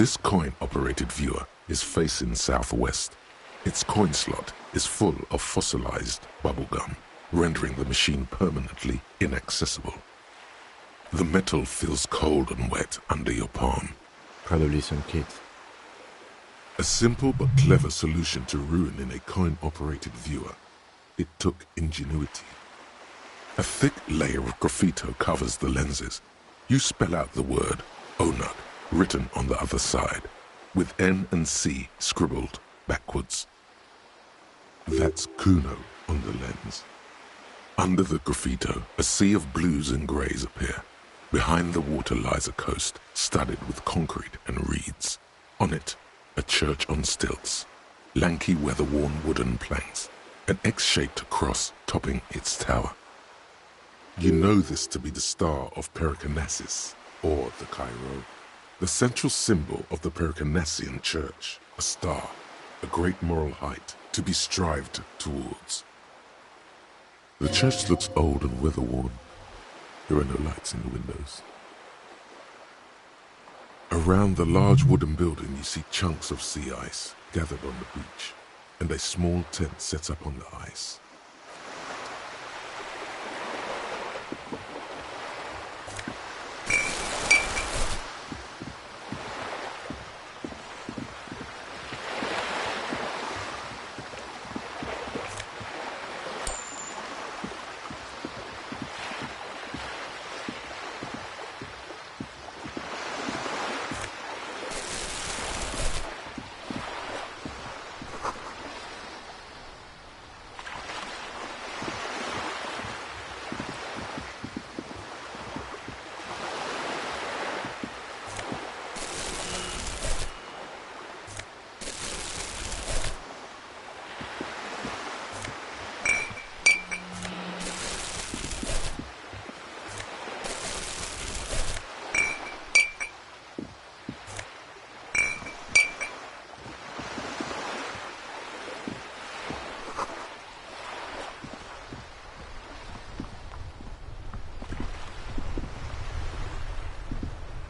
This coin-operated viewer is facing southwest. Its coin slot is full of fossilized bubblegum, rendering the machine permanently inaccessible. The metal feels cold and wet under your palm. Probably some kid. A simple but clever solution to ruining a coin-operated viewer. It took ingenuity. A thick layer of graffito covers the lenses. You spell out the word Onug written on the other side, with N and C scribbled backwards. That's Kuno on the lens. Under the graffito, a sea of blues and greys appear. Behind the water lies a coast studded with concrete and reeds. On it, a church on stilts, lanky weather-worn wooden planks, an X-shaped cross topping its tower. You know this to be the star of Pericarnassus, or the Cairo, the central symbol of the Pericarnassian church, a star, a great moral height to be strived towards. The church looks old and weather-worn. There are no lights in the windows. Around the large wooden building you see chunks of sea ice gathered on the beach, and a small tent set up on the ice.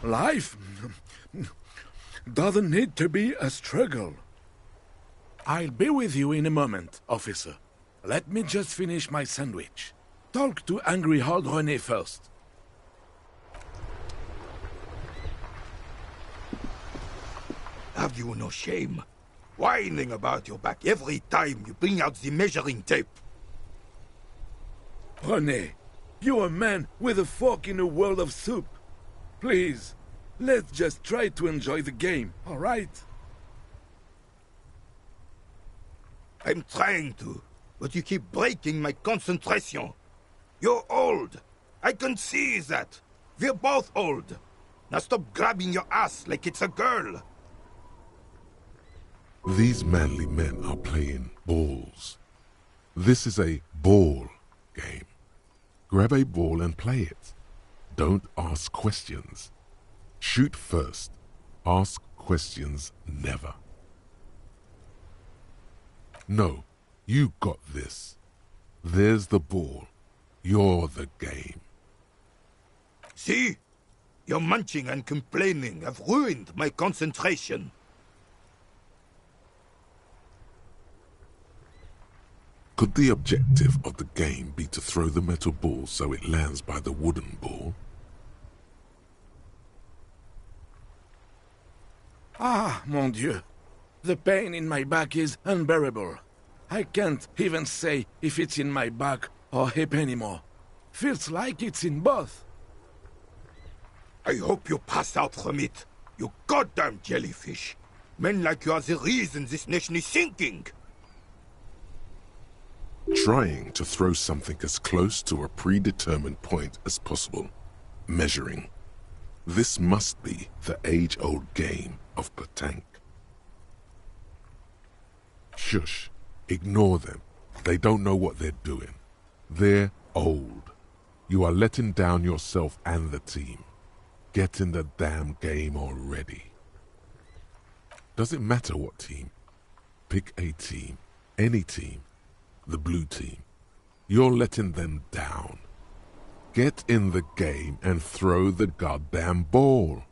Life doesn't need to be a struggle. I'll be with you in a moment, officer. Let me just finish my sandwich. Talk to Angry Old René first. Have you no shame? Whining about your back every time you bring out the measuring tape. René, you're a man with a fork in a world of soup. Please, let's just try to enjoy the game, all right? I'm trying to, but you keep breaking my concentration. You're old. I can see that. We're both old. Now stop grabbing your ass like it's a girl. These manly men are playing balls. This is a ball game. Grab a ball and play it. Don't ask questions. Shoot first. Ask questions never. No, you got this. There's the ball. You're the game. See? Your munching and complaining have ruined my concentration. Could the objective of the game be to throw the metal ball so it lands by the wooden ball? Ah, mon Dieu. The pain in my back is unbearable. I can't even say if it's in my back or hip anymore. Feels like it's in both. I hope you pass out from it, you goddamn jellyfish. Men like you are the reason this nation is sinking. Trying to throw something as close to a predetermined point as possible. Measuring. This must be the age-old game of petanque. Shush. Ignore them. They don't know what they're doing. They're old. You are letting down yourself and the team. Get in the damn game already. Does it matter what team? Pick a team. Any team. The blue team. You're letting them down. Get in the game and throw the goddamn ball.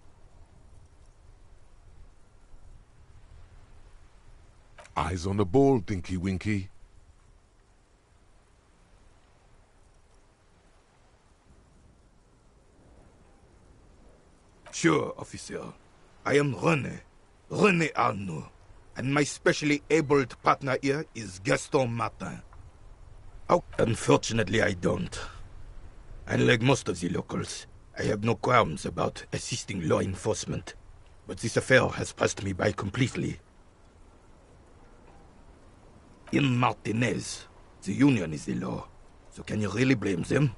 Eyes on the ball, Dinky Winky. Sure, officer. I am René Arnaud, and my specially abled partner here is Gaston Martin. Oh, unfortunately, I don't. Unlike most of the locals, I have no qualms about assisting law enforcement, but this affair has passed me by completely. In Martinez, the union is the law, so can you really blame them?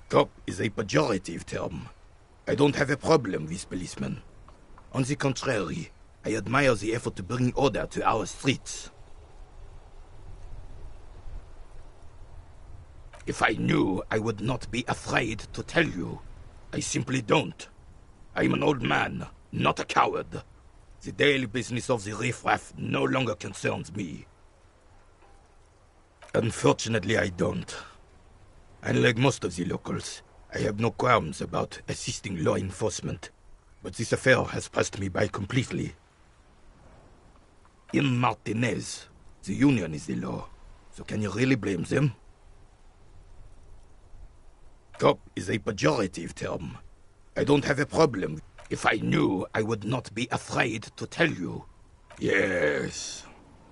Cop is a pejorative term. I don't have a problem with policemen. On the contrary, I admire the effort to bring order to our streets. If I knew, I would not be afraid to tell you. I simply don't. I'm an old man, not a coward. The daily business of the riffraff no longer concerns me. Unfortunately, I don't. Unlike most of the locals, I have no qualms about assisting law enforcement, but this affair has passed me by completely. In Martinez, the union is the law, so can you really blame them? Cop is a pejorative term. I don't have a problem. If I knew, I would not be afraid to tell you. Yes.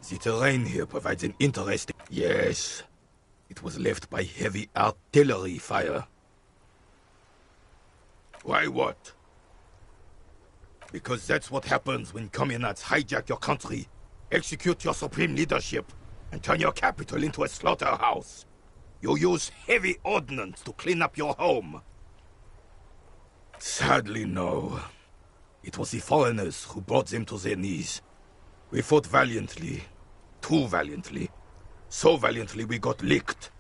The terrain here provides an interesting... Yes. It was left by heavy artillery fire. Why what? Because that's what happens when communards hijack your country, execute your supreme leadership, and turn your capital into a slaughterhouse. You use heavy ordnance to clean up your home. Sadly, no. It was the foreigners who brought them to their knees. We fought valiantly. Too valiantly. So valiantly we got licked.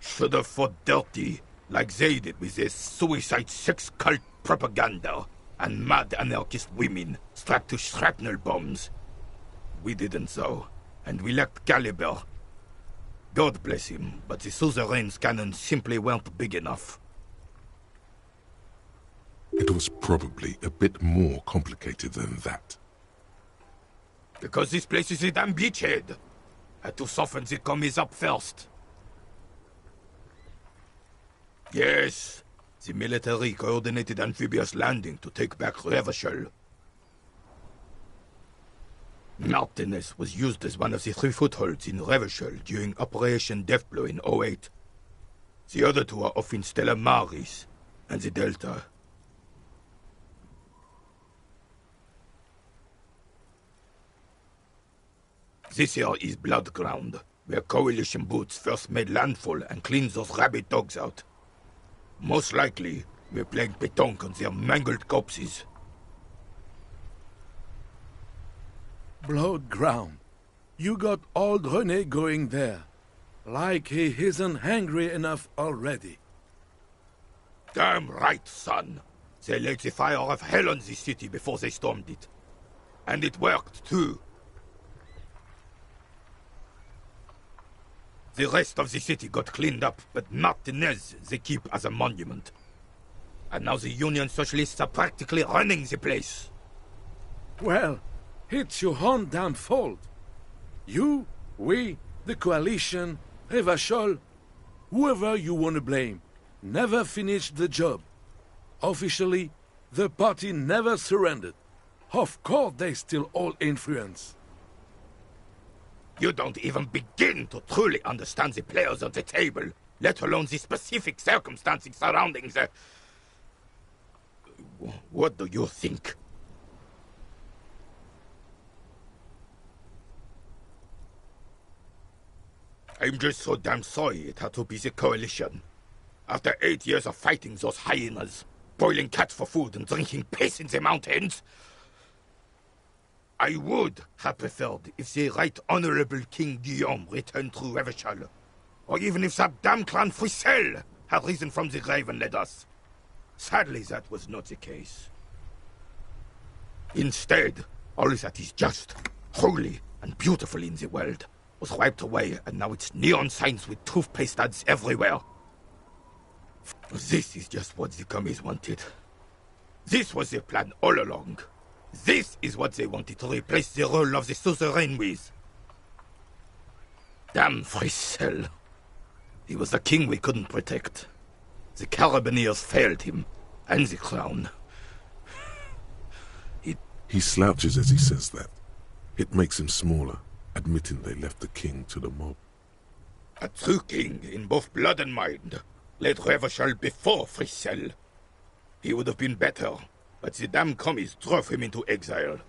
Should have fought dirty, like they did with their suicide sex cult propaganda and mad anarchist women strapped to shrapnel bombs. We didn't though, and we lacked caliber. God bless him, but the suzerain's cannons simply weren't big enough. It was probably a bit more complicated than that. Because this place is a damn beachhead. Had to soften the commies up first. Yes, the military coordinated amphibious landing to take back Revachol. Martinez was used as one of the 3 footholds in Revachol during Operation Deathblow in 08. The other 2 are off in Stella Maris and the Delta. This here is Blood Ground, where coalition boots first made landfall and cleaned those rabid dogs out. Most likely, we're playing pétanque on their mangled corpses. Blood ground. You got old René going there. Like he isn't hungry enough already. Damn right, son. They laid the fire of hell on the city before they stormed it. And it worked, too. The rest of the city got cleaned up, but Martinez they keep as a monument. And now the Union Socialists are practically running the place. Well, it's your own damn fault. You, we, the coalition, Revachol, whoever you want to blame, never finished the job. Officially, the party never surrendered. Of course they still hold influence. You don't even begin to truly understand the players at the table, let alone the specific circumstances surrounding the... What do you think? I'm just so damn sorry it had to be the coalition. After 8 years of fighting those hyenas, boiling cats for food and drinking piss in the mountains, I would have preferred if the Right Honorable King Guillaume returned through Revachol, or even if that damn clan Frisel had risen from the grave and led us. Sadly, that was not the case. Instead, all that is just, holy, and beautiful in the world was wiped away, and now it's neon signs with toothpaste ads everywhere. This is just what the commies wanted. This was their plan all along. This is what they wanted to replace the role of the suzerain with. Damn Frissel. He was the king we couldn't protect. The Carabineers failed him, and the crown. He slouches as he says that. It makes him smaller, admitting they left the king to the mob. A true king in both blood and mind led Revachol before Frissel. He would have been better, but the damn commies drove him into exile.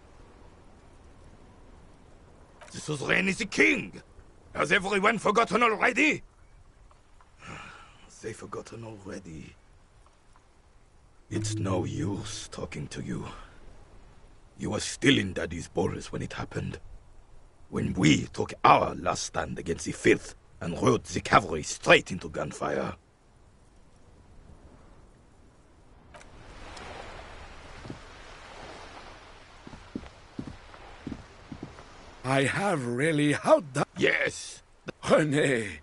The suzerain is the king! Has everyone forgotten already? They've forgotten already. It's no use talking to you. You were still in Daddy's balls when it happened. When we took our last stand against the Filth and rode the cavalry straight into gunfire. I have really outdone... Yes! René,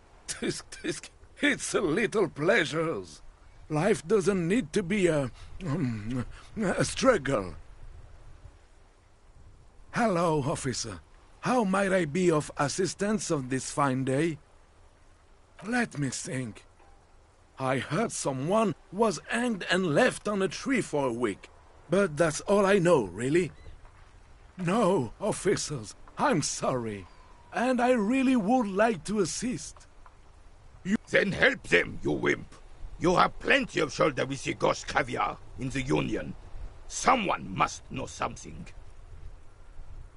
it's a little pleasures. Life doesn't need to be a struggle. Hello, officer. How might I be of assistance on this fine day? Let me think. I heard someone was hanged and left on a tree for a week. But that's all I know, really. No, officers, I'm sorry. And I really would like to assist. Then help them, you wimp. You have plenty of shoulder with the ghost caviar in the Union. Someone must know something.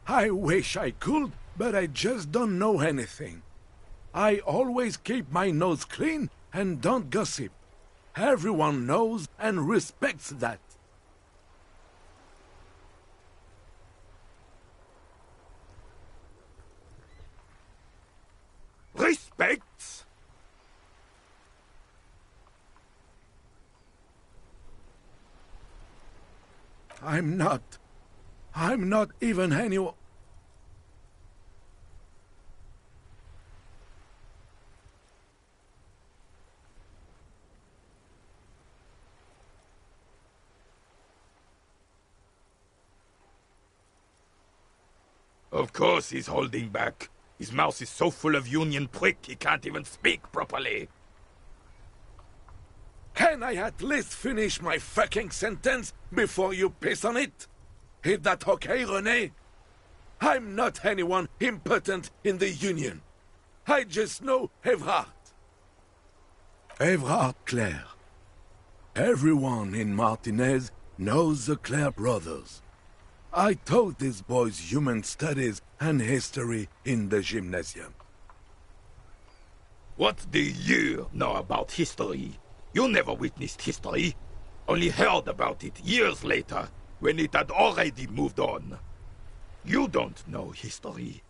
I wish I could, but I just don't know anything. I always keep my nose clean and don't gossip. Everyone knows and respects that. Respects? I'm not even anyone. Of course he's holding back. His mouth is so full of Union prick he can't even speak properly. Can I at least finish my fucking sentence before you piss on it? Is that okay, René? I'm not anyone important in the Union. I just know Evrard. Evrard Clare. Everyone in Martinez knows the Clare brothers. I taught these boys human studies and history in the gymnasium. What do you know about history? You never witnessed history. Only heard about it years later, when it had already moved on. You don't know history.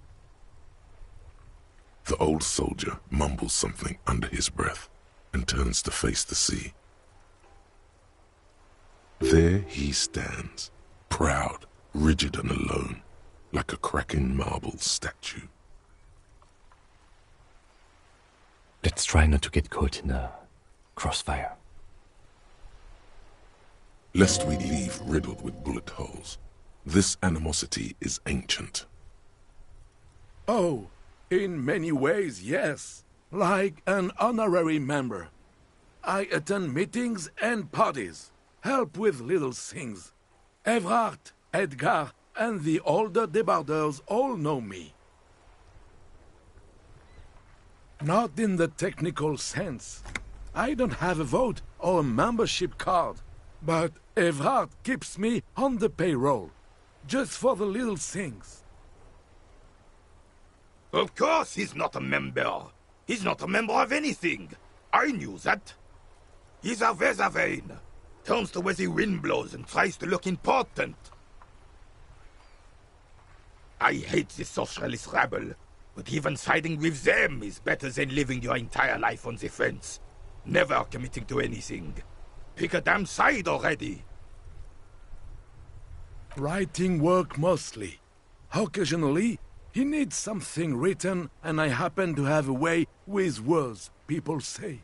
The old soldier mumbles something under his breath and turns to face the sea. There he stands, proud, rigid and alone, like a cracking marble statue. Let's try not to get caught in a crossfire. Lest we leave riddled with bullet holes. This animosity is ancient. Oh, in many ways, yes. Like an honorary member. I attend meetings and parties, help with little things. Evrard, Edgar, and the older debarders all know me. Not in the technical sense. I don't have a vote or a membership card, but Evrard keeps me on the payroll, just for the little things. Of course he's not a member. He's not a member of anything. I knew that. He's a Vezavain. Turns to where the wind blows and tries to look important. I hate the socialist rabble, but even siding with them is better than living your entire life on the fence. Never committing to anything. Pick a damn side already. Writing work mostly. Occasionally, he needs something written, and I happen to have a way with words, people say.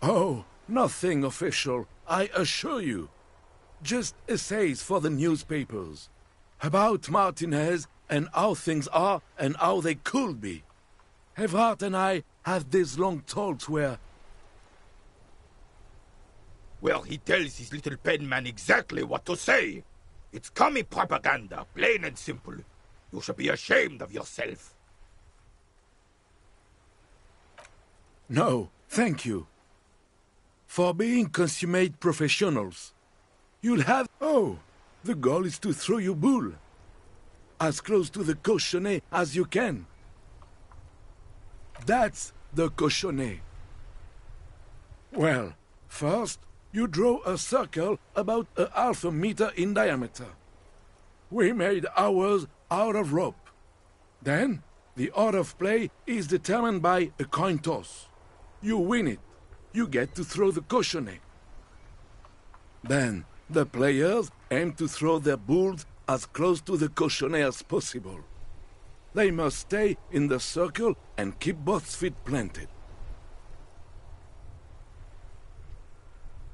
Oh, nothing official, I assure you. Just essays for the newspapers. About Martinez and how things are and how they could be. Everhart and I had these long talks where... Well, he tells his little pen man exactly what to say. It's commie propaganda, plain and simple. You should be ashamed of yourself. No, thank you. For being consummate professionals. You'll have... Oh, the goal is to throw your bull. As close to the cochonnet as you can. That's the cochonnet. Well, first, you draw a circle about a half a meter in diameter. We made ours out of rope. Then, the order of play is determined by a coin toss. You win it. You get to throw the cochonnet. Then, the players aim to throw their bulls as close to the cochonnet as possible. They must stay in the circle and keep both feet planted.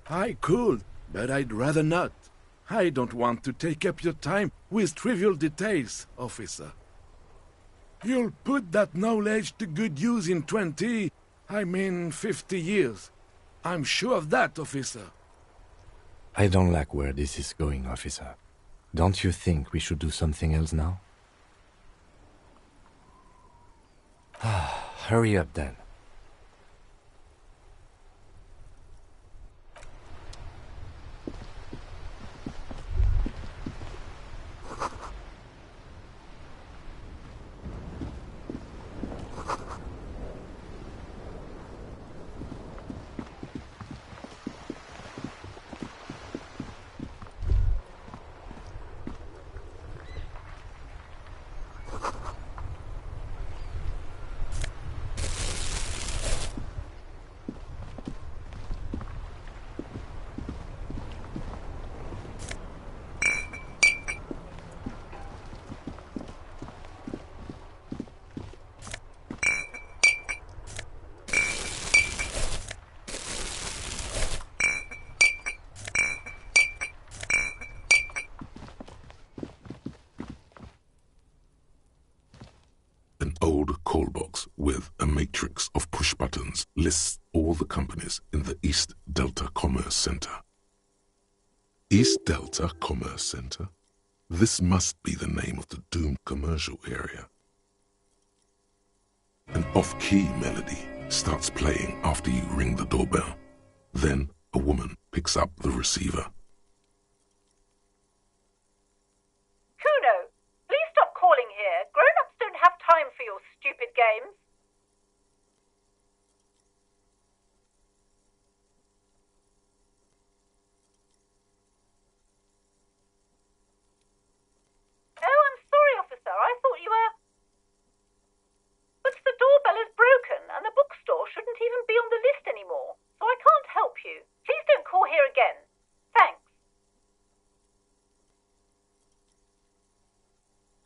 I could, but I'd rather not. I don't want to take up your time with trivial details, officer. You'll put that knowledge to good use in 50 years. I'm sure of that, officer. I don't like where this is going, officer. Don't you think we should do something else now? Hurry up then. An old call box with a matrix of push buttons lists all the companies in the East Delta Commerce Center. East Delta Commerce Center? This must be the name of the doomed commercial area. An off-key melody starts playing after you ring the doorbell. Then a woman picks up the receiver. For your stupid games. Oh, I'm sorry, officer. I thought you were... But the doorbell is broken, and the bookstore shouldn't even be on the list anymore, so I can't help you. Please don't call here again. Thanks.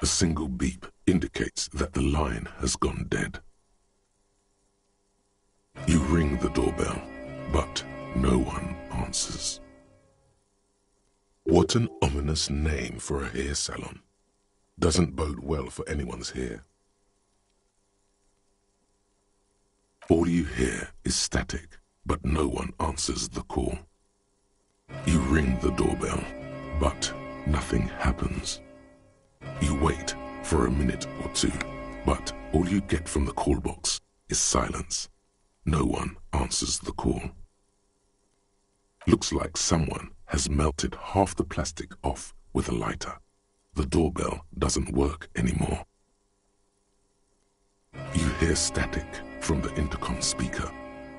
A single beep indicates that the line has gone dead. You ring the doorbell, but no one answers. What an ominous name for a hair salon. Doesn't bode well for anyone's hair. All you hear is static, but no one answers the call. You ring the doorbell, but nothing happens. You wait for a minute or two, but all you get from the call box is silence. No one answers the call. Looks like someone has melted half the plastic off with a lighter. The doorbell doesn't work anymore. You hear static from the intercom speaker.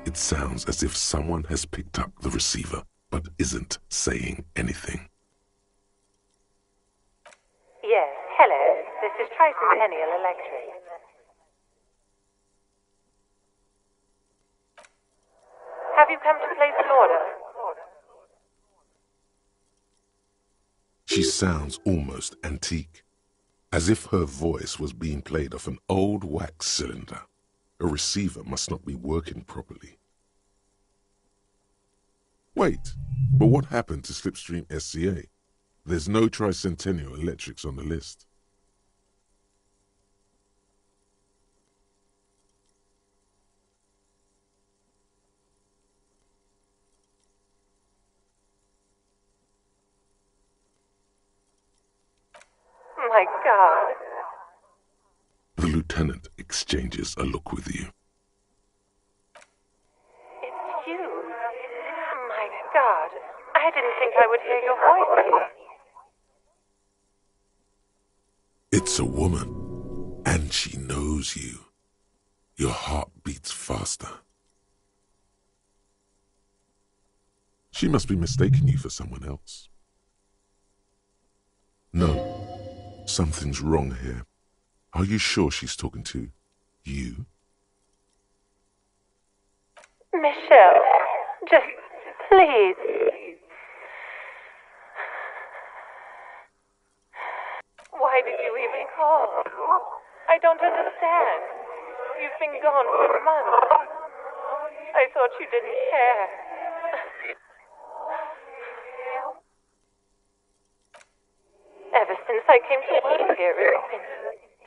It sounds as if someone has picked up the receiver but isn't saying anything. Yes, hello. This is Tricentennial Electric. Have you come to place an order? She sounds almost antique, as if her voice was being played off an old wax cylinder. A receiver must not be working properly. Wait, But what happened to Slipstream SCA? There's no Tricentennial Electrics on the list. My God. The lieutenant exchanges a look with you. It's you. My God. I didn't think I would hear your voice here. It's a woman, and she knows you. Your heart beats faster. She must be mistaking you for someone else. No, something's wrong here. Are you sure she's talking to you? Michelle, just please. Why did you even call? I don't understand. You've been gone for months. I thought you didn't care. Ever since I came to work here, it's been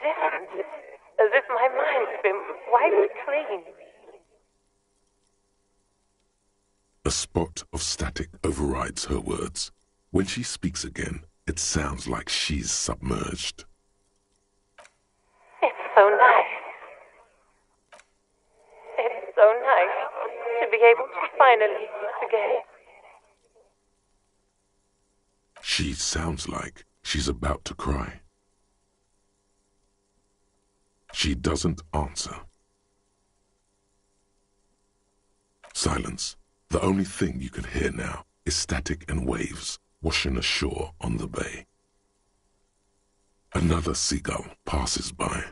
different. As if my mind's been wiped clean. A spot of static overrides her words. When she speaks again, it sounds like she's submerged. It's so nice. It's so nice to be able to finally forget. She sounds like she's about to cry. She doesn't answer. Silence. The only thing you can hear now is static and waves washing ashore on the bay. Another seagull passes by.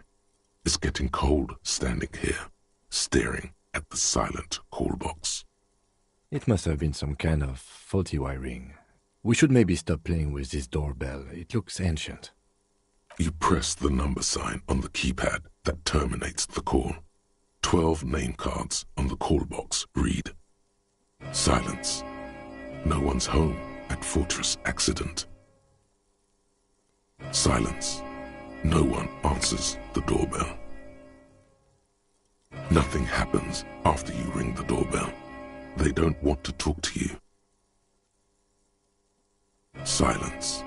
It's getting cold standing here, staring at the silent call box. It must have been some kind of faulty wiring. We should maybe stop playing with this doorbell. It looks ancient. You press the number sign on the keypad that terminates the call. 12 name cards on the call box read. Silence. No one's home at Fortress Accident. Silence. No one answers the doorbell. Nothing happens after you ring the doorbell. They don't want to talk to you. Silence.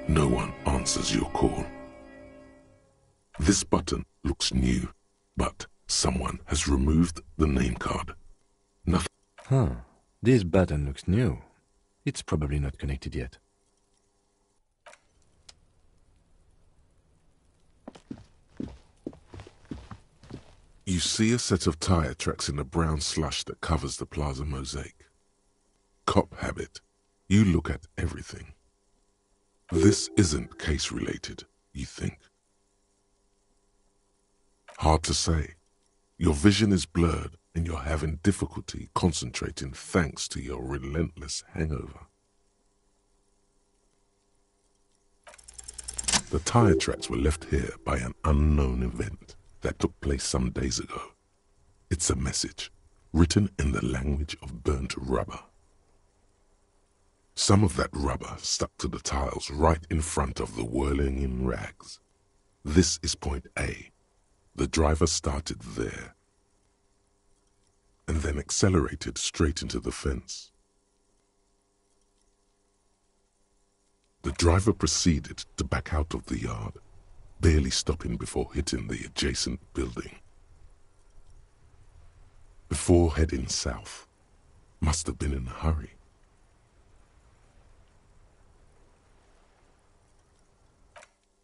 No one answers your call. This button looks new, but someone has removed the name card. Nothing. Huh. This button looks new. It's probably not connected yet. You see a set of tire tracks in the brown slush that covers the plaza mosaic. Cop habit. You look at everything. This isn't case-related, you think. Hard to say. Your vision is blurred and you're having difficulty concentrating thanks to your relentless hangover. The tire tracks were left here by an unknown event that took place some days ago. It's a message, written in the language of burnt rubber. Some of that rubber stuck to the tiles right in front of the whirling-in rags. This is point A. The driver started there and then accelerated straight into the fence. The driver proceeded to back out of the yard, barely stopping before hitting the adjacent building. Before heading south, must have been in a hurry.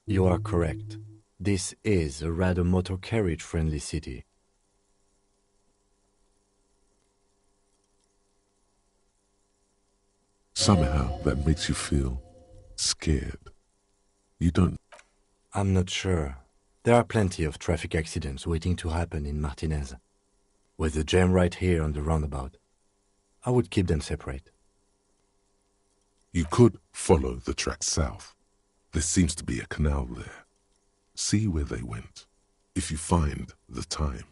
You are correct. This is a rather motor carriage-friendly city. Somehow that makes you feel scared. You don't... I'm not sure. There are plenty of traffic accidents waiting to happen in Martinez. With the jam right here on the roundabout, I would keep them separate. You could follow the track south. There seems to be a canal there. See where they went, if you find the time.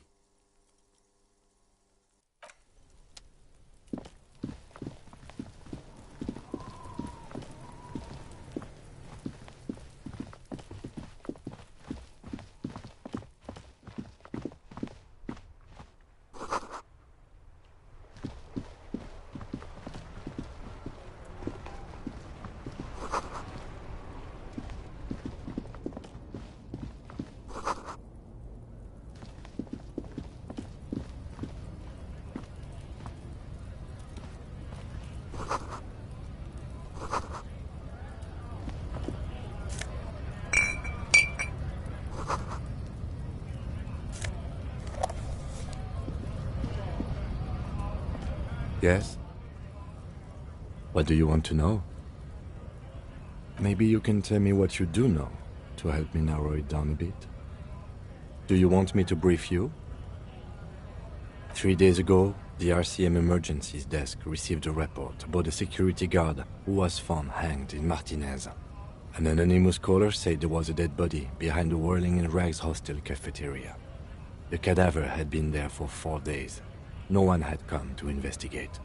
Yes? What do you want to know? Maybe you can tell me what you do know to help me narrow it down a bit. Do you want me to brief you? 3 days ago, the RCM Emergencies Desk received a report about a security guard who was found hanged in Martinez. An anonymous caller said there was a dead body behind the Whirling in Rags hostel cafeteria. The cadaver had been there for 4 days. No one had come to investigate.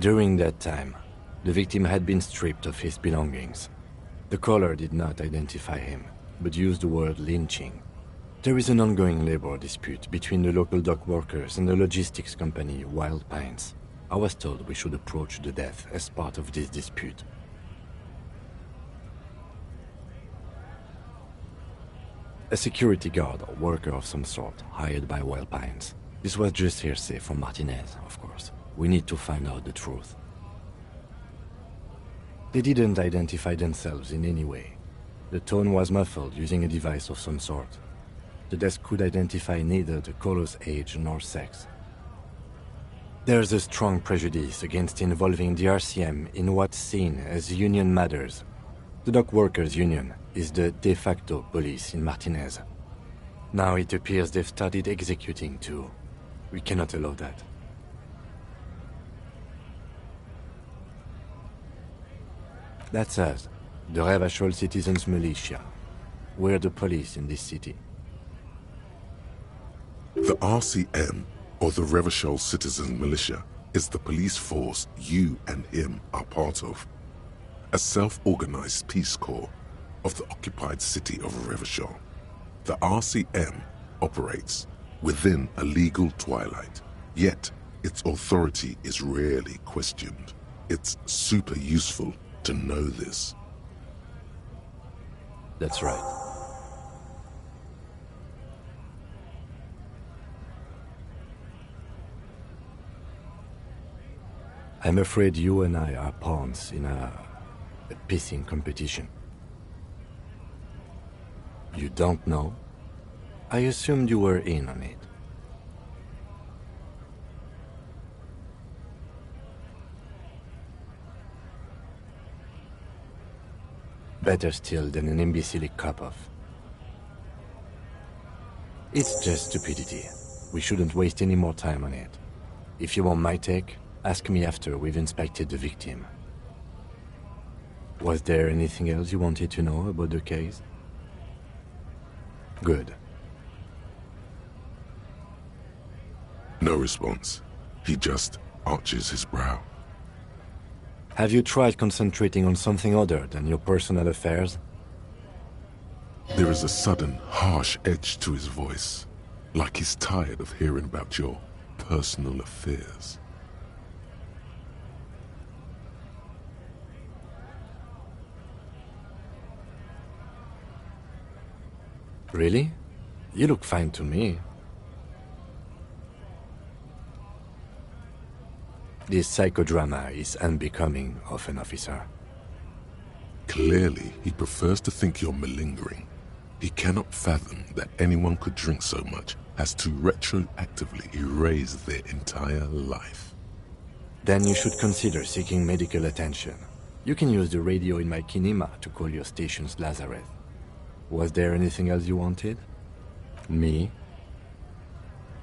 During that time, the victim had been stripped of his belongings. The caller did not identify him, but used the word lynching. There is an ongoing labor dispute between the local dock workers and the logistics company Wild Pines. I was told we should approach the death as part of this dispute. A security guard or worker of some sort, hired by Wild Pines. This was just hearsay from Martinez, of course. We need to find out the truth. They didn't identify themselves in any way. The tone was muffled using a device of some sort. The desk could identify neither the caller's age nor sex. There's a strong prejudice against involving the RCM in what's seen as union matters. The dock workers' union is the de facto police in Martinez. Now it appears they've started executing too. We cannot allow that. That's us, the Revachol Citizens Militia. We're the police in this city. The RCM, or the Revachol Citizen Militia, is the police force you and him are part of. A self-organized peace corps of the occupied city of Revachol. The RCM operates within a legal twilight, yet its authority is rarely questioned. It's super useful to know this. That's right. I'm afraid you and I are pawns in a pissing competition. You don't know? I assumed you were in on it. Better still than an imbecilic cop-off. It's just stupidity. We shouldn't waste any more time on it. If you want my take, ask me after we've inspected the victim. Was there anything else you wanted to know about the case? Good. No response. He just arches his brow. Have you tried concentrating on something other than your personal affairs? There is a sudden, harsh edge to his voice, like he's tired of hearing about your personal affairs. Really? You look fine to me. This psychodrama is unbecoming of an officer. Clearly, he prefers to think you're malingering. He cannot fathom that anyone could drink so much as to retroactively erase their entire life. Then you should consider seeking medical attention. You can use the radio in my kinema to call your station's Lazareth. Was there anything else you wanted? Me?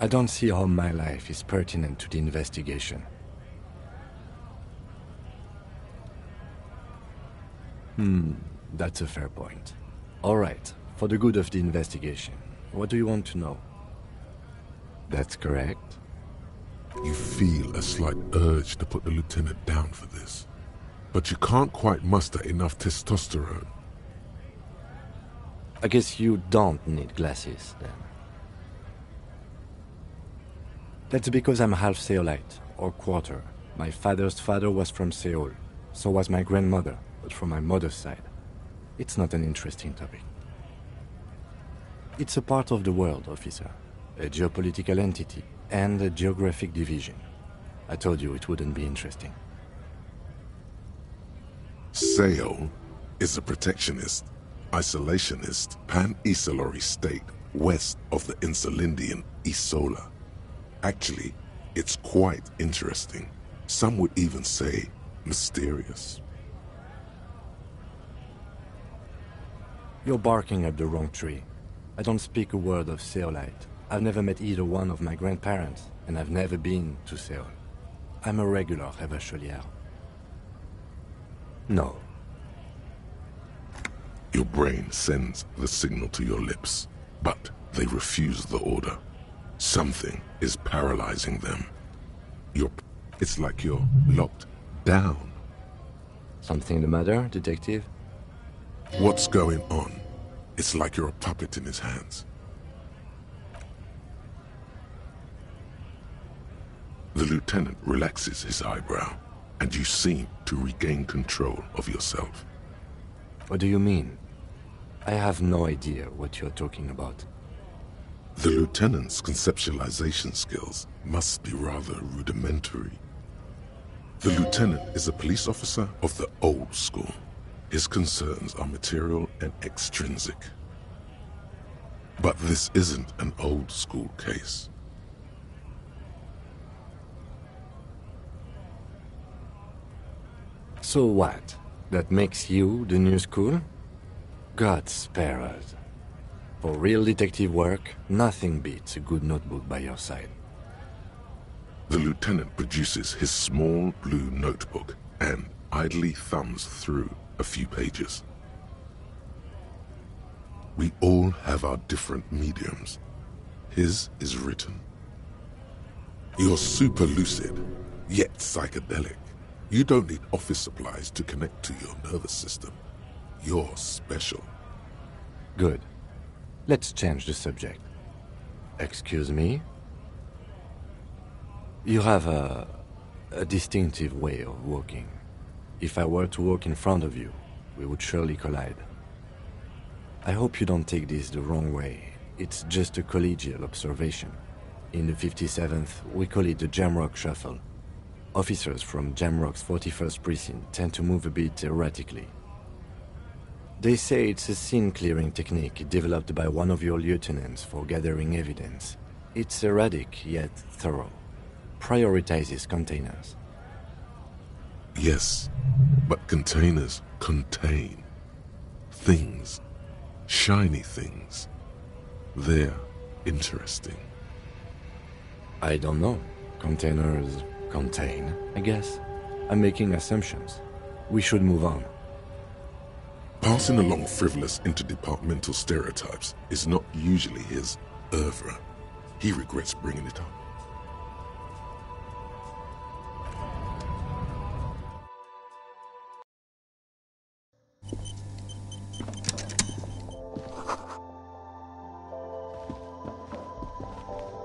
I don't see how my life is pertinent to the investigation. That's a fair point. All right, for the good of the investigation, what do you want to know? That's correct. You feel a slight urge to put the lieutenant down for this, but you can't quite muster enough testosterone. I guess you don't need glasses, then. That's because I'm half Seolite, or quarter. My father's father was from Seoul, so was my grandmother, but from my mother's side. It's not an interesting topic. It's a part of the world, officer. A geopolitical entity and a geographic division. I told you it wouldn't be interesting. Seoul is a protectionist, isolationist, pan-Isolari state west of the Insulindian Isola. Actually, It's quite interesting. Some would even say mysterious. You're barking up the wrong tree. I don't speak a word of Seolite. I've never met either one of my grandparents, and I've never been to Seoul. I'm a regular Revacholière. No. Your brain sends the signal to your lips, but they refuse the order. Something is paralyzing them. It's like you're locked down. Something the matter, detective? What's going on? It's like you're a puppet in his hands. The lieutenant relaxes his eyebrow, and you seem to regain control of yourself. What do you mean? I have no idea what you're talking about. The lieutenant's conceptualization skills must be rather rudimentary. The lieutenant is a police officer of the old school. His concerns are material and extrinsic. But this isn't an old school case. So what? That makes you the new school? God spare us. For real detective work, nothing beats a good notebook by your side. The lieutenant produces his small blue notebook and idly thumbs through a few pages. We all have our different mediums. His is written. You're super lucid, yet psychedelic. You don't need office supplies to connect to your nervous system. You're special. Good. Let's change the subject. Excuse me? You have a distinctive way of walking. If I were to walk in front of you, we would surely collide. I hope you don't take this the wrong way. It's just a collegial observation. In the 57th, we call it the Jamrock Shuffle. Officers from Jamrock's 41st Precinct tend to move a bit erratically. They say it's a scene-clearing technique developed by one of your lieutenants for gathering evidence. It's erratic, yet thorough. Prioritizes containers. Yes, but containers contain things, shiny things. They're interesting. I don't know. Containers contain, I guess. I'm making assumptions. We should move on. Passing along frivolous interdepartmental stereotypes is not usually his oeuvre. He regrets bringing it up.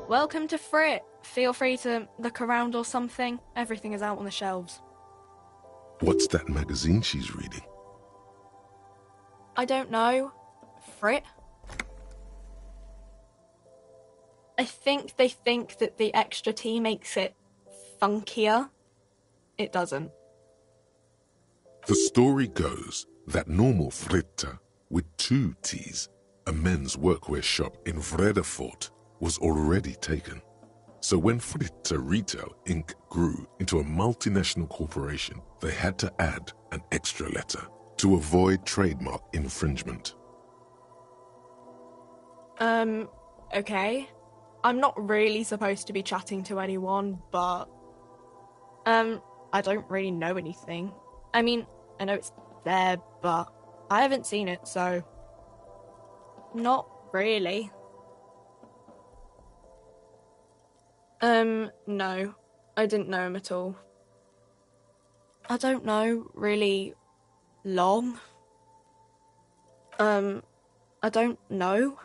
Welcome to Frit. Feel free to look around or something. Everything is out on the shelves. What's that magazine she's reading? I don't know. Frit? I think they think that the extra T makes it funkier. It doesn't. The story goes that normal Fritta, with 2 T's, a men's workwear shop in Vredefort, was already taken. So when Fritta Retail Inc. grew into a multinational corporation, they had to add an extra letter to avoid trademark infringement. Okay. I'm not really supposed to be chatting to anyone, but... I don't really know anything. I mean, I know it's there, but I haven't seen it, so... Not really. No. I didn't know him at all. I don't know, really... long? I don't know.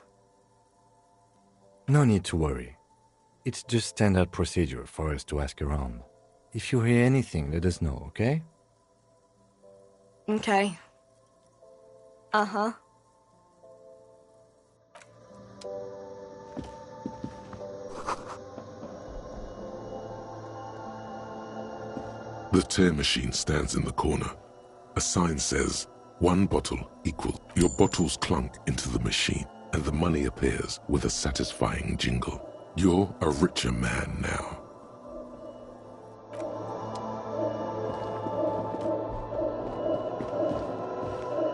No need to worry. It's just standard procedure for us to ask around. If you hear anything, let us know, okay? Okay. Uh-huh. The tear machine stands in the corner. A sign says, 1 bottle equals. Your bottles clunk into the machine, and the money appears with a satisfying jingle. You're a richer man now.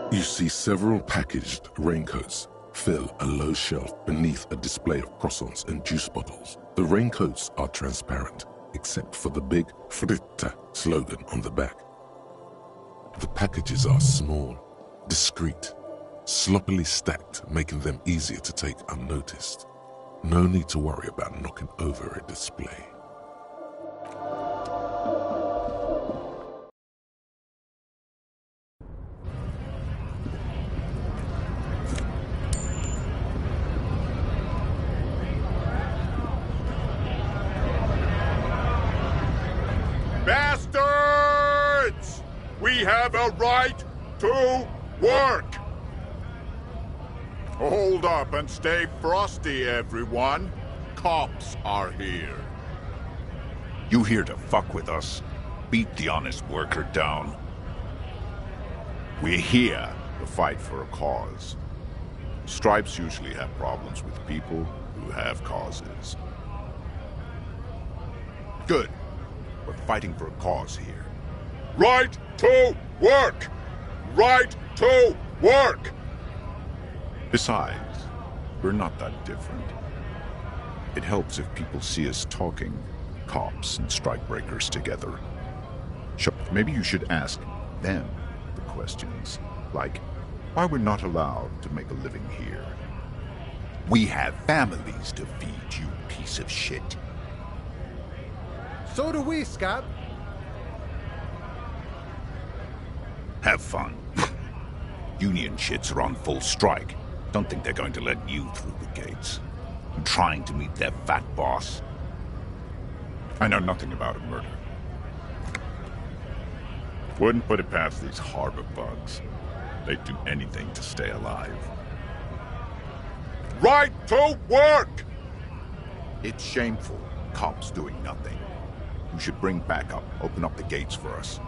You see several packaged raincoats fill a low shelf beneath a display of croissants and juice bottles. The raincoats are transparent, except for the big Fritta slogan on the back. The packages are small, discreet, sloppily stacked, making them easier to take unnoticed. No need to worry about knocking over a display. Bastards! We have a right to work! Hold up and stay frosty, everyone. Cops are here. You here to fuck with us? Beat the honest worker down. We're here to fight for a cause. Stripes usually have problems with people who have causes. Good. We're fighting for a cause here. Right to work! Right to work! Besides, we're not that different. It helps if people see us talking, cops and strikebreakers together. Sure, maybe you should ask them the questions, like why we're not allowed to make a living here. We have families to feed, you piece of shit. So do we, Scab. Have fun. Union shits are on full strike. Don't think they're going to let you through the gates. I'm trying to meet their fat boss. I know nothing about a murder. Wouldn't put it past these harbor bugs. They'd do anything to stay alive. Right to work! It's shameful. Cops doing nothing. You should bring backup. Open up the gates for us.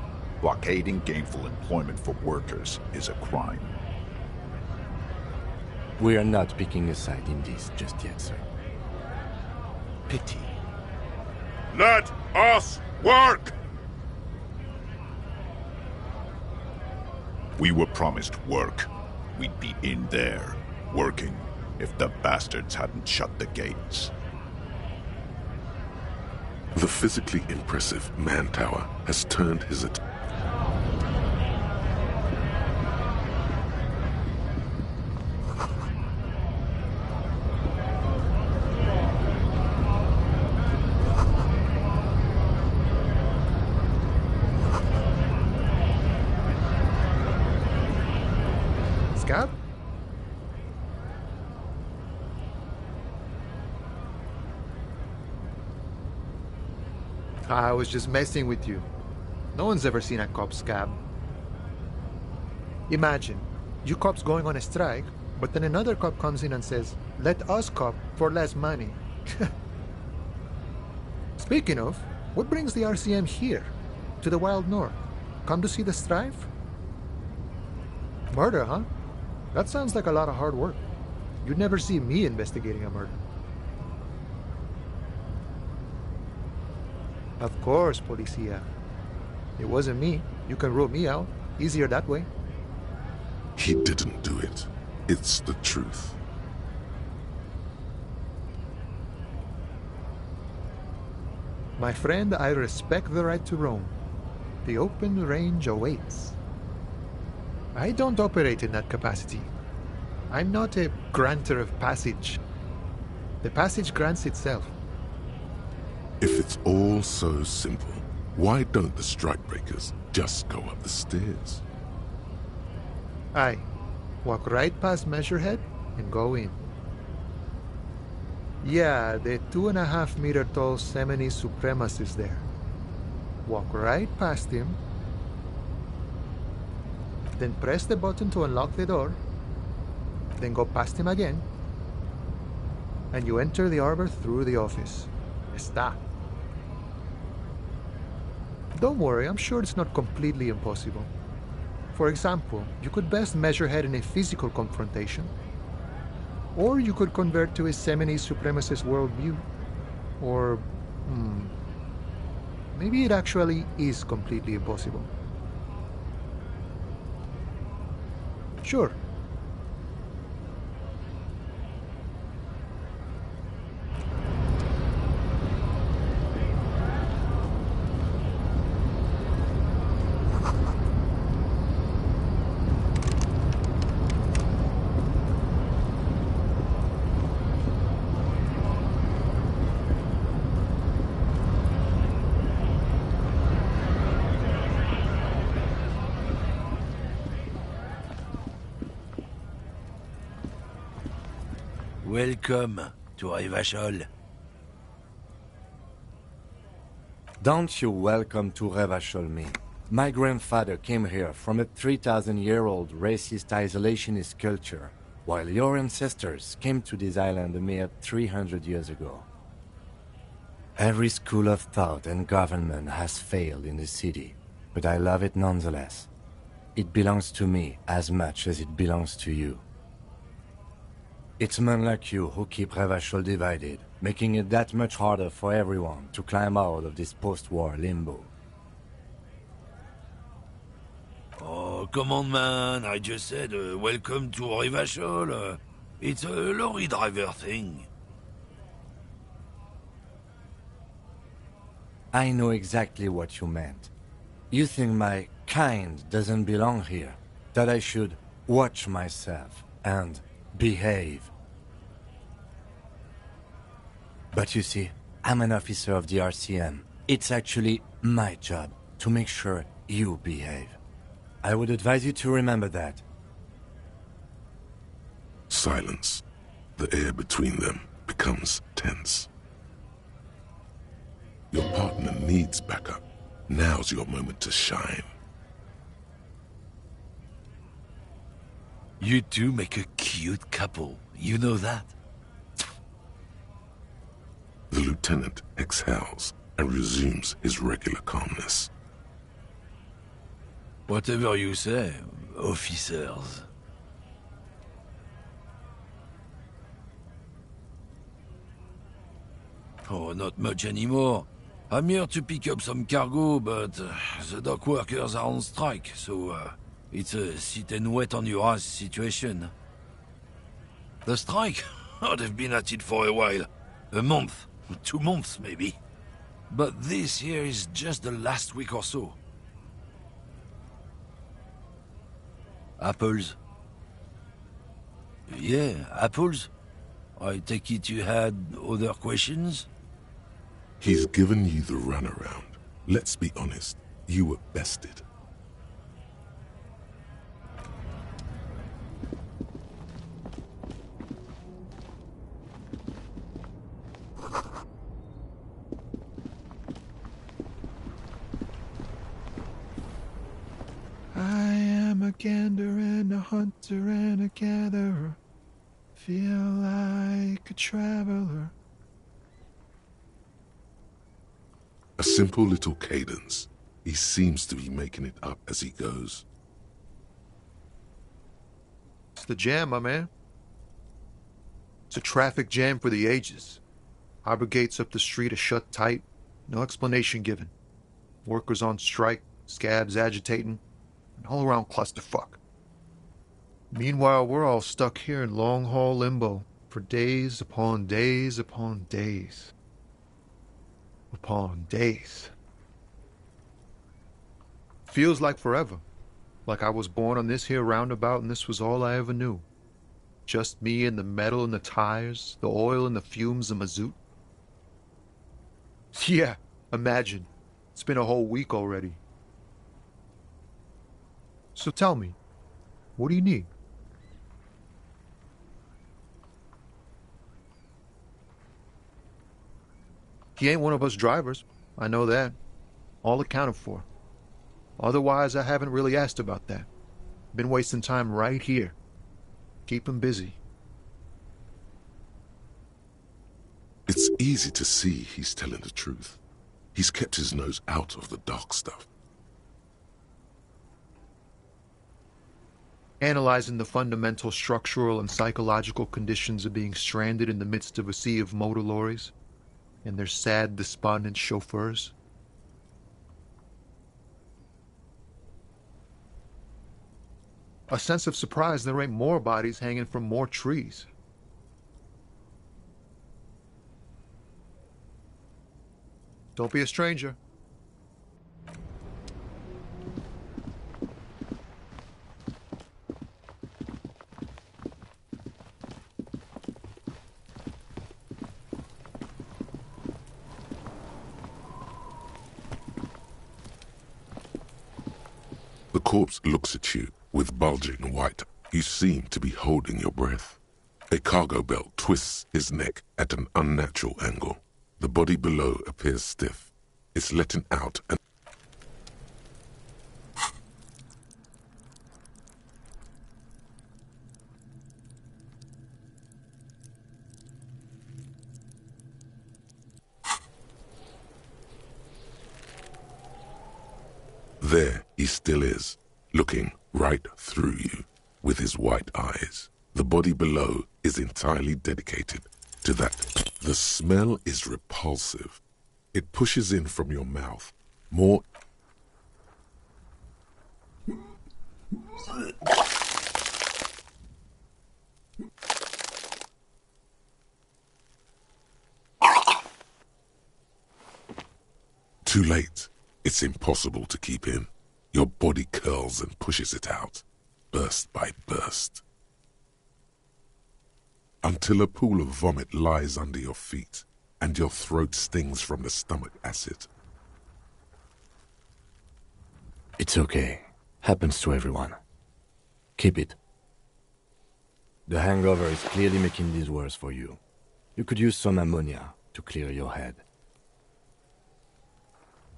Blockading gainful employment for workers is a crime. We are not picking a side in this just yet, sir. Pity. Let us work! We were promised work. We'd be in there, working, if the bastards hadn't shut the gates. The physically impressive man tower has turned his attention. Scab? I was just messing with you. No one's ever seen a cop, Scab. Imagine, you cops going on a strike, but then another cop comes in and says, let us cop for less money. Speaking of, what brings the RCM here, to the Wild North? Come to see the strife? Murder, huh? That sounds like a lot of hard work. You'd never see me investigating a murder. Of course, Policia. It wasn't me. You can rule me out. Easier that way. He didn't do it. It's the truth. My friend, I respect the right to roam. The open range awaits. I don't operate in that capacity. I'm not a granter of passage. The passage grants itself. If it's all so simple, why don't the strikebreakers just go up the stairs? Aye. Walk right past Measurehead and go in. Yeah, the 2.5-meter tall Semini supremacist there. Walk right past him. Then press the button to unlock the door. Then go past him again. And you enter the arbor through the office. Está. Don't worry, I'm sure it's not completely impossible. For example, you could best Measurehead in a physical confrontation. Or you could convert to a Semini supremacist worldview. Or, maybe it actually is completely impossible. Sure. Welcome to Revachol. Don't you welcome to Revachol me. My grandfather came here from a 3,000-year-old racist isolationist culture, while your ancestors came to this island a mere 300 years ago. Every school of thought and government has failed in the city, but I love it nonetheless. It belongs to me as much as it belongs to you. It's men like you who keep Revachol divided, making it that much harder for everyone to climb out of this post-war limbo. Oh, come on, man. I just said welcome to Revachol. It's a lorry driver thing. I know exactly what you meant. You think my kind doesn't belong here, that I should watch myself and behave. But you see, I'm an officer of the RCM. It's actually my job to make sure you behave. I would advise you to remember that. Silence. The air between them becomes tense. Your partner needs backup. Now's your moment to shine. You two make a cute couple. You know that? The lieutenant exhales and resumes his regular calmness. Whatever you say, officers. Oh, not much anymore. I'm here to pick up some cargo, but the dock workers are on strike, so it's a sit and wait on your ass situation. The strike? Oh, they've been at it for a while. A month, 2 months maybe. But this here is just the last week or so. Apples? Yeah, apples? I take it you had other questions? He's given you the runaround. Let's be honest, you were bested. I am a gander and a hunter and a gatherer. Feel like a traveler. A simple little cadence. He seems to be making it up as he goes. It's the jam, my man. It's a traffic jam for the ages. Harbor gates up the street are shut tight. No explanation given. Workers on strike, scabs agitating, an all-around clusterfuck. Meanwhile, we're all stuck here in long-haul limbo for days upon days upon days. Upon days. Feels like forever. Like I was born on this here roundabout and this was all I ever knew. Just me and the metal and the tires, the oil and the fumes and mazout. Yeah, imagine. It's been a whole week already. So tell me, what do you need? He ain't one of us drivers. I know that. All accounted for. Otherwise, I haven't really asked about that. Been wasting time right here. Keep him busy. It's easy to see he's telling the truth. He's kept his nose out of the dark stuff. Analyzing the fundamental structural and psychological conditions of being stranded in the midst of a sea of motor lorries and their sad, despondent chauffeurs. A sense of surprise there ain't more bodies hanging from more trees. Don't be a stranger. The corpse looks at you with bulging white. You seem to be holding your breath. A cargo belt twists his neck at an unnatural angle. The body below appears stiff. It's letting out an... There he still is, looking right through you with his white eyes. The body below is entirely dedicated to that. The smell is repulsive. It pushes in from your mouth. More... Too late. It's impossible to keep in. Your body curls and pushes it out, burst by burst. Until a pool of vomit lies under your feet, and your throat stings from the stomach acid. It's okay. Happens to everyone. Keep it. The hangover is clearly making this worse for you. You could use some ammonia to clear your head.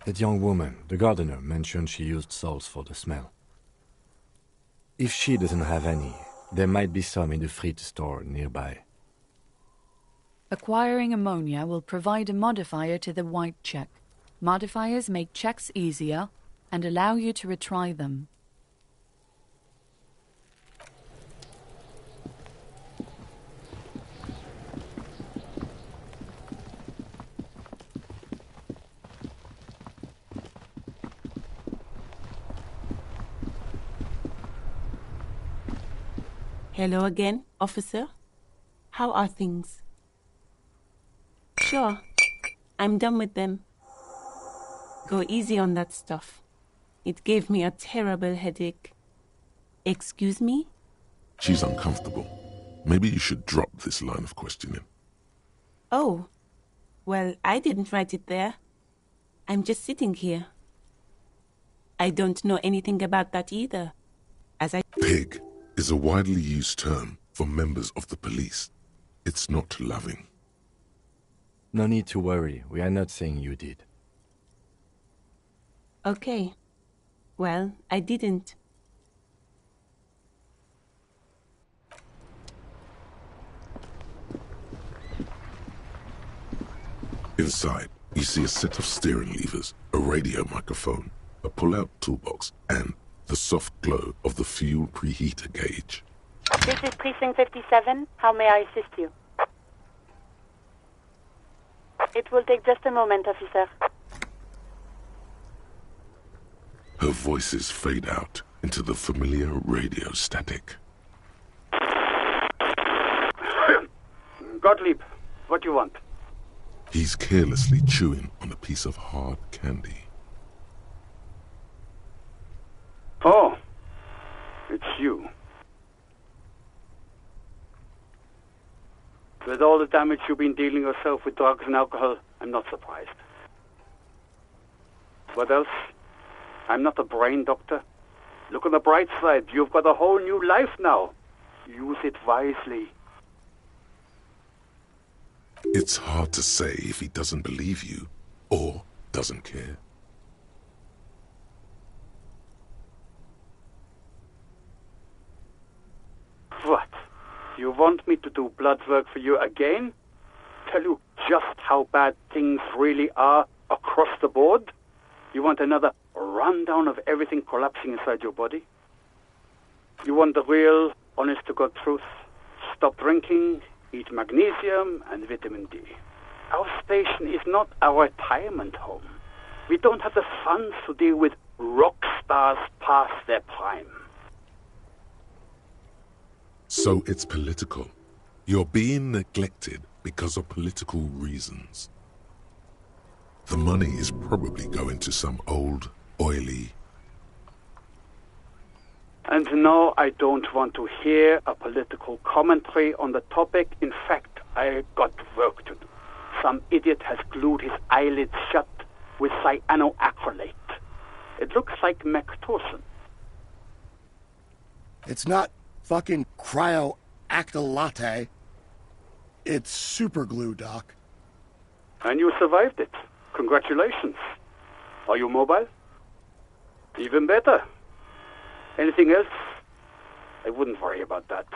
That young woman, the gardener, mentioned she used salts for the smell. If she doesn't have any, there might be some in the fridge store nearby. Acquiring ammonia will provide a modifier to the white check. Modifiers make checks easier and allow you to retry them. Hello again, officer. How are things? Sure, I'm done with them. Go easy on that stuff. It gave me a terrible headache. Excuse me? She's uncomfortable. Maybe you should drop this line of questioning. Oh, well, I didn't write it there. I'm just sitting here. I don't know anything about that either. Pig is a widely used term for members of the police. It's not loving. No need to worry. We are not saying you did. Okay. Well, I didn't. Inside, you see a set of steering levers, a radio microphone, a pull-out toolbox, and the soft glow of the fuel preheater gauge. This is Precinct 57. How may I assist you? It will take just a moment, officer. Her voices fade out into the familiar radio static. Gottlieb, what do you want? He's carelessly chewing on a piece of hard candy. Oh, it's you. With all the damage you've been dealing yourself with drugs and alcohol, I'm not surprised. What else? I'm not a brain doctor. Look on the bright side. You've got a whole new life now. Use it wisely. It's hard to say if he doesn't believe you or doesn't care. What? You want me to do blood work for you again? Tell you just how bad things really are across the board? You want another rundown of everything collapsing inside your body? You want the real, honest-to-God truth? Stop drinking, eat magnesium and vitamin D. Our station is not a retirement home. We don't have the funds to deal with rock stars past their prime. So it's political. You're being neglected because of political reasons. The money is probably going to some old, oily... And no, I don't want to hear a political commentary on the topic. In fact, I got work to do. Some idiot has glued his eyelids shut with cyanoacrylate. It looks like Mactorson. It's not fucking cryoacrylate. It's super glue, Doc. And you survived it. Congratulations. Are you mobile? Even better. Anything else? I wouldn't worry about that.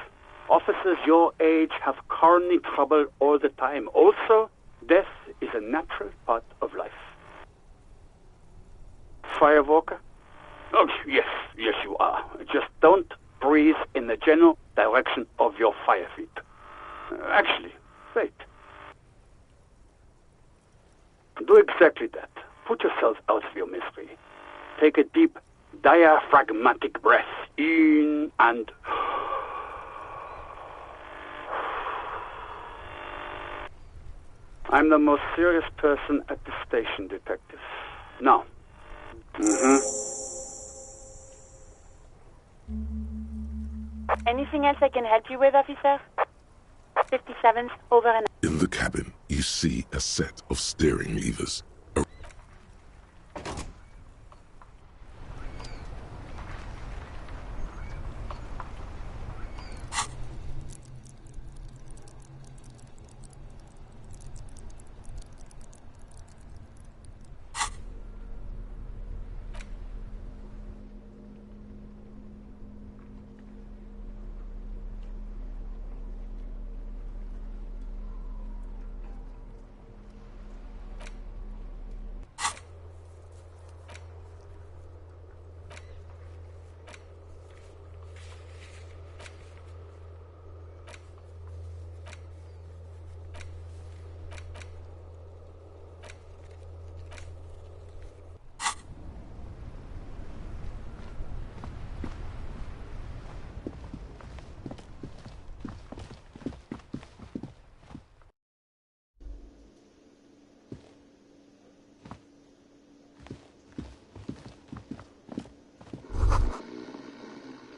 Officers your age have coronary trouble all the time. Also, death is a natural part of life. Firewalker? Oh, yes, you are. Just don't breathe in the general direction of your fire feet. Actually, wait. Do exactly that. Put yourself out of your misery. Take a deep, diaphragmatic breath in and... I'm the most serious person at the station, Detective. Now. Anything else I can help you with, officer? 57's over and... In the cabin, you see a set of steering levers.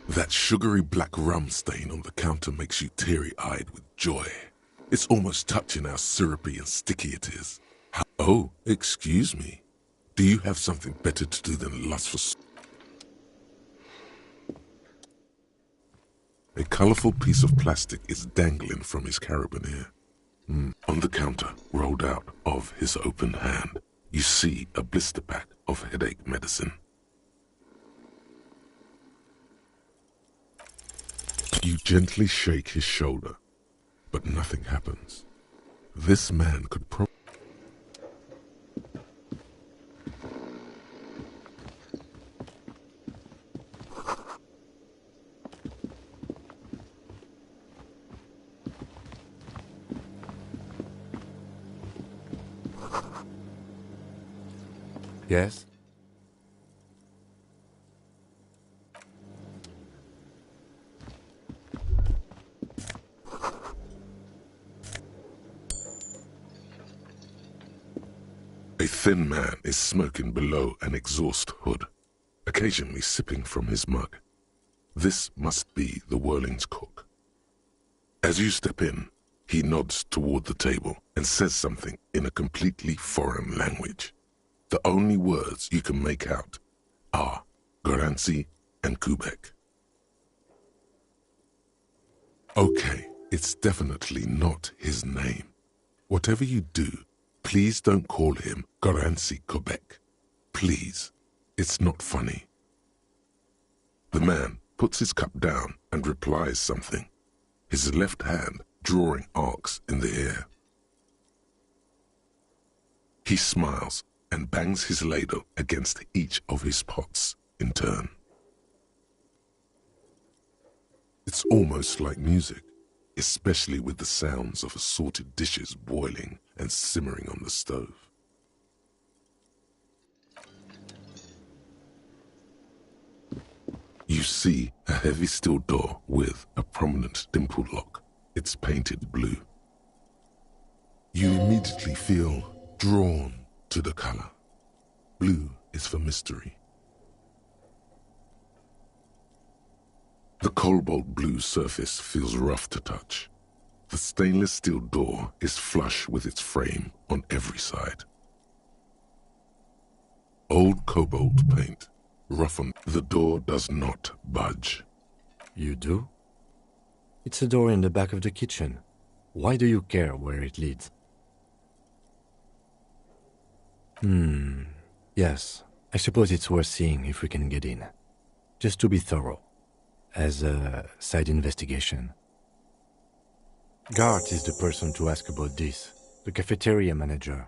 That sugary black rum stain on the counter makes you teary-eyed with joy. It's almost touching how syrupy and sticky it is. Oh, excuse me. Do you have something better to do than lust for... A colourful piece of plastic is dangling from his carabiner. On the counter, rolled out of his open hand, you see a blister pack of headache medicine. You gently shake his shoulder, but nothing happens. This man could probably... Yes? A thin man is smoking below an exhaust hood, occasionally sipping from his mug. This must be the Whirling's cook. As you step in, he nods toward the table and says something in a completely foreign language. The only words you can make out are Garancy and Kubek. Okay, it's definitely not his name. Whatever you do, please don't call him Garancy Kubek. Please, it's not funny. The man puts his cup down and replies something, his left hand drawing arcs in the air. He smiles and bangs his ladle against each of his pots in turn. It's almost like music, especially with the sounds of assorted dishes boiling and simmering on the stove. You see a heavy steel door with a prominent dimple lock. It's painted blue. You immediately feel drawn to the color. Blue is for mystery. The cobalt blue surface feels rough to touch. The stainless steel door is flush with its frame on every side. Old cobalt paint, roughened. The door does not budge. You do? It's a door in the back of the kitchen. Why do you care where it leads? Yes. I suppose it's worth seeing if we can get in. Just to be thorough. As a side investigation. Gart is the person to ask about this. The cafeteria manager.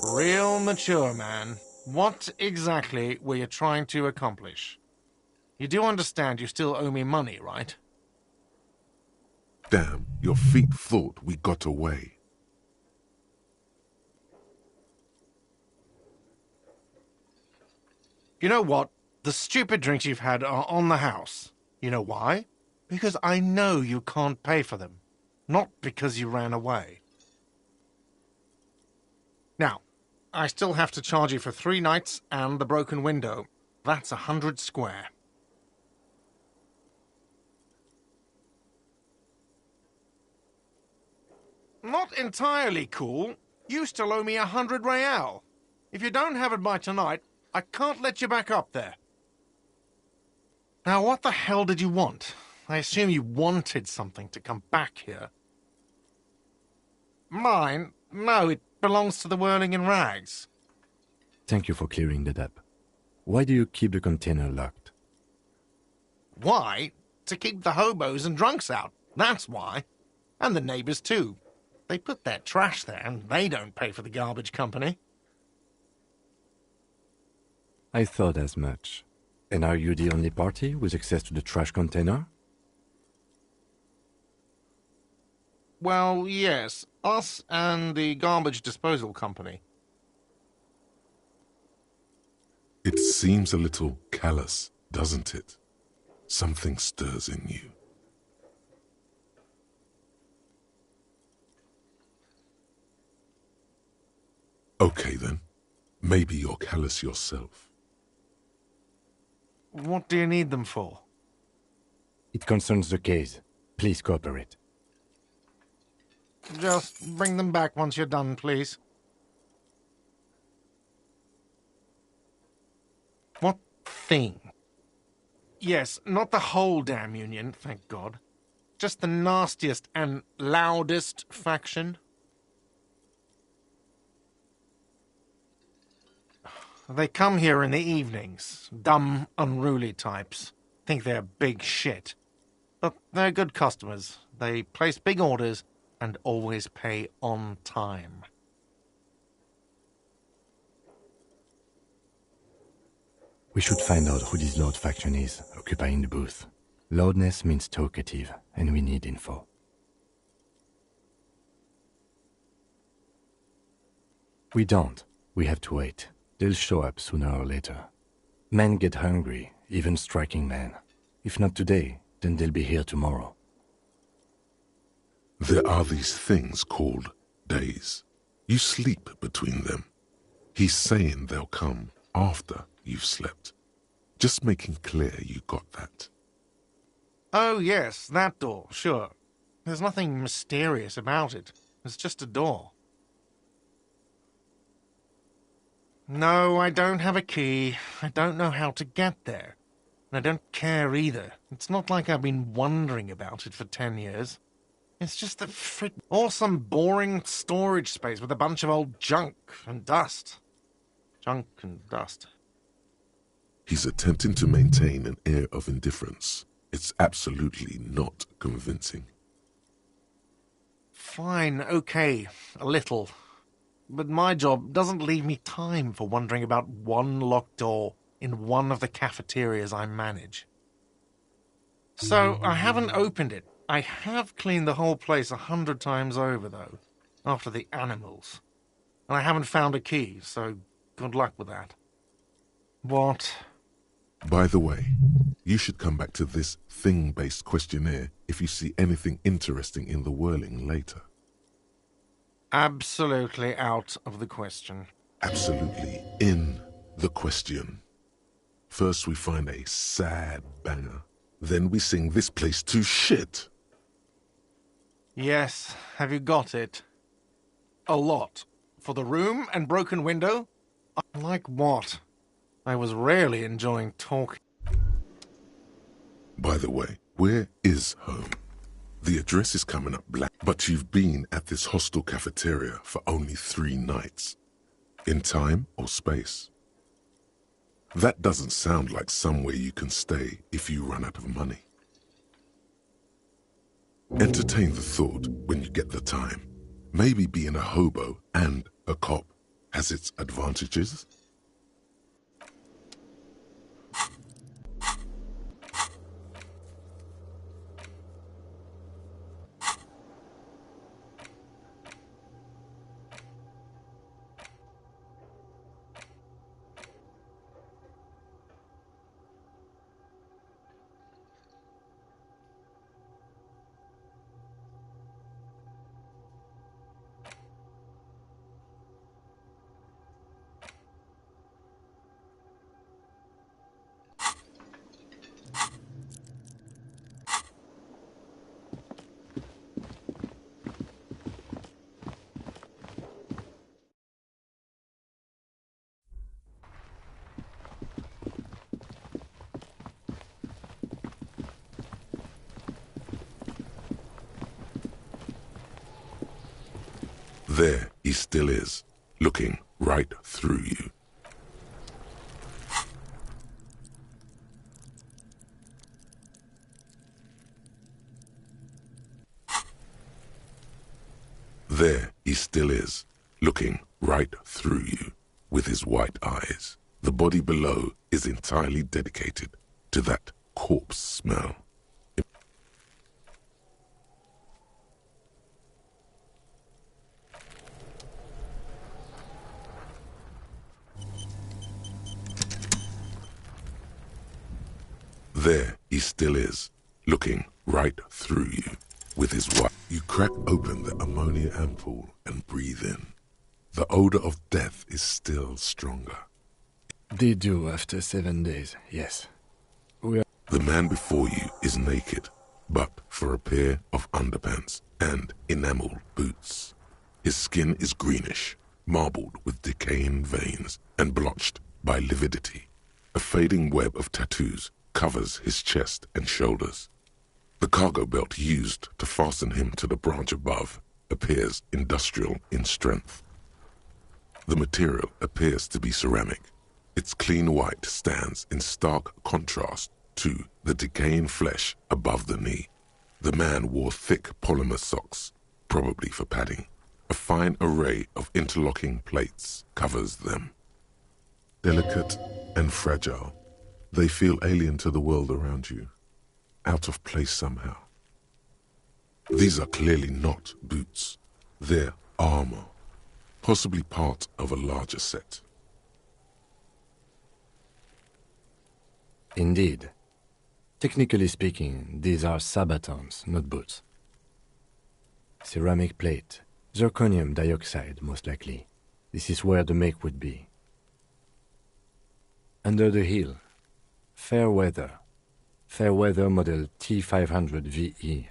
Real mature, man. What exactly were you trying to accomplish? You do understand you still owe me money, right? Damn, your feet thought we got away. You know what? The stupid drinks you've had are on the house. You know why? Because I know you can't pay for them. Not because you ran away. Now, I still have to charge you for 3 nights and the broken window. That's 100 square. Not entirely cool. You still owe me 100 real. If you don't have it by tonight, I can't let you back up there. Now, what the hell did you want? I assume you wanted something to come back here. Mine? No, it belongs to the Whirling in Rags. Thank you for clearing that up. Why do you keep the container locked? Why? To keep the hobos and drunks out. That's why. And the neighbors, too. They put their trash there, and they don't pay for the garbage company. I thought as much. And are you the only party with access to the trash container? Well, yes. Us and the garbage disposal company. It seems a little callous, doesn't it? Something stirs in you. Okay then. Maybe you're callous yourself. What do you need them for? It concerns the case. Please cooperate. Just bring them back once you're done, please. What thing? Yes, not the whole damn union, thank God. Just the nastiest and loudest faction. They come here in the evenings. Dumb, unruly types. Think they're big shit. But they're good customers. They place big orders and always pay on time. We should find out who this Lord faction is, occupying the booth. Loudness means talkative, and we need info. We don't. We have to wait. They'll show up sooner or later. Men get hungry, even striking men. If not today, then they'll be here tomorrow. There are these things called days. You sleep between them. He's saying they'll come after you've slept. Just making clear you got that. Oh, yes, that door, sure. There's nothing mysterious about it. It's just a door. No, I don't have a key. I don't know how to get there. And I don't care either. It's not like I've been wondering about it for 10 years. It's just a or some boring storage space with a bunch of old junk and dust. Junk and dust. He's attempting to maintain an air of indifference. It's absolutely not convincing. fine, okay, a little. But my job doesn't leave me time for wondering about one locked door in one of the cafeterias I manage. So, I haven't opened it. I have cleaned the whole place 100 times over, though, after the animals. And I haven't found a key, so good luck with that. What? By the way, you should come back to this thing-based questionnaire if you see anything interesting in the whirling later. Absolutely out of the question. Absolutely in the question. First we find a sad banger. Then we sing this place to shit. Yes, have you got it? A lot. For the room and broken window? Like what? I was rarely enjoying talking. By the way, where is home? The address is coming up black, but you've been at this hostel cafeteria for only 3 nights. In time or space? That doesn't sound like somewhere you can stay if you run out of money. Entertain the thought when you get the time. Maybe being a hobo and a cop has its advantages. There he still is, looking right through you. There he still is, looking right through you with his white eyes. The body below is entirely dedicated to that corpse smell. There he still is, looking right through you with his white. You crack open the ammonia ampoule and breathe in. The odor of death is still stronger. They do after 7 days, yes. The man before you is naked, but for a pair of underpants and enameled boots. His skin is greenish, marbled with decaying veins and blotched by lividity. A fading web of tattoos covers his chest and shoulders. The cargo belt used to fasten him to the branch above appears industrial in strength. The material appears to be ceramic. Its clean white stands in stark contrast to the decaying flesh above the knee. The man wore thick polymer socks, probably for padding. A fine array of interlocking plates covers them. Delicate and fragile, they feel alien to the world around you, out of place somehow. These are clearly not boots. They're armor, possibly part of a larger set. Indeed. Technically speaking, these are sabatons, not boots. Ceramic plate, zirconium dioxide, most likely. This is where the make would be. Under the heel, fair weather model T500 VE.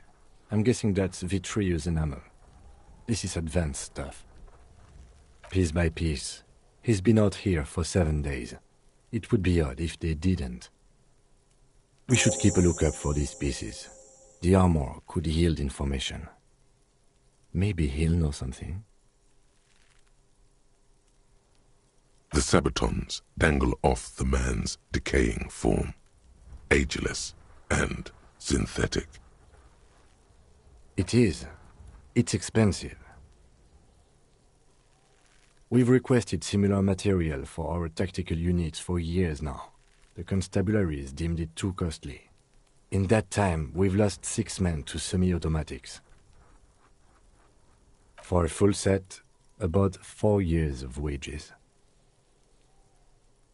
I'm guessing that's vitreous enamel. This is advanced stuff. Piece by piece. He's been out here for 7 days. It would be odd if they didn't. We should keep a lookout for these pieces. The armor could yield information. Maybe he'll know something. The sabatons dangle off the man's decaying form, ageless and synthetic. It is. It's expensive. We've requested similar material for our tactical units for years now. The constabularies deemed it too costly. In that time, we've lost 6 men to semi-automatics. For a full set, about 4 years of wages.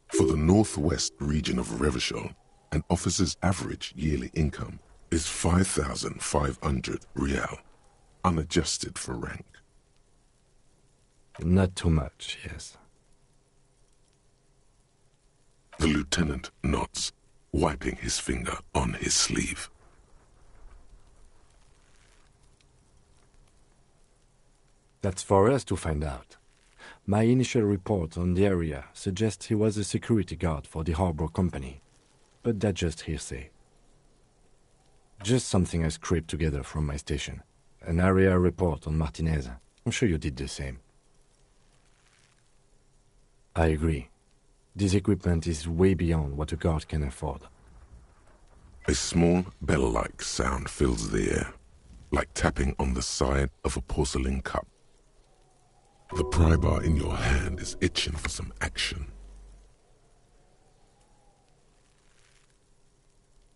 For the northwest region of Revachol, an officer's average yearly income is 5,500 rial, unadjusted for rank. Not too much, yes. The lieutenant nods, wiping his finger on his sleeve. That's for us to find out. My initial report on the area suggests he was a security guard for the harbor company, but that's just hearsay. Just something I scraped together from my station. An area report on Martinez. I'm sure you did the same. I agree. This equipment is way beyond what a guard can afford. A small bell-like sound fills the air, like tapping on the side of a porcelain cup. The pry bar in your hand is itching for some action.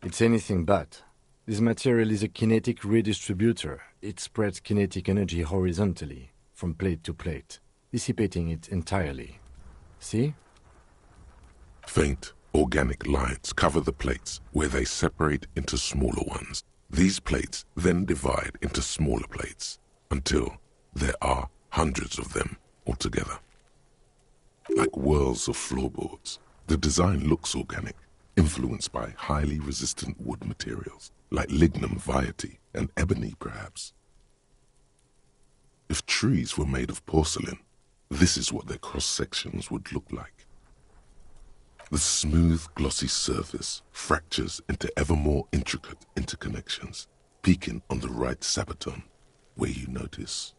It's anything but. This material is a kinetic redistributor. It spreads kinetic energy horizontally, from plate to plate, dissipating it entirely. See? Faint, organic lines cover the plates where they separate into smaller ones. These plates then divide into smaller plates until there are hundreds of them altogether. Like whirls of floorboards, the design looks organic, influenced by highly resistant wood materials, like lignum vitae and ebony perhaps. If trees were made of porcelain, this is what their cross-sections would look like. The smooth, glossy surface fractures into ever more intricate interconnections, peaking on the right sabaton, where you notice.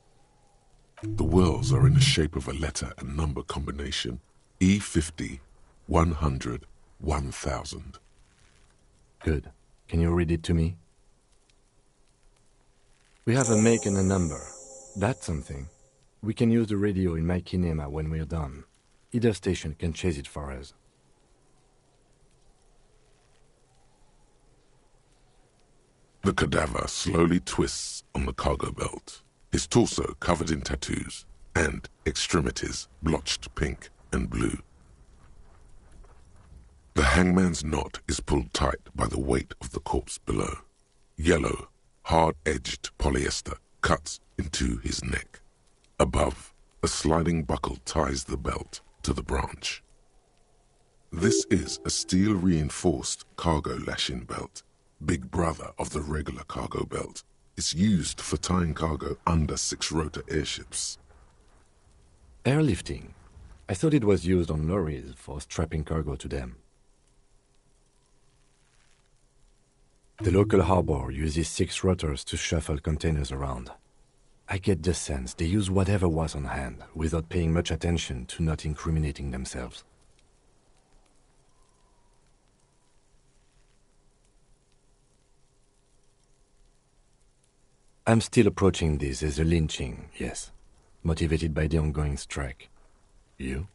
The whorls are in the shape of a letter and number combination, E50, 100, 1000. Good. Can you read it to me? We have a make and a number. That's something. We can use the radio in my kinema when we're done. Either station can chase it for us. The cadaver slowly twists on the cargo belt, his torso covered in tattoos, and extremities blotched pink and blue. The hangman's knot is pulled tight by the weight of the corpse below. Yellow, hard-edged polyester cuts into his neck. Above, a sliding buckle ties the belt to the branch. This is a steel-reinforced cargo lashing belt, big brother of the regular cargo belt. It's used for tying cargo under 6-rotor airships. Airlifting. I thought it was used on lorries for strapping cargo to them. The local harbor uses 6 rotors to shuffle containers around. I get the sense they use whatever was on hand, without paying much attention to not incriminating themselves. I'm still approaching this as a lynching, yes, motivated by the ongoing strike. You?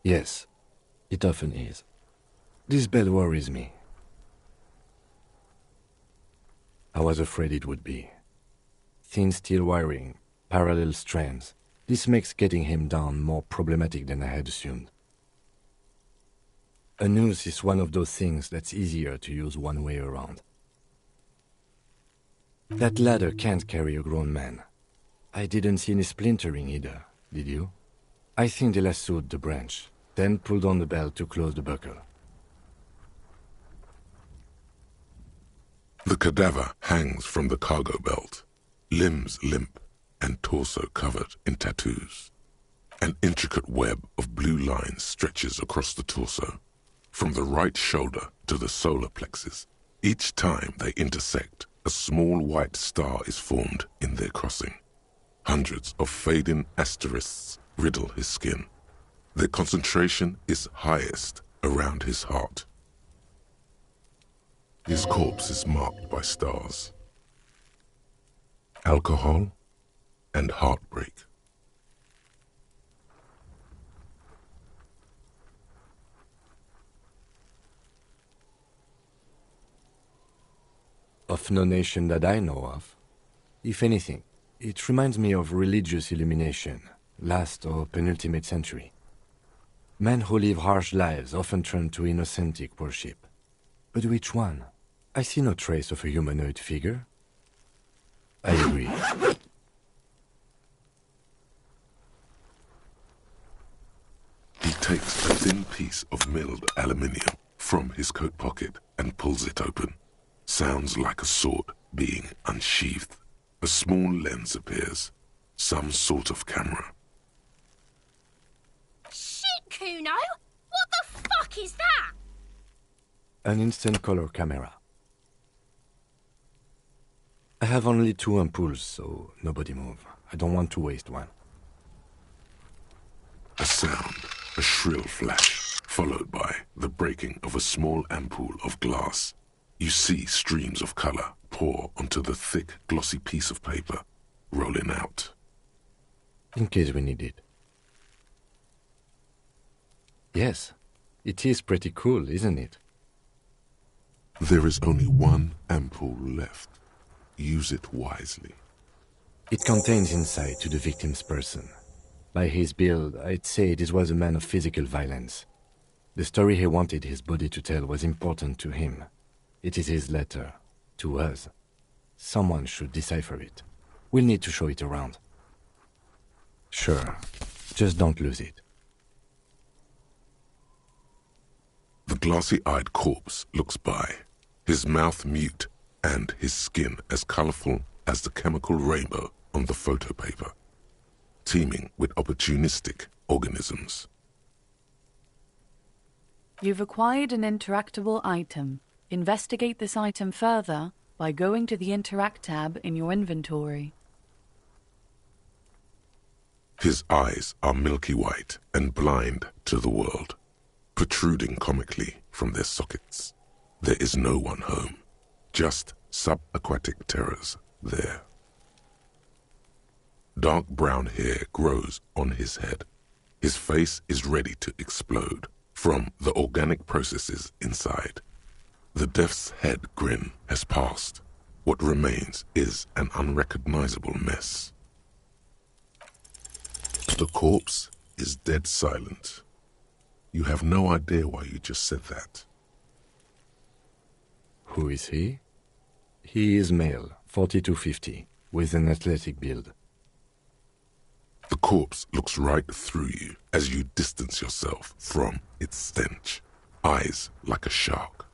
Yes, it often is. This bed worries me. I was afraid it would be. Thin steel wiring, parallel strands. This makes getting him down more problematic than I had assumed. A noose is one of those things that's easier to use one way around. That ladder can't carry a grown man. I didn't see any splintering either, did you? I think they lassoed the branch, then pulled on the belt to close the buckle. The cadaver hangs from the cargo belt, limbs limp and torso covered in tattoos. An intricate web of blue lines stretches across the torso, from the right shoulder to the solar plexus. Each time they intersect, a small white star is formed in their crossing. Hundreds of fading asterisks riddle his skin. Their concentration is highest around his heart. His corpse is marked by stars, alcohol, and heartbreak. Of no nation that I know of. If anything, it reminds me of religious illumination, last or penultimate century. Men who live harsh lives often turn to innocentic worship. But which one? I see no trace of a humanoid figure. I agree. He takes a thin piece of milled aluminium from his coat pocket and pulls it open. Sounds like a sword being unsheathed. A small lens appears. Some sort of camera. Shit, Kuno! What the fuck is that? An instant color camera. I have only 2 ampoules, so nobody move. I don't want to waste one. A sound, a shrill flash, followed by the breaking of a small ampoule of glass. You see streams of color pour onto the thick, glossy piece of paper, rolling out. In case we need it. Yes, it is pretty cool, isn't it? There is only 1 ampoule left. Use it wisely. It contains insight to the victim's person. By his build, I'd say this was a man of physical violence. The story he wanted his body to tell was important to him. It is his letter, to us. Someone should decipher it. We'll need to show it around. Sure, just don't lose it. The glassy-eyed corpse looks by, his mouth mute and his skin as colorful as the chemical rainbow on the photo paper, teeming with opportunistic organisms. You've acquired an interactable item. Investigate this item further by going to the Interact tab in your inventory. His eyes are milky white and blind to the world, protruding comically from their sockets. There is no one home, just subaquatic terrors there. Dark brown hair grows on his head. His face is ready to explode from the organic processes inside. The death's head grin has passed. What remains is an unrecognizable mess. The corpse is dead silent. You have no idea why you just said that. Who is he? He is male, 40-50, with an athletic build. The corpse looks right through you as you distance yourself from its stench, eyes like a shark.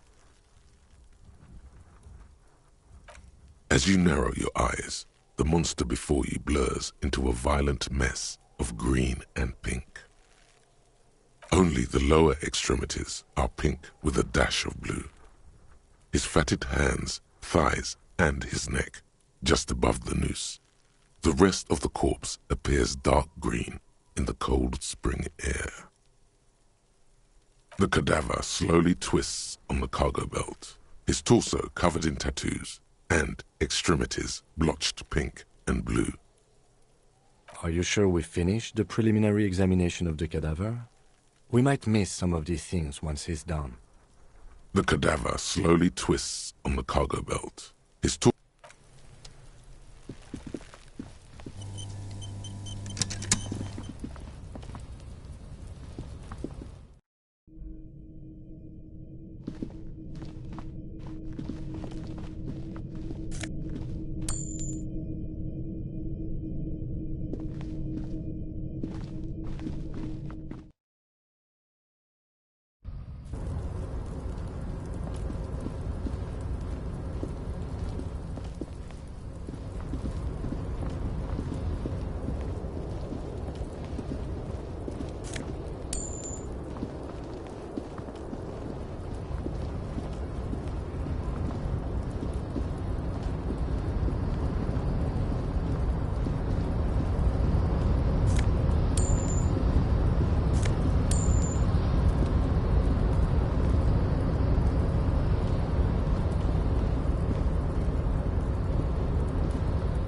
As you narrow your eyes, the monster before you blurs into a violent mess of green and pink. Only the lower extremities are pink with a dash of blue. His fatted hands, thighs, and his neck, just above the noose. The rest of the corpse appears dark green in the cold spring air. The cadaver slowly twists on the cargo belt, his torso covered in tattoos, and extremities blotched pink and blue. Are you sure we finished the preliminary examination of the cadaver? We might miss some of these things once he's done. The cadaver slowly twists on the cargo belt, his torso.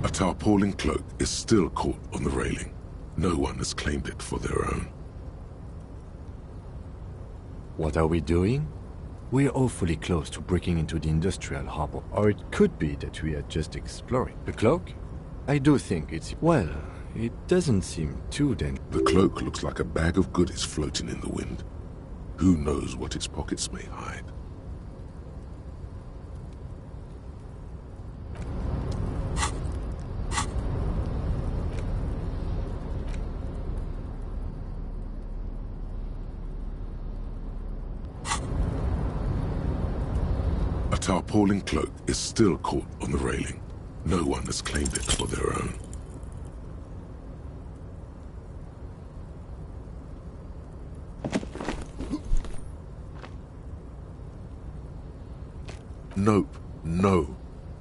A tarpaulin cloak is still caught on the railing. No one has claimed it for their own. What are we doing? We're awfully close to breaking into the industrial harbor. Or it could be that we are just exploring. The cloak? I do think it's... well, it doesn't seem too dense. The cloak looks like a bag of goodies floating in the wind. Who knows what its pockets may hide? A tarpaulin cloak is still caught on the railing. No one has claimed it for their own. Nope, no.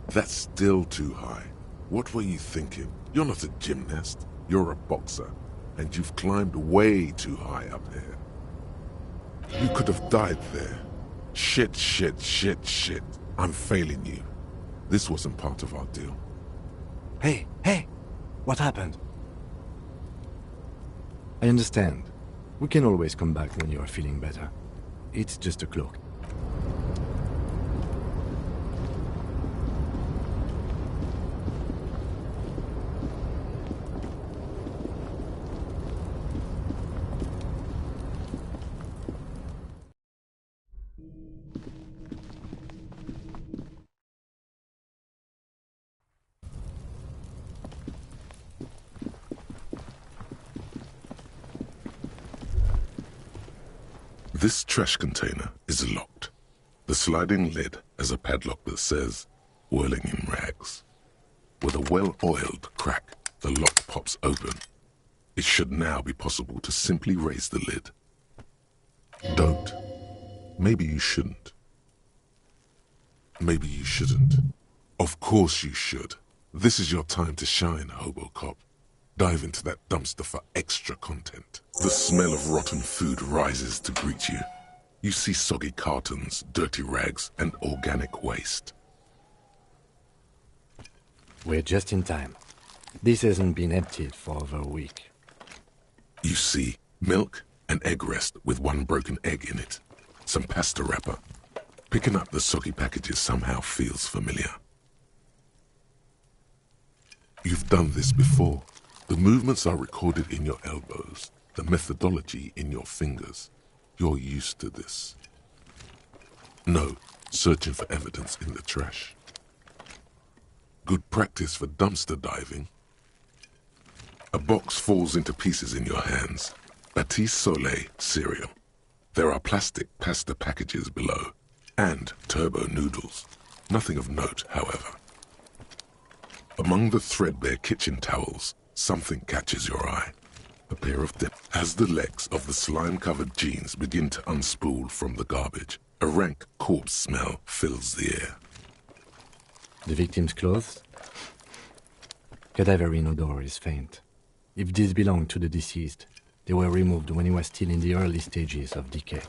That's still too high. What were you thinking? You're not a gymnast. You're a boxer. And you've climbed way too high up here. You could have died there. Shit. I'm failing you. This wasn't part of our deal. Hey! What happened? I understand. We can always come back when you are feeling better. It's just a cloak. This trash container is locked. The sliding lid has a padlock that says, "Whirling in rags." With a well-oiled crack, the lock pops open. It should now be possible to simply raise the lid. Don't. Maybe you shouldn't. Maybe you shouldn't. Of course you should. This is your time to shine, Hobo-Cop. Dive into that dumpster for extra content. The smell of rotten food rises to greet you. You see soggy cartons, dirty rags, and organic waste. We're just in time. This hasn't been emptied for over a week. You see milk, an egg rest with one broken egg in it, some pasta wrapper. Picking up the soggy packages somehow feels familiar. You've done this before. The movements are recorded in your elbows, the methodology in your fingers. You're used to this. No, searching for evidence in the trash. Good practice for dumpster diving. A box falls into pieces in your hands. Batiste Soleil cereal. There are plastic pasta packages below, and turbo noodles. Nothing of note, however. Among the threadbare kitchen towels, something catches your eye. A pair of As the legs of the slime-covered jeans begin to unspool from the garbage, a rank corpse smell fills the air. The victim's clothes? Cadaverine odor is faint. If these belong to the deceased, they were removed when he was still in the early stages of decay.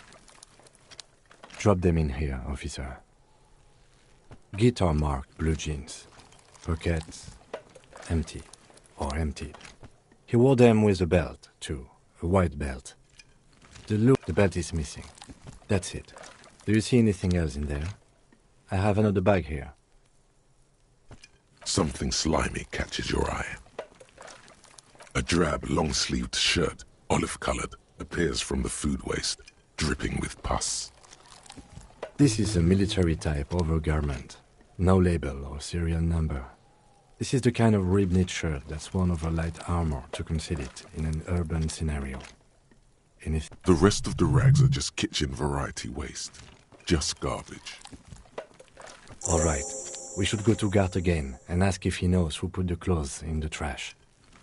Drop them in here, officer. Guitar-marked blue jeans. Pockets empty. Or emptied. He wore them with a belt, too. A white belt. The belt is missing. That's it. Do you see anything else in there? I have another bag here. Something slimy catches your eye. A drab, long-sleeved shirt, olive-colored, appears from the food waste, dripping with pus. This is a military-type overgarment. No label or serial number. This is the kind of rib-knit shirt that's worn over light armor to conceal it in an urban scenario. The rest of the rags are just kitchen variety waste. Just garbage. All right. We should go to Gart again and ask if he knows who put the clothes in the trash.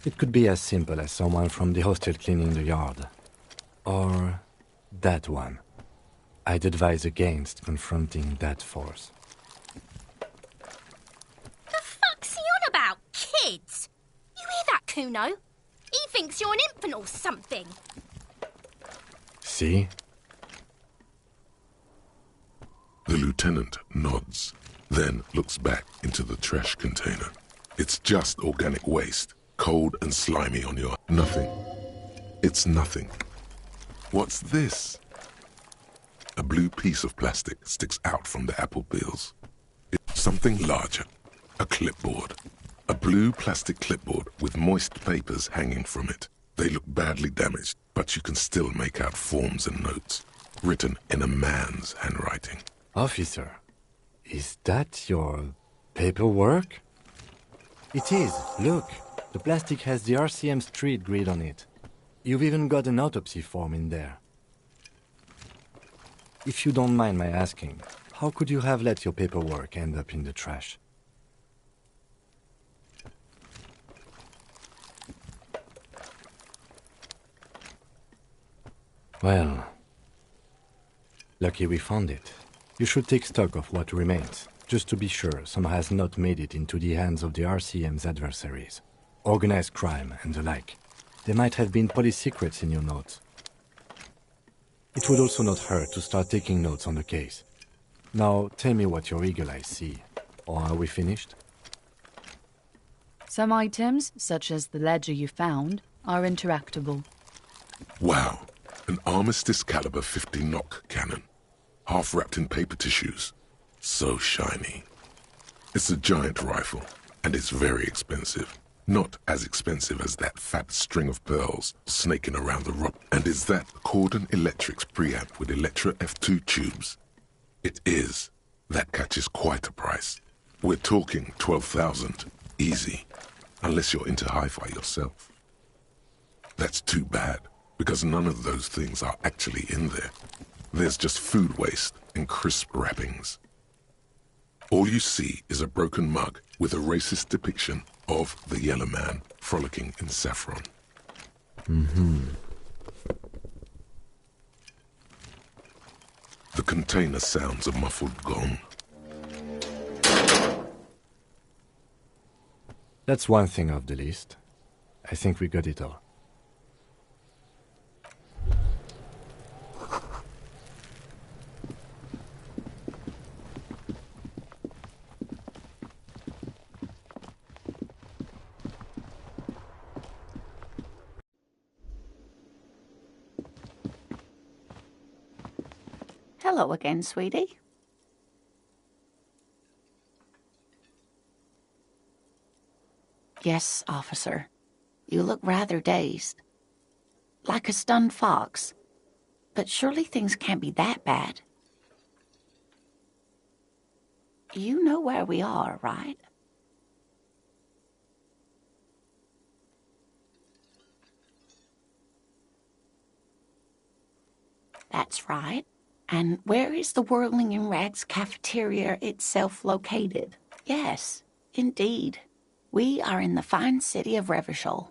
It could be as simple as someone from the hostel cleaning the yard. Or that one. I'd advise against confronting that force. Kids! You hear that, Kuno? He thinks you're an infant or something. See? The lieutenant nods, then looks back into the trash container. It's just organic waste, cold and slimy on your... Nothing. It's nothing. What's this? A blue piece of plastic sticks out from the apple peels. It's something larger. A clipboard. A blue plastic clipboard with moist papers hanging from it. They look badly damaged, but you can still make out forms and notes, written in a man's handwriting. Officer, is that your paperwork? It is. Look, the plastic has the RCM street grid on it. You've even got an autopsy form in there. If you don't mind my asking, how could you have let your paperwork end up in the trash? Well, lucky we found it. You should take stock of what remains, just to be sure some has not made it into the hands of the RCM's adversaries. Organized crime and the like. There might have been police secrets in your notes. It would also not hurt to start taking notes on the case. Now, tell me what your eagle eyes see. Or are we finished? Some items, such as the ledger you found, are interactable. Wow. An Armistice caliber 50 knock cannon. Half wrapped in paper tissues. So shiny. It's a giant rifle, and it's very expensive. Not as expensive as that fat string of pearls snaking around the rock. And is that Cordon Electric's preamp with Electra F2 tubes? It is. That catches quite a price. We're talking 12,000. Easy. Unless you're into hi-fi yourself. That's too bad, because none of those things are actually in there. There's just food waste and crisp wrappings. All you see is a broken mug with a racist depiction of the yellow man frolicking in saffron. The container sounds a muffled gong. That's one thing off the list. I think we got it all. Hello again, sweetie. Yes, officer. You look rather dazed. Like a stunned fox. But surely things can't be that bad. You know where we are, right? That's right. And where is the Whirling in Rags cafeteria itself located? Yes, indeed. We are in the fine city of Revachol.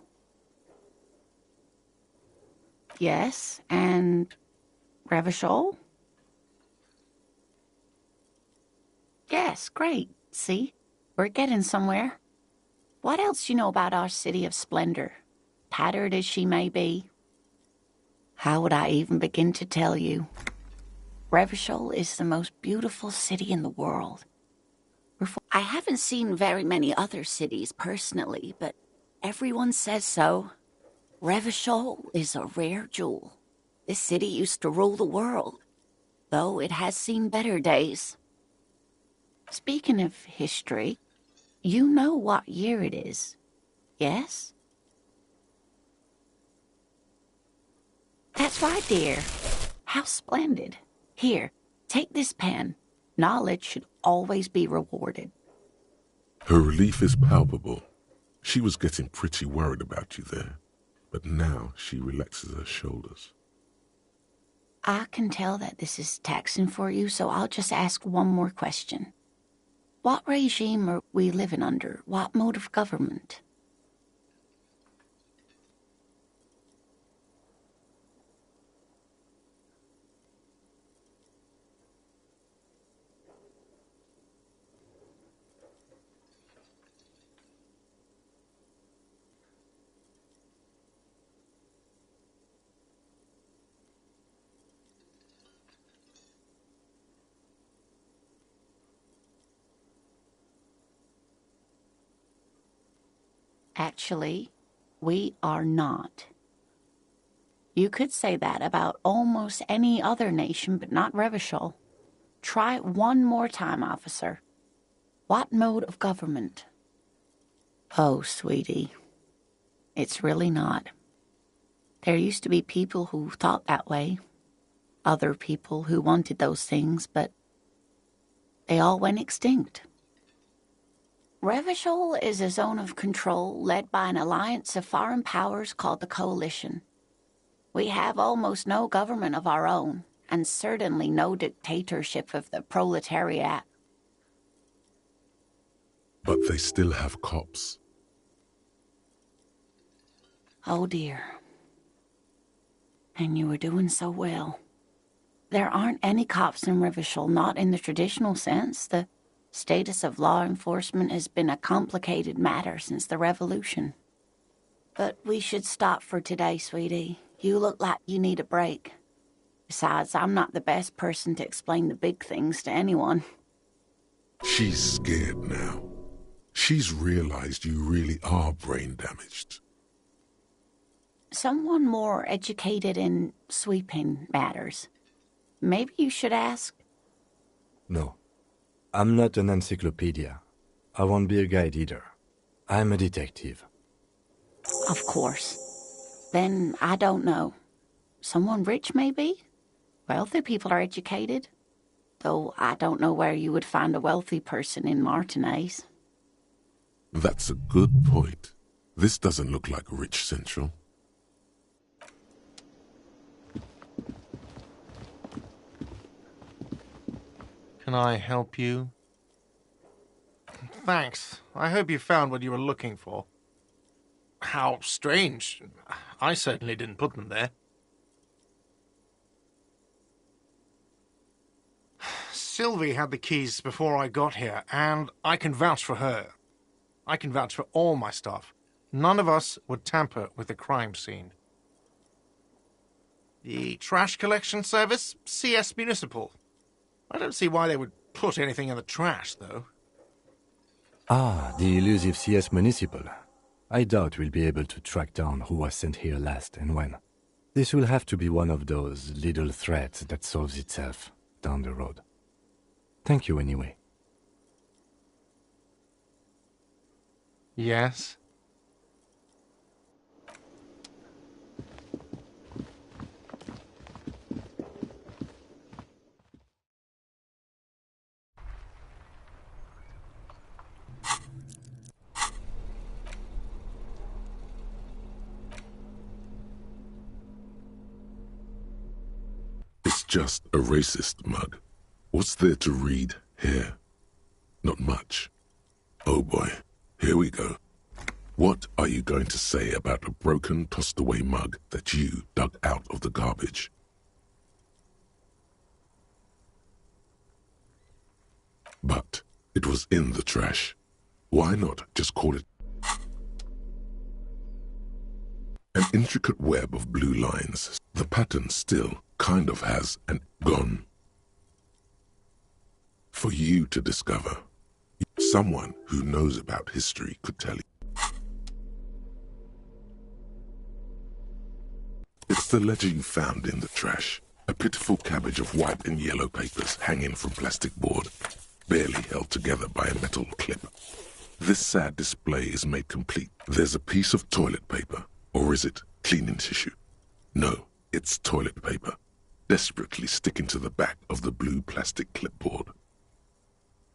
Yes, and Revachol? Yes, great. See? We're getting somewhere. What else do you know about our city of splendor? Tattered as she may be. How would I even begin to tell you? Revachol is the most beautiful city in the world. I haven't seen very many other cities personally, but everyone says so. Revachol is a rare jewel. This city used to rule the world, though it has seen better days. Speaking of history, you know what year it is, yes? That's right, dear. How splendid. Here, take this pen. Knowledge should always be rewarded. Her relief is palpable. She was getting pretty worried about you there, but now she relaxes her shoulders. I can tell that this is taxing for you, so I'll just ask one more question. What regime are we living under? What mode of government? Actually, we are not. You could say that about almost any other nation, but not Revachol. Try it one more time, officer. What mode of government? Oh, sweetie. It's really not. There used to be people who thought that way. Other people who wanted those things, but they all went extinct. Revachol is a zone of control led by an alliance of foreign powers called the Coalition. We have almost no government of our own, and certainly no dictatorship of the proletariat. But they still have cops. Oh dear. And you were doing so well. There aren't any cops in Revachol, not in the traditional sense. The status of law enforcement has been a complicated matter since the revolution. But we should stop for today, sweetie. You look like you need a break. Besides, I'm not the best person to explain the big things to anyone. She's scared now. She's realized you really are brain damaged. Someone more educated in sweeping matters. Maybe you should ask. No. I'm not an encyclopedia. I won't be a guide either. I'm a detective. Of course. Then I don't know. Someone rich, maybe? Wealthy people are educated. Though I don't know where you would find a wealthy person in Martinez. That's a good point. This doesn't look like Rich Central. Can I help you? Thanks. I hope you found what you were looking for. How strange. I certainly didn't put them there. Sylvie had the keys before I got here, and I can vouch for her. I can vouch for all my staff. None of us would tamper with the crime scene. The trash collection service? CS Municipal. I don't see why they would put anything in the trash, though. Ah, the elusive CS Municipal. I doubt we'll be able to track down who was sent here last and when. This will have to be one of those little threats that solves itself down the road. Thank you anyway. Yes? It's just a racist mug. What's there to read here? Not much. Oh boy, here we go. What are you going to say about a broken, tossed-away mug that you dug out of the garbage? But it was in the trash. Why not just call it an intricate web of blue lines? The pattern still kind of has an gone. For you to discover. Someone who knows about history could tell you. It's the ledger you found in the trash. A pitiful cabbage of white and yellow papers hanging from plastic board, barely held together by a metal clip. This sad display is made complete. There's a piece of toilet paper, or is it cleaning tissue? No, it's toilet paper, desperately sticking to the back of the blue plastic clipboard.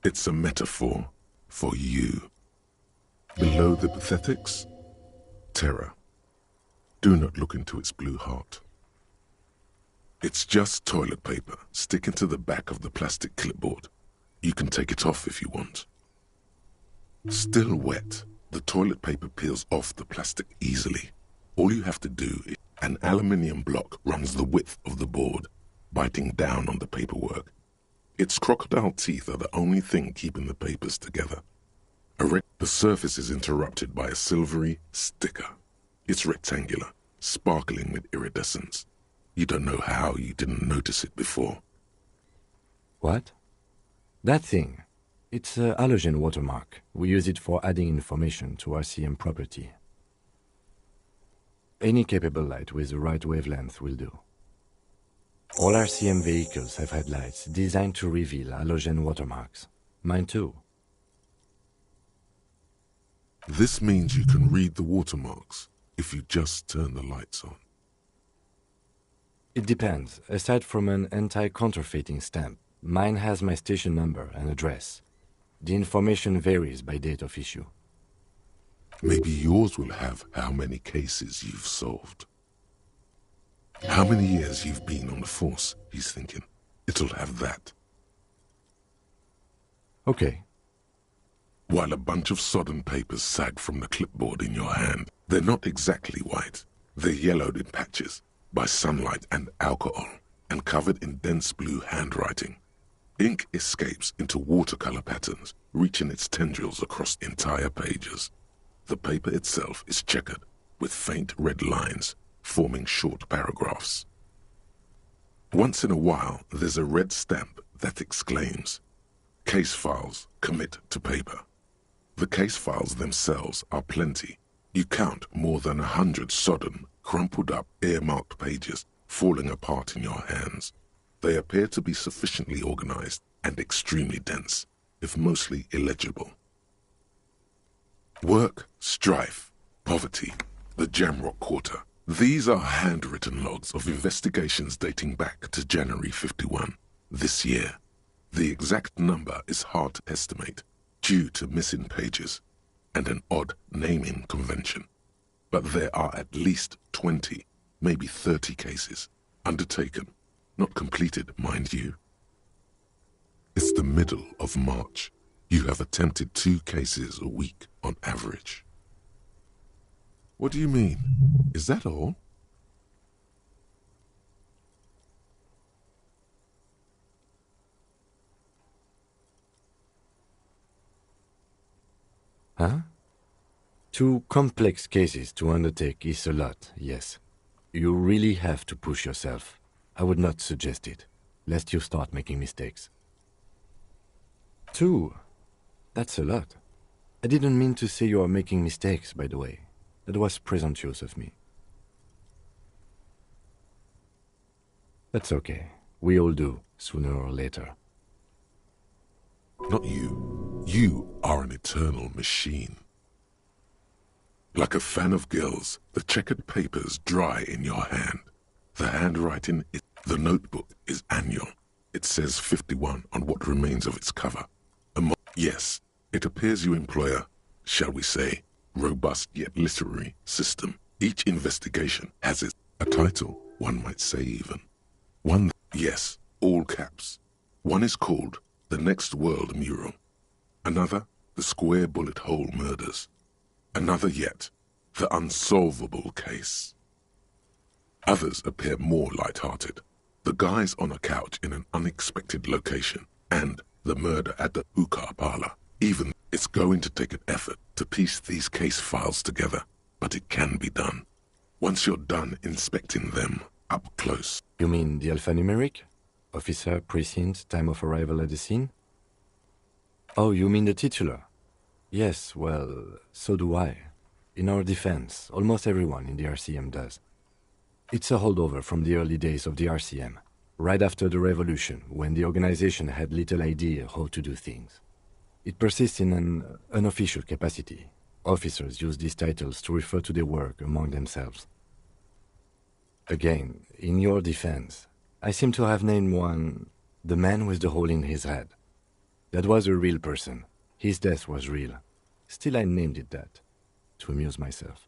It's a metaphor for you. Below the pathetics, terror. Do not look into its blue heart. It's just toilet paper sticking to the back of the plastic clipboard. You can take it off if you want. Still wet, the toilet paper peels off the plastic easily. All you have to do is an aluminium block runs the width of the board, biting down on the paperwork. Its crocodile teeth are the only thing keeping the papers together. The surface is interrupted by a silvery sticker. It's rectangular, sparkling with iridescence. You don't know how you didn't notice it before. What? That thing? It's a halogen watermark. We use it for adding information to RCM property. Any capable light with the right wavelength will do. All RCM vehicles have headlights designed to reveal halogen watermarks. Mine too. This means you can read the watermarks if you just turn the lights on. It depends. Aside from an anti-counterfeiting stamp, mine has my station number and address. The information varies by date of issue. Maybe yours will have how many cases you've solved. How many years you've been on the force, he's thinking. It'll have that. Okay. While a bunch of sodden papers sag from the clipboard in your hand, they're not exactly white. They're yellowed in patches by sunlight and alcohol, and covered in dense blue handwriting. Ink escapes into watercolor patterns, reaching its tendrils across entire pages. The paper itself is checkered, with faint red lines, forming short paragraphs. Once in a while, there's a red stamp that exclaims, "Case files, commit to paper." The case files themselves are plenty. You count more than 100 sodden, crumpled up, earmarked pages falling apart in your hands. They appear to be sufficiently organized and extremely dense, if mostly illegible. Work, strife, poverty, the Jamrock Quarter. These are handwritten logs of investigations dating back to January 51, this year. The exact number is hard to estimate, due to missing pages and an odd naming convention. But there are at least 20, maybe 30 cases, undertaken, not completed, mind you. It's the middle of March. You have attempted 2 cases a week on average. What do you mean? Is that all? Huh? 2 complex cases to undertake is a lot, yes. You really have to push yourself. I would not suggest it, lest you start making mistakes. 2? That's a lot. I didn't mean to say you are making mistakes, by the way. That was presumptuous of me. That's okay. We all do, sooner or later. Not you. You are an eternal machine. Like a fan of gills, the checkered papers dry in your hand. The handwriting, the notebook is annual. It says 51 on what remains of its cover. Yes, it appears you employ a, shall we say, robust yet literary system. Each investigation has a title, one might say even. One, yes, all caps. One is called The Next World Mural. Another, The Square Bullet Hole Murders. Another yet, The Unsolvable Case. Others appear more light-hearted. The guys on a couch in an unexpected location, and the murder at the hookah parlor. Even it's going to take an effort to piece these case files together, but it can be done. Once you're done inspecting them up close. You mean the alphanumeric? Officer, precinct, time of arrival at the scene? Oh, you mean the titular? Yes, well, so do I. In our defense, almost everyone in the RCM does. It's a holdover from the early days of the RCM, right after the revolution, when the organization had little idea how to do things. It persists in an unofficial capacity. Officers use these titles to refer to their work among themselves. Again, in your defense, I seem to have named one, the man with the hole in his head. That was a real person. His death was real. Still, I named it that, to amuse myself.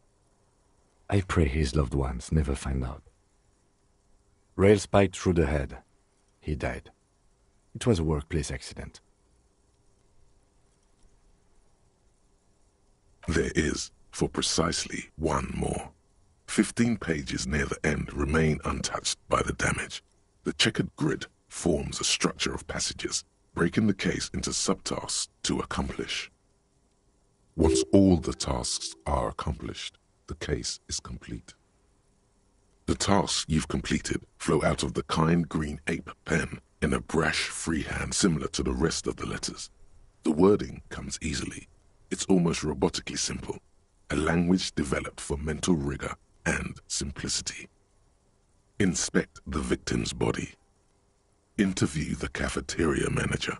I pray his loved ones never find out. Rail spiked through the head. He died. It was a workplace accident. There is, for precisely one more. 15 pages near the end remain untouched by the damage. The checkered grid forms a structure of passages, breaking the case into subtasks to accomplish. Once all the tasks are accomplished, the case is complete. The tasks you've completed flow out of the kind green ape pen in a brash freehand similar to the rest of the letters. The wording comes easily. It's almost robotically simple, a language developed for mental rigor and simplicity. Inspect the victim's body. Interview the cafeteria manager.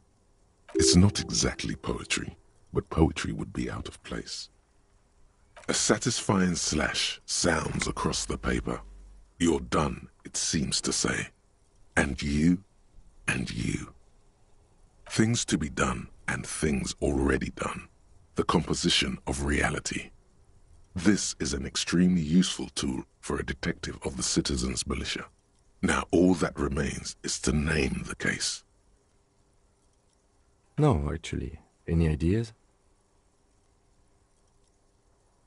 It's not exactly poetry, but poetry would be out of place. A satisfying slash sounds across the paper. You're done, it seems to say. And you, and you. Things to be done and things already done. The composition of reality. This is an extremely useful tool for a detective of the citizens' militia. Now all that remains is to name the case. No, actually. Any ideas?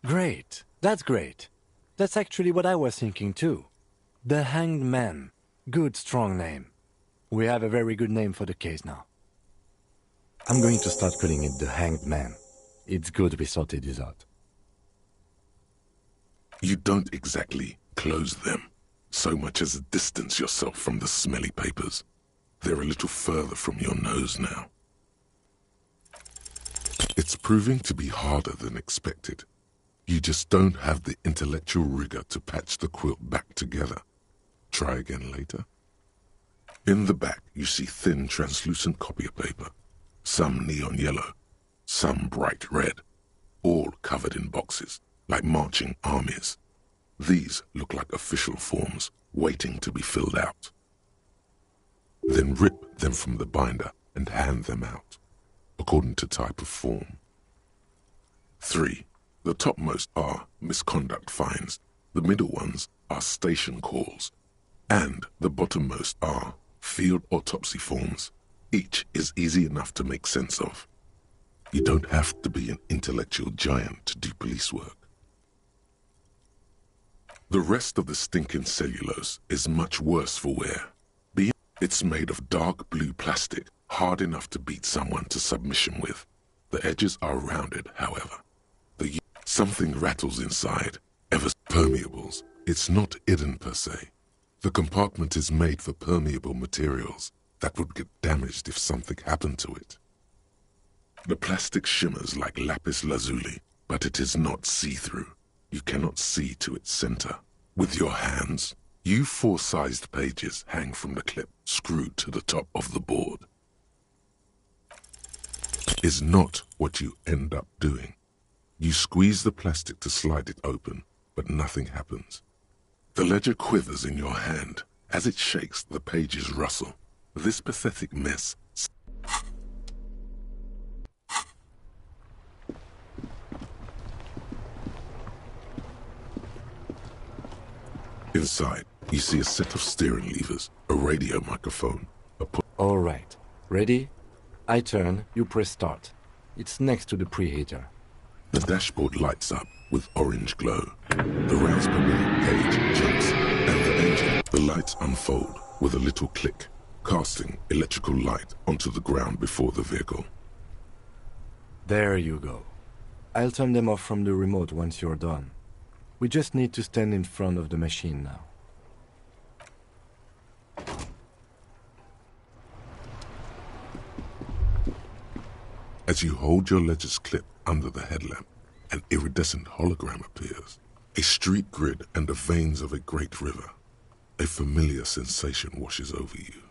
Great. That's great. That's actually what I was thinking too. The Hanged Man. Good, strong name. We have a very good name for the case now. I'm going to start calling it the Hanged Man. It's good we sorted this out. You don't exactly close them, so much as distance yourself from the smelly papers. They're a little further from your nose now. It's proving to be harder than expected. You just don't have the intellectual rigor to patch the quilt back together. Try again later. In the back, you see thin, translucent copier paper. Some neon yellow, some bright red, all covered in boxes, like marching armies. These look like official forms, waiting to be filled out. Then rip them from the binder and hand them out, according to type of form. 3. The topmost are misconduct fines, the middle ones are station calls, and the bottommost are field autopsy forms. Each is easy enough to make sense of. You don't have to be an intellectual giant to do police work. The rest of the stinking cellulose is much worse for wear. It's made of dark blue plastic, hard enough to beat someone to submission with. The edges are rounded, however. Something rattles inside, ever permeables. It's not hidden per se. The compartment is made for permeable materials that would get damaged if something happened to it. The plastic shimmers like lapis lazuli, but it is not see-through. You cannot see to its center. With your hands, you 4-sized pages hang from the clip screwed to the top of the board. Is not what you end up doing. You squeeze the plastic to slide it open, but nothing happens. The ledger quivers in your hand. As it shakes, the pages rustle. This pathetic mess. Inside, you see a set of steering levers, a radio microphone, All right. Ready? I turn, you press start. It's next to the preheater. The dashboard lights up with orange glow. The rounds per minute gauge jumps, and the engine, the lights unfold with a little click, casting electrical light onto the ground before the vehicle. There you go. I'll turn them off from the remote once you're done. We just need to stand in front of the machine now. As you hold your ledger's clip under the headlamp, an iridescent hologram appears. A street grid and the veins of a great river. A familiar sensation washes over you.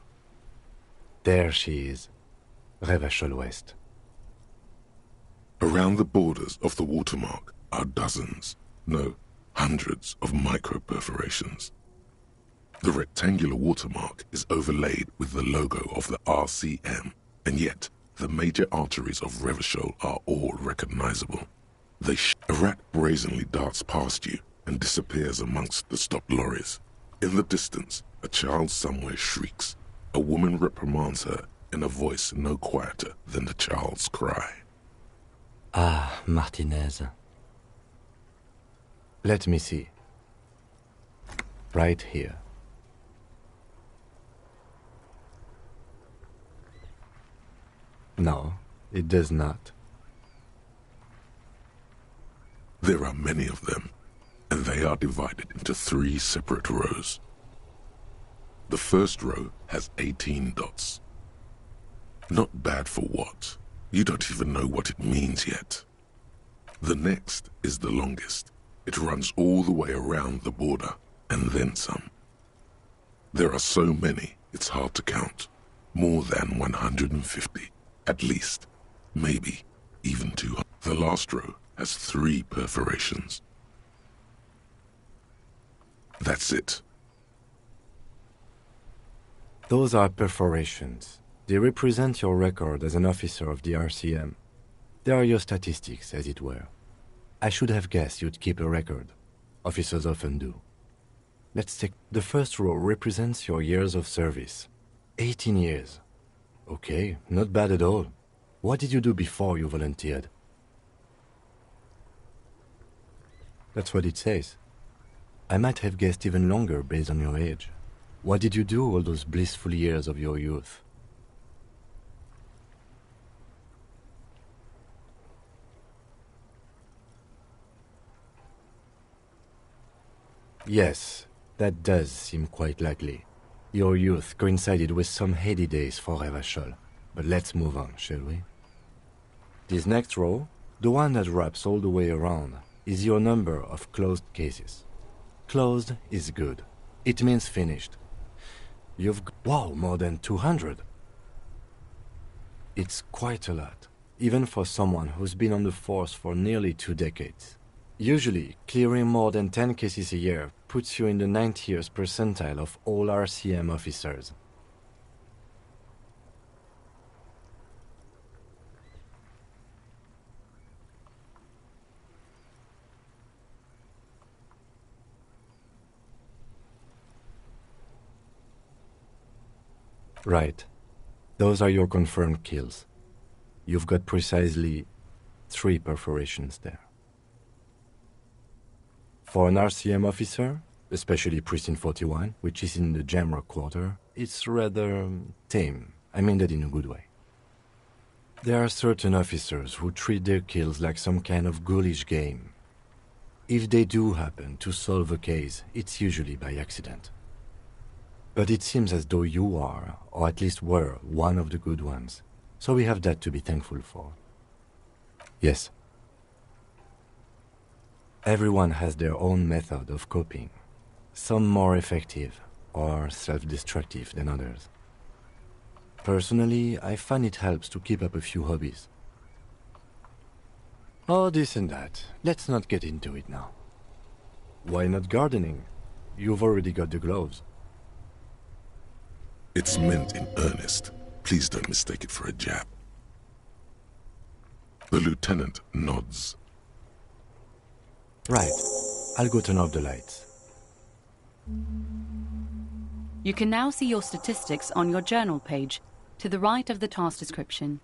There she is. Revachol West. Around the borders of the watermark are dozens, no, hundreds of micro-perforations. The rectangular watermark is overlaid with the logo of the RCM, and yet the major arteries of Revachol are all recognizable. A rat brazenly darts past you and disappears amongst the stopped lorries. In the distance, a child somewhere shrieks. A woman reprimands her in a voice no quieter than the child's cry. Ah, Martinez. Let me see. Right here. No, it does not. There are many of them, and they are divided into 3 separate rows. The first row has 18 dots. Not bad for what? You don't even know what it means yet. The next is the longest. It runs all the way around the border, and then some. There are so many, it's hard to count. More than 150, at least. Maybe even 200. The last row has 3 perforations. That's it. Those are perforations. They represent your record as an officer of the RCM. They are your statistics, as it were. I should have guessed you'd keep a record. Officers often do. Let's take... The first row represents your years of service. 18 years. Okay, not bad at all. What did you do before you volunteered? That's what it says. I might have guessed even longer based on your age. What did you do all those blissful years of your youth? Yes, that does seem quite likely. Your youth coincided with some heady days for Revachol. But let's move on, shall we? This next row, the one that wraps all the way around, is your number of closed cases. Closed is good. It means finished. Wow, more than 200. It's quite a lot, even for someone who's been on the force for nearly 2 decades. Usually, clearing more than 10 cases a year puts you in the 90th percentile of all RCM officers. Right. Those are your confirmed kills. You've got precisely 3 perforations there. For an RCM officer, especially Precinct 41, which is in the Jamrock Quarter, it's rather tame. I mean that in a good way. There are certain officers who treat their kills like some kind of ghoulish game. If they do happen to solve a case, it's usually by accident. But it seems as though you are, or at least were, one of the good ones. So we have that to be thankful for. Yes. Everyone has their own method of coping. Some more effective or self-destructive than others. Personally, I find it helps to keep up a few hobbies. Oh, this and that. Let's not get into it now. Why not gardening? You've already got the gloves. It's meant in earnest. Please don't mistake it for a jab. The lieutenant nods. Right. I'll go turn off the lights. You can now see your statistics on your journal page, to the right of the task description.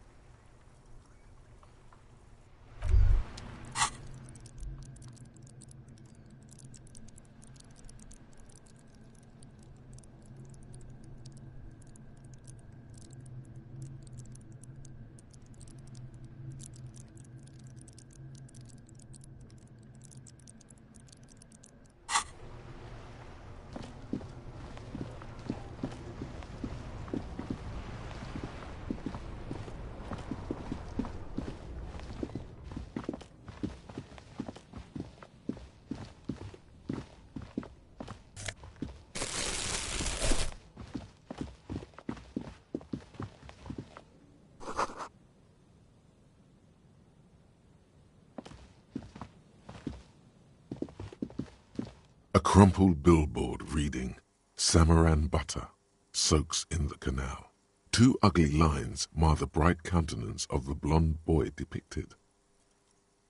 A crumpled billboard reading, Samaran butter soaks in the canal. 2 ugly lines mar the bright countenance of the blonde boy depicted.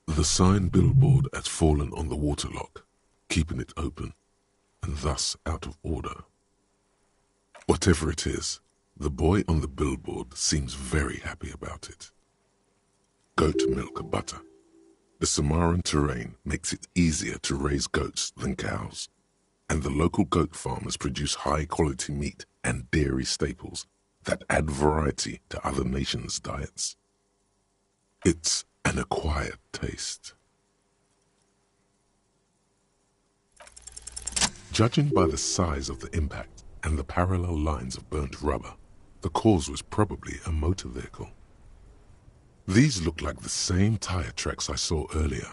The sign billboard has fallen on the waterlock, keeping it open, and thus out of order. Whatever it is, the boy on the billboard seems very happy about it. Goat milk butter. The Samaran terrain makes it easier to raise goats than cows, and the local goat farmers produce high-quality meat and dairy staples that add variety to other nations' diets. It's an acquired taste. Judging by the size of the impact and the parallel lines of burnt rubber, the cause was probably a motor vehicle. These look like the same tire tracks I saw earlier,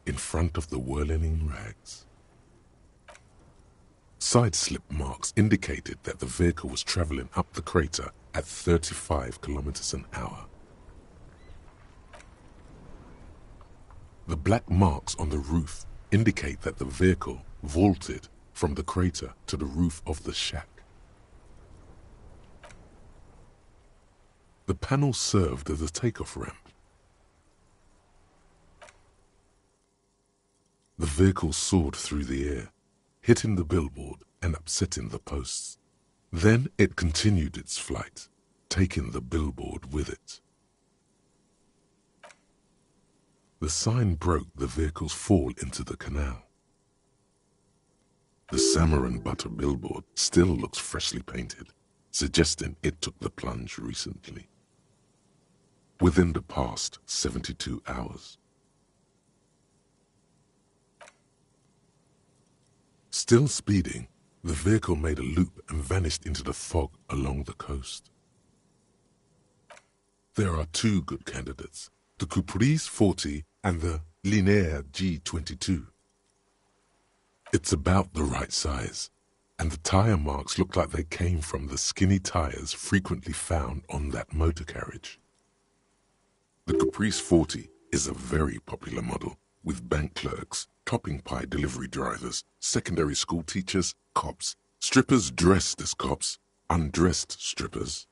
in front of the whirling rags. Side slip marks indicated that the vehicle was traveling up the crater at 35 kilometers an hour. The black marks on the roof indicate that the vehicle vaulted from the crater to the roof of the shack. The panel served as a takeoff ramp. The vehicle soared through the air, hitting the billboard and upsetting the posts. Then it continued its flight, taking the billboard with it. The sign broke the vehicle's fall into the canal. The salmon and butter billboard still looks freshly painted, suggesting it took the plunge recently. Within the past 72 hours. Still speeding, the vehicle made a loop and vanished into the fog along the coast. There are two good candidates, the Caprice 40 and the Linear G22. It's about the right size, and the tire marks look like they came from the skinny tires frequently found on that motor carriage. The Caprice 40 is a very popular model, with bank clerks, topping pie delivery drivers, secondary school teachers, cops, strippers dressed as cops, undressed strippers.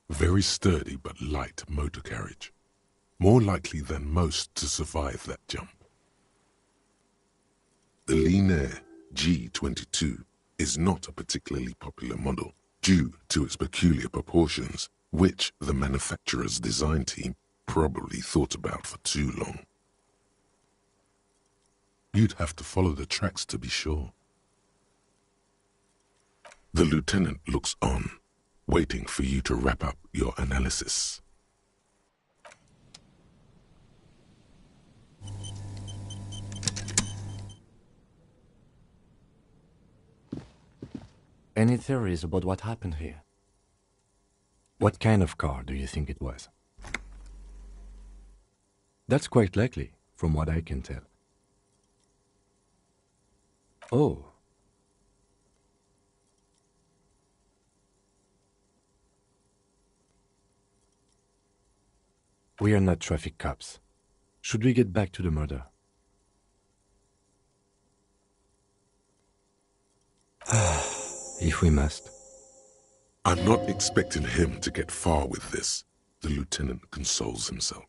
Very sturdy but light motor carriage, more likely than most to survive that jump. The Linear G22 is not a particularly popular model due to its peculiar proportions, which the manufacturer's design team probably thought about for too long. You'd have to follow the tracks to be sure. The lieutenant looks on, waiting for you to wrap up your analysis. Any theories about what happened here? What kind of car do you think it was? That's quite likely, from what I can tell. Oh. We are not traffic cops. Should we get back to the murder? If we must. I'm not expecting him to get far with this, the lieutenant consoles himself.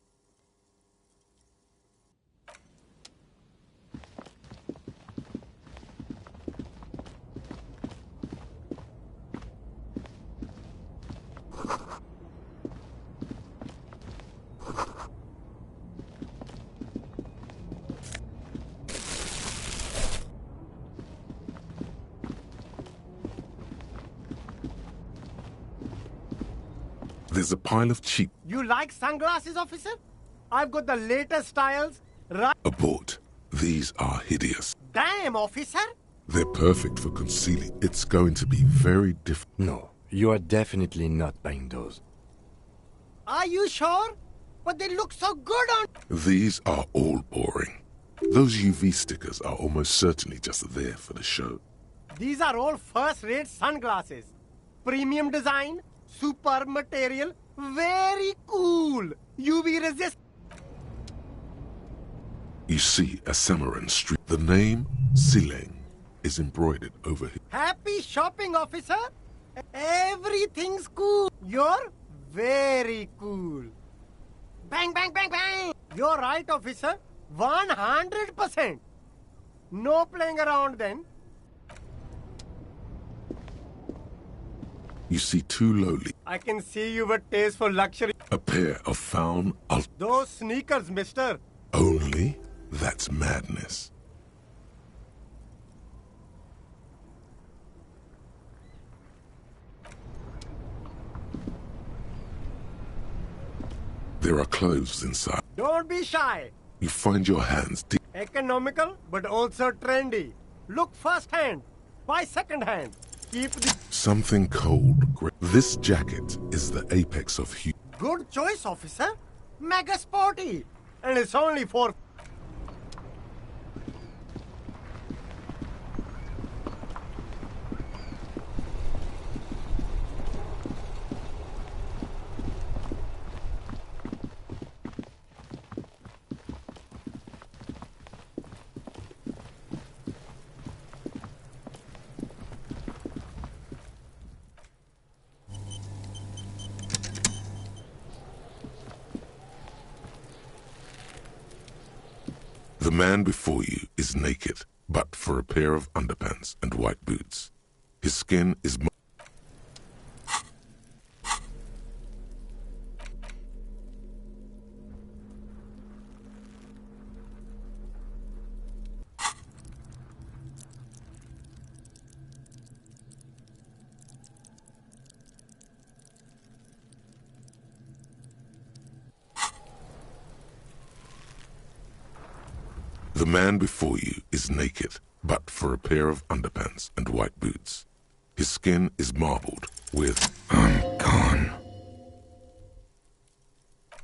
There's a pile of cheap... You like sunglasses, officer? I've got the latest styles. Right. Abort. These are hideous. Damn, officer! They're perfect for concealing. It's going to be very difficult. No, you are definitely not buying those. Are you sure? But they look so good on... These are all boring. Those UV stickers are almost certainly just there for the show. These are all first-rate sunglasses. Premium design, super material, very cool. UV resist. You see a Samaran street. The name Sileng is embroidered over here. Happy shopping, officer. Everything's cool. You're very cool. Bang, bang, bang, bang. You're right, officer. 100%. No playing around then. You see two lowly. I can see you've a taste for luxury. A pair of found... Those sneakers, mister. Only? That's madness. There are clothes inside. Don't be shy. You find your hands deep. Economical, but also trendy. Look first-hand. Buy second-hand. Keep the... Something cold. This jacket is the apex of hue. Good choice, officer. Mega sporty. And it's only for... The man before you is naked, but for a pair of underpants and white boots. His skin is... The man before you is naked, but for a pair of underpants and white boots. His skin is marbled with... I'm gone.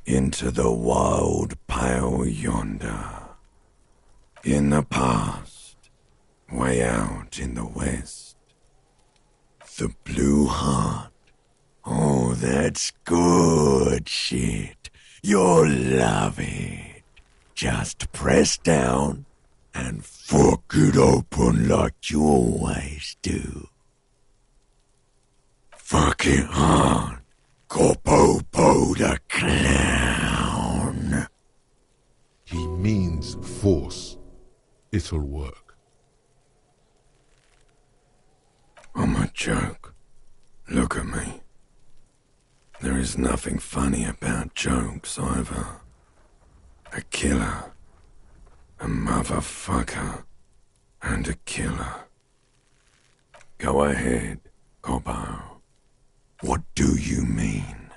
Into the wild pale yonder. In the past, way out in the west. The blue heart. Oh, that's good shit. You'll love it. Just press down and fuck it open like you always do. Fuck it hard. Corpopo the clown. He means force. It'll work. I'm a joke. Look at me. There is nothing funny about jokes either. A killer, a motherfucker, and a killer. Go ahead, Coppo. What do you mean?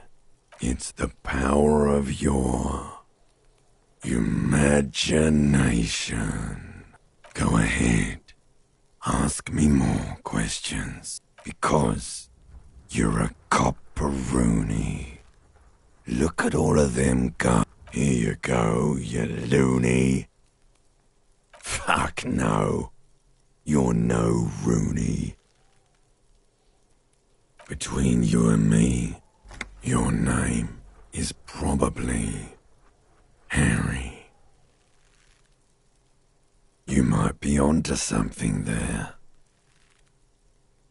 It's the power of your imagination. Go ahead. Ask me more questions, because you're a copperoonie. Look at all of them guys. Here you go, you loony. Fuck no. You're no Rooney. Between you and me, your name is probably Harry. You might be onto something there.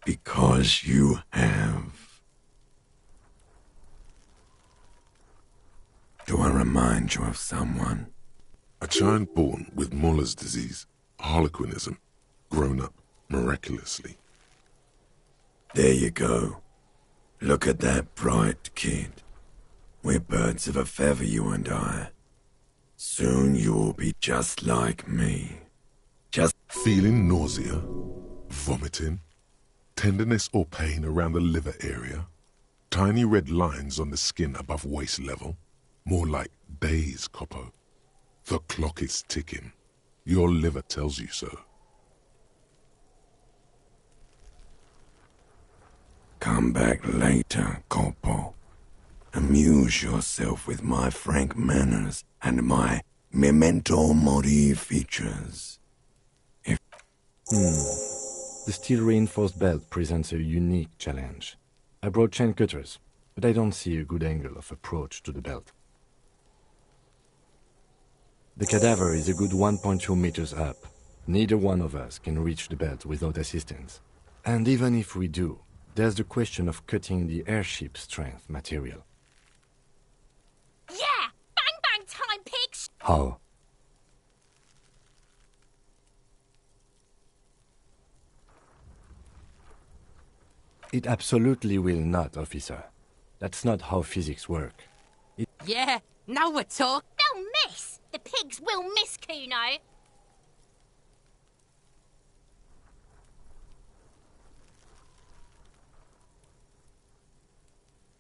Because you have. Do I remind you of someone? A child born with Muller's disease, harlequinism, grown up miraculously. There you go. Look at that bright kid. We're birds of a feather, you and I. Soon you will be just like me. Just feeling nausea, vomiting, tenderness or pain around the liver area, tiny red lines on the skin above waist level. More like days, Coppo. The clock is ticking. Your liver tells you so. Come back later, Coppo. Amuse yourself with my frank manners and my memento mori features. The steel-reinforced belt presents a unique challenge. I brought chain cutters, but I don't see a good angle of approach to the belt. The cadaver is a good 1.2 meters up. Neither one of us can reach the belt without assistance. And even if we do, there's the question of cutting the airship strength material. Yeah! Bang bang time, pigs! How? It absolutely will not, officer. That's not how physics work. Yeah, now we're talking. They'll miss! The pigs will miss, Kuno.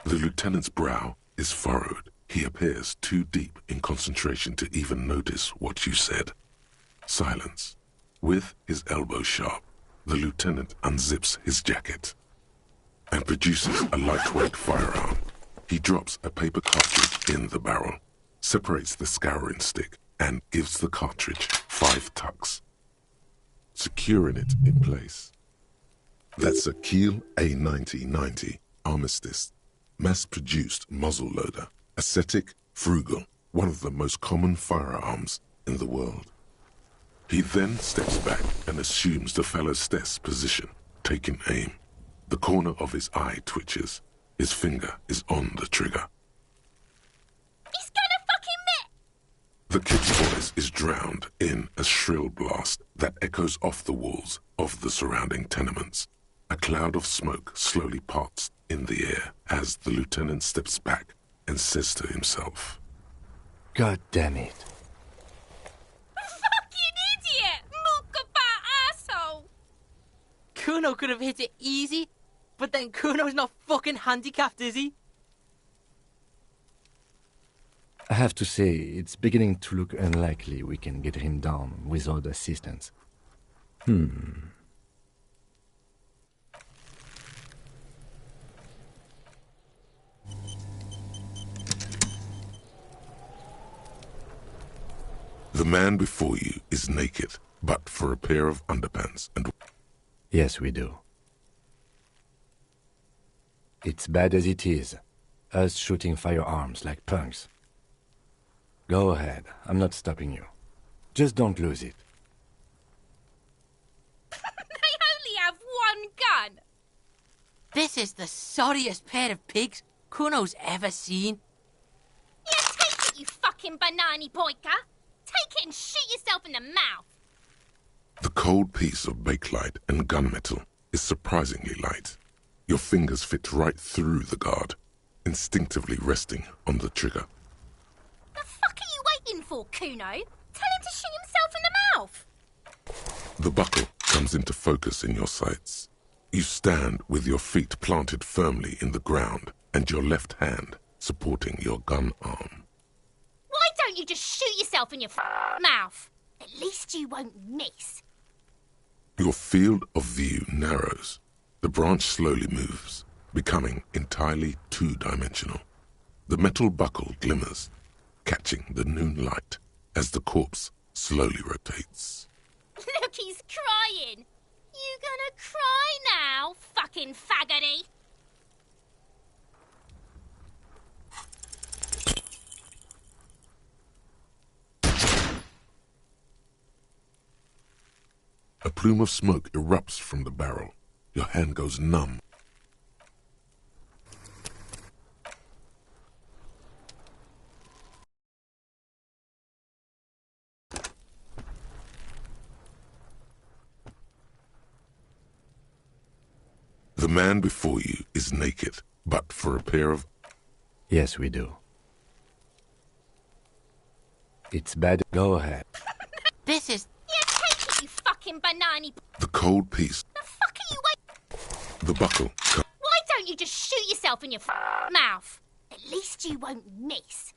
The lieutenant's brow is furrowed. He appears too deep in concentration to even notice what you said. Silence. With his elbow sharp, the lieutenant unzips his jacket and produces a lightweight firearm. He drops a paper cartridge in the barrel, separates the scouring stick, and gives the cartridge 5 tucks, securing it in place. That's a Kiel A9090 Armistice, mass-produced muzzle loader, ascetic, frugal, one of the most common firearms in the world. He then steps back and assumes the fellow's desk position, taking aim. The corner of his eye twitches. His finger is on the trigger. He's gonna fucking miss! The kid's voice is drowned in a shrill blast that echoes off the walls of the surrounding tenements. A cloud of smoke slowly parts in the air as the lieutenant steps back and says to himself, God damn it. Fucking idiot! Mookabat asshole! Kuno could have hit it easy, but then Kuno's not fucking handicapped, is he? I have to say, it's beginning to look unlikely we can get him down without assistance. The man before you is naked, but for a pair of underpants and... Yes, we do. It's bad as it is, us shooting firearms like punks. Go ahead, I'm not stopping you. Just don't lose it. They only have one gun! This is the sorriest pair of pigs Kuno's ever seen. Yeah, take it, you fucking banani boika! Take it and shoot yourself in the mouth! The cold piece of bakelite and gunmetal is surprisingly light. Your fingers fit right through the guard, instinctively resting on the trigger. The fuck are you waiting for, Kuno? Tell him to shoot himself in the mouth! The buckle comes into focus in your sights. You stand with your feet planted firmly in the ground and your left hand supporting your gun arm. Why don't you just shoot yourself in your mouth? At least you won't miss. Your field of view narrows. The branch slowly moves, becoming entirely two-dimensional. The metal buckle glimmers, catching the noon light as the corpse slowly rotates. Look, he's crying. You gonna cry now, fucking faggoty? A plume of smoke erupts from the barrel. Your hand goes numb. The man before you is naked, but for a pair of... Yes, we do. It's bad. Go ahead. This is... Yeah, take it, you fucking banani... The cold piece... The fuck are you waiting... The buckle... Why don't you just shoot yourself in your mouth? At least you won't miss.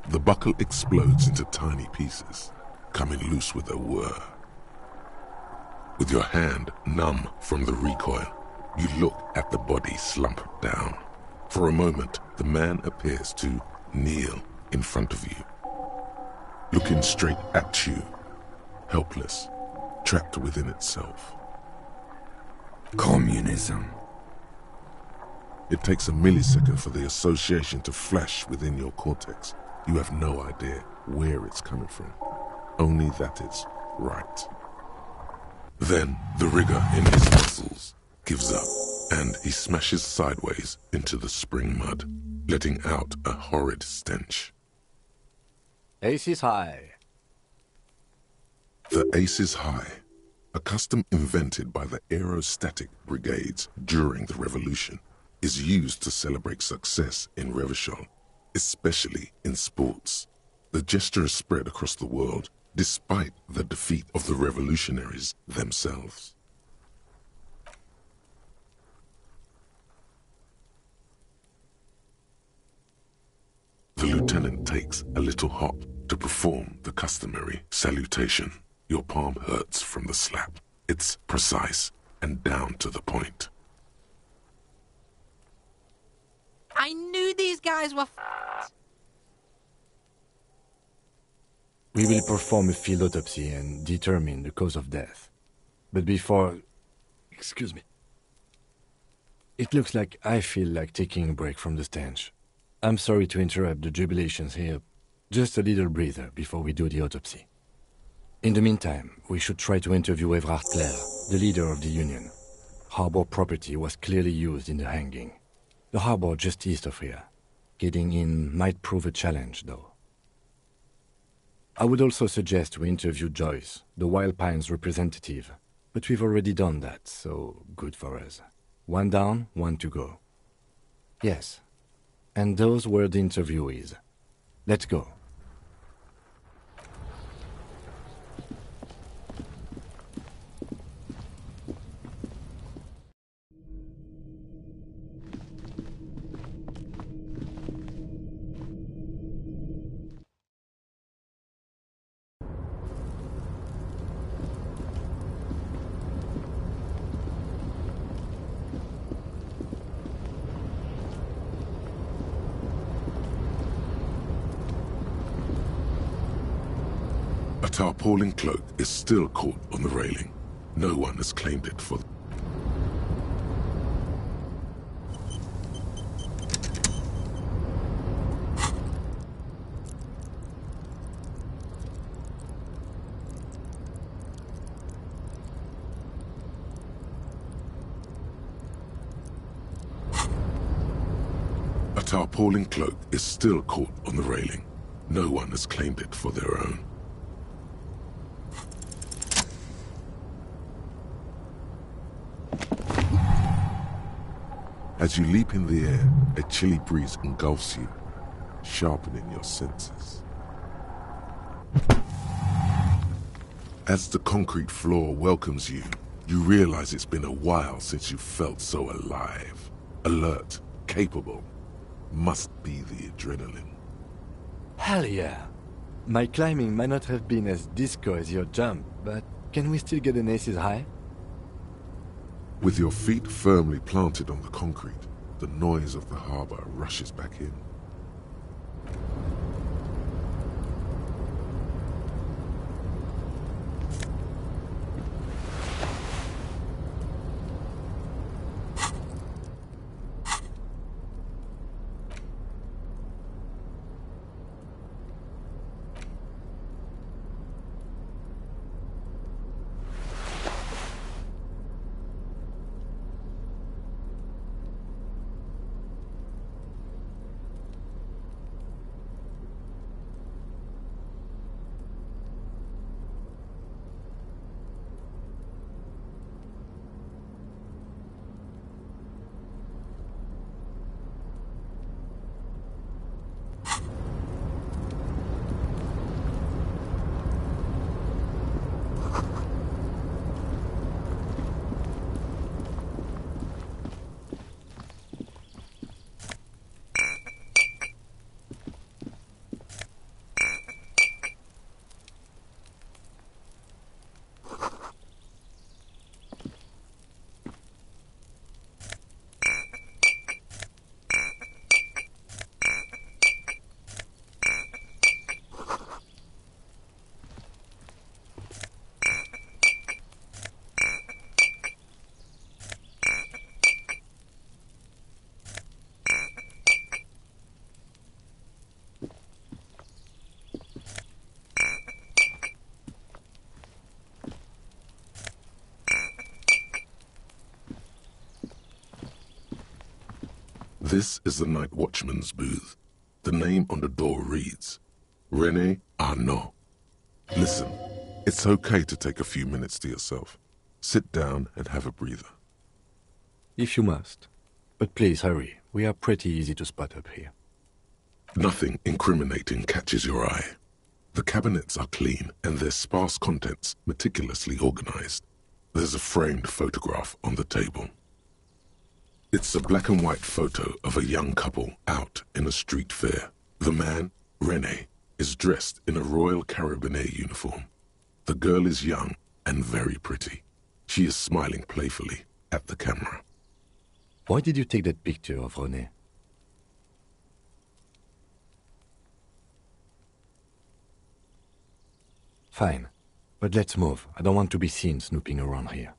The buckle explodes into tiny pieces, coming loose with a whir. With your hand numb from the recoil, you look at the body slump down. For a moment, the man appears to kneel in front of you, looking straight at you, helpless, trapped within itself. Communism. It takes a millisecond for the association to flash within your cortex. You have no idea where it's coming from, only that it's right. Then the rigor in his muscles gives up, and he smashes sideways into the spring mud, letting out a horrid stench. Ace is high. The Ace is High, a custom invented by the aerostatic brigades during the revolution, is used to celebrate success in Revachol, especially in sports. The gesture is spread across the world, despite the defeat of the revolutionaries themselves. The lieutenant takes a little hop to perform the customary salutation. Your palm hurts from the slap. It's precise and down to the point. I knew these guys were We will perform a field autopsy and determine the cause of death. But before... Excuse me. It looks like I feel like taking a break from the stench. I'm sorry to interrupt the jubilations here. Just a little breather before we do the autopsy. In the meantime, we should try to interview Evrard Clare, the leader of the Union. Harbor property was clearly used in the hanging. The harbor just east of here. Getting in might prove a challenge, though. I would also suggest we interview Joyce, the Wild Pines representative. But we've already done that, so good for us. One down, one to go. Yes. And those were the interviewees. Let's go. A tarpaulin cloak is still caught on the railing. No one has claimed it for... A tarpaulin cloak is still caught on the railing. No one has claimed it for their own. As you leap in the air, a chilly breeze engulfs you, sharpening your senses. As the concrete floor welcomes you, you realize it's been a while since you felt so alive, alert, capable. Must be the adrenaline. Hell yeah! My climbing might not have been as disco as your jump, but can we still get an ace's high? With your feet firmly planted on the concrete, the noise of the harbor rushes back in. This is the night watchman's booth. The name on the door reads, René Arnaud. Listen, it's okay to take a few minutes to yourself. Sit down and have a breather. If you must. But please hurry. We are pretty easy to spot up here. Nothing incriminating catches your eye. The cabinets are clean and their sparse contents meticulously organized. There's a framed photograph on the table. It's a black and white photo of a young couple out in a street fair. The man, René, is dressed in a Royal Carabinier uniform. The girl is young and very pretty. She is smiling playfully at the camera. Why did you take that picture of René? Fine, but let's move. I don't want to be seen snooping around here.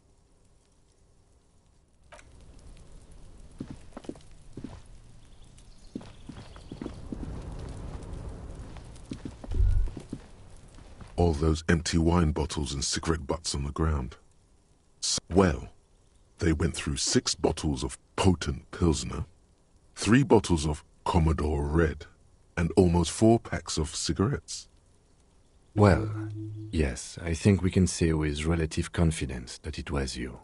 All those empty wine bottles and cigarette butts on the ground. Well, they went through 6 bottles of potent Pilsner, 3 bottles of Commodore Red, and almost 4 packs of cigarettes. Well, yes, I think we can say with relative confidence that it was you.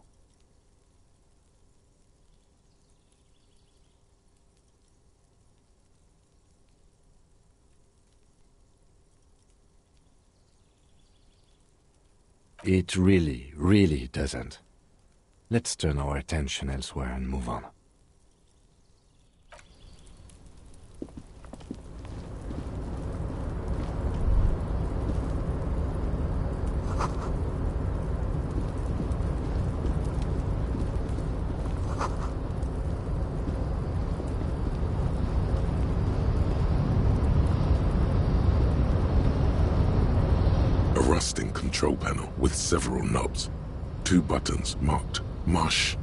It really doesn't. Let's turn our attention elsewhere and move on. Rusting control panel with several knobs. 2 buttons marked Marche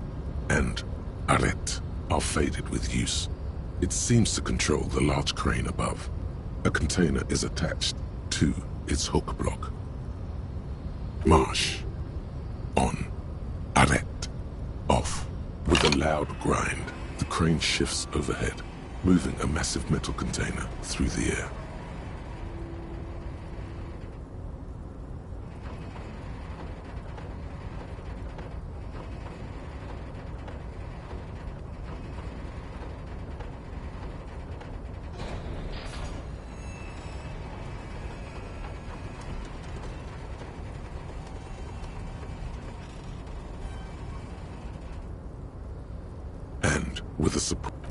and Arrête are faded with use. It seems to control the large crane above. A container is attached to its hook block. Marche. On. Arrête. Off. With a loud grind, the crane shifts overhead, moving a massive metal container through the air.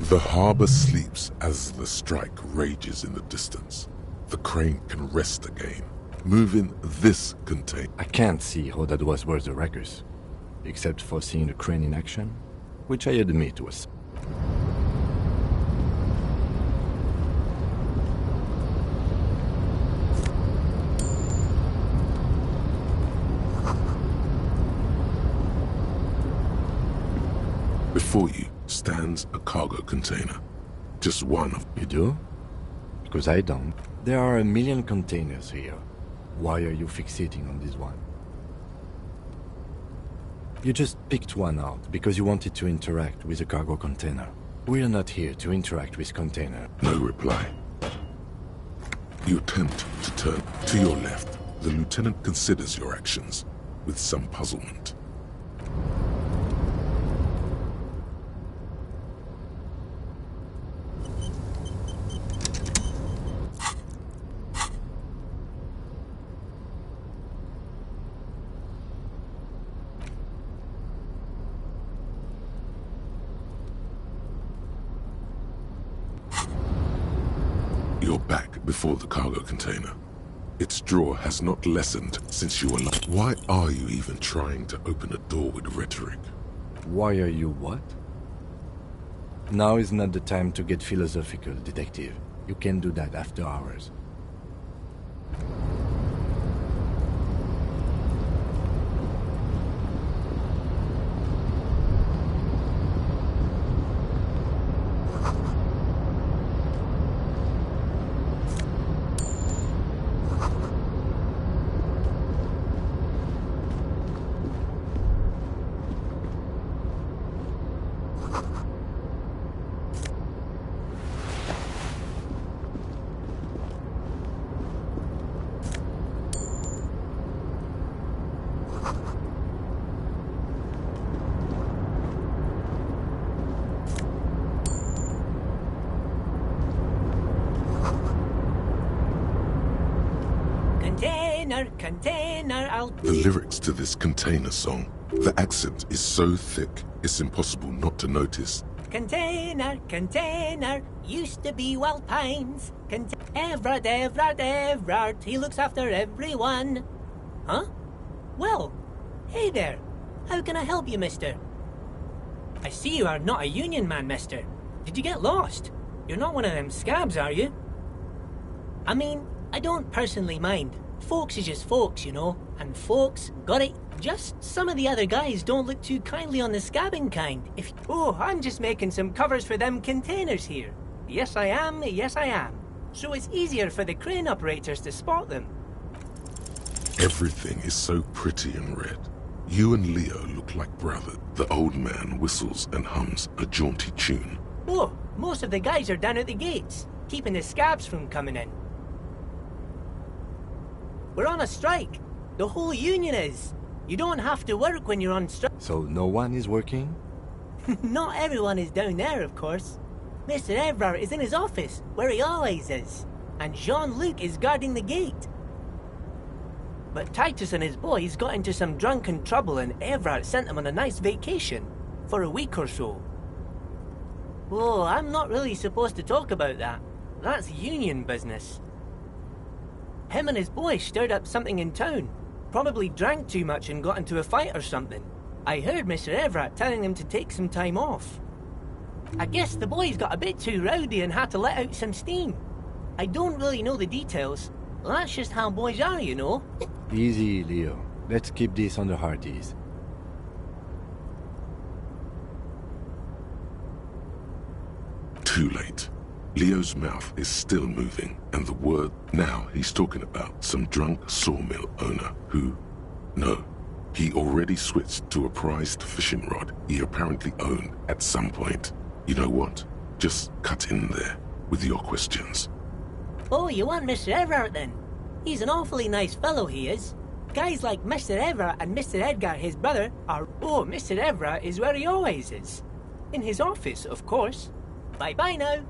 The harbor sleeps as the strike rages in the distance. The crane can rest again, moving this container. I can't see how that was worth the wreckers, except for seeing the crane in action, which I admit was. Before you stands a cargo container. Just one of... You do? Because I don't. There are a million containers here. Why are you fixating on this one? You just picked one out because you wanted to interact with a cargo container. We're not here to interact with container. No reply. You attempt to turn to your left. The lieutenant considers your actions with some puzzlement. You're back before the cargo container. Its drawer has not lessened since you were left. Why are you even trying to open a door with rhetoric? Why are you what? Now is not the time to get philosophical, detective. You can do that after hours. Container, I'll... The lyrics to this container song, the accent is so thick, it's impossible not to notice. Container, used to be Wild Pines. Everard, he looks after everyone. Huh? Well, hey there. How can I help you, mister? I see you are not a union man, mister. Did you get lost? You're not one of them scabs, are you? I mean, I don't personally mind. Folks is just folks, you know. And folks, got it? Just some of the other guys don't look too kindly on the scabbing kind. Oh, I'm just making some covers for them containers here. Yes, I am. Yes, I am. So it's easier for the crane operators to spot them. Everything is so pretty and red. You and Leo look like brothers. The old man whistles and hums a jaunty tune. Oh, most of the guys are down at the gates, keeping the scabs from coming in. We're on a strike. The whole union is. You don't have to work when you're on strike. So no one is working? Not everyone is down there, of course. Mr. Everard is in his office, where he always is. And Jean-Luc is guarding the gate. But Titus and his boys got into some drunken trouble and Everard sent them on a nice vacation. For a week or so. Oh, I'm not really supposed to talk about that. That's union business. Him and his boys stirred up something in town. Probably drank too much and got into a fight or something. I heard Mr. Everett telling them to take some time off. I guess the boys got a bit too rowdy and had to let out some steam. I don't really know the details. That's just how boys are, you know. Easy, Leo. Let's keep this on the hard ease. Too late. Leo's mouth is still moving, and the word now he's talking about some drunk sawmill owner who... No, he already switched to a prized fishing rod he apparently owned at some point. You know what? Just cut in there with your questions. Oh, you want Mr. Everett then? He's an awfully nice fellow, he is. Guys like Mr. Everett and Mr. Edgar, his brother, are... Oh, Mr. Everett is where he always is. In his office, of course. Bye-bye now.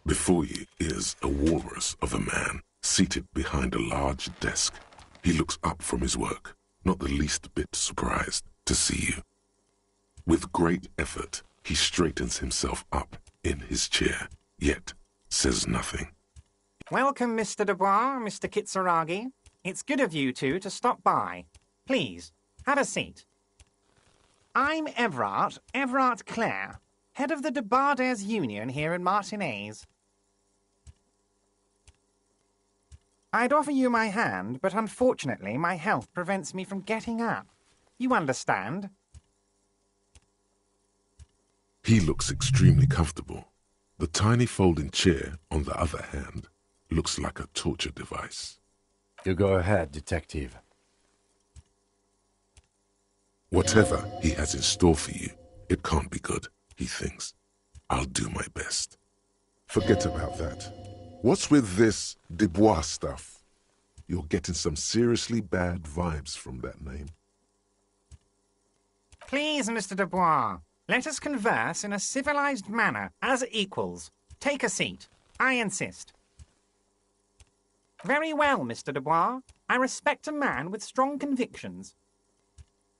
Before you is a walrus of a man seated behind a large desk. He looks up from his work, not the least bit surprised to see you. With great effort, he straightens himself up in his chair, yet says nothing. Welcome, Mr. Dubois, Mr. Kitsuragi. It's good of you two to stop by. Please, have a seat. I'm Everard Clare, head of the Debarders Union here in Martinez. I'd offer you my hand, but unfortunately my health prevents me from getting up. You understand? He looks extremely comfortable. The tiny folding chair, on the other hand, looks like a torture device. You go ahead, detective. Whatever he has in store for you, it can't be good, he thinks. I'll do my best. Forget about that. What's with this Dubois stuff? You're getting some seriously bad vibes from that name. Please, Mr. Dubois, let us converse in a civilized manner, as equals. Take a seat. I insist. Very well, Mr. Dubois. I respect a man with strong convictions.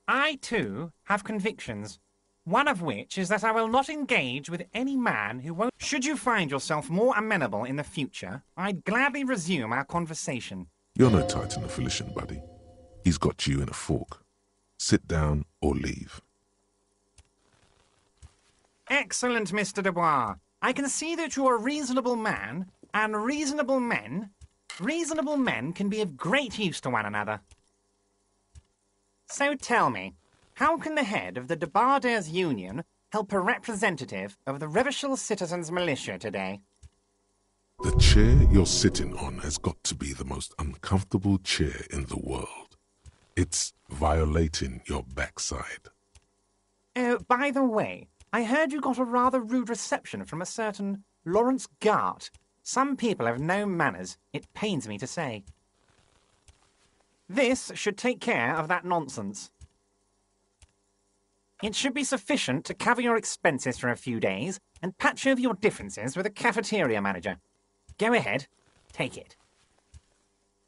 I, too, have convictions. One of which is that I will not engage with any man who won't... Should you find yourself more amenable in the future, I'd gladly resume our conversation. You're no Titan affiliation, buddy. He's got you in a fork. Sit down or leave. Excellent, Mr. Dubois. I can see that you're a reasonable man, and reasonable men can be of great use to one another. So tell me, how can the head of the Debarders Union help a representative of the Revachol Citizens Militia today? The chair you're sitting on has got to be the most uncomfortable chair in the world. It's violating your backside. Oh, by the way, I heard you got a rather rude reception from a certain Lawrence Gart. Some people have no manners, it pains me to say. This should take care of that nonsense. It should be sufficient to cover your expenses for a few days and patch over your differences with a cafeteria manager. Go ahead, take it.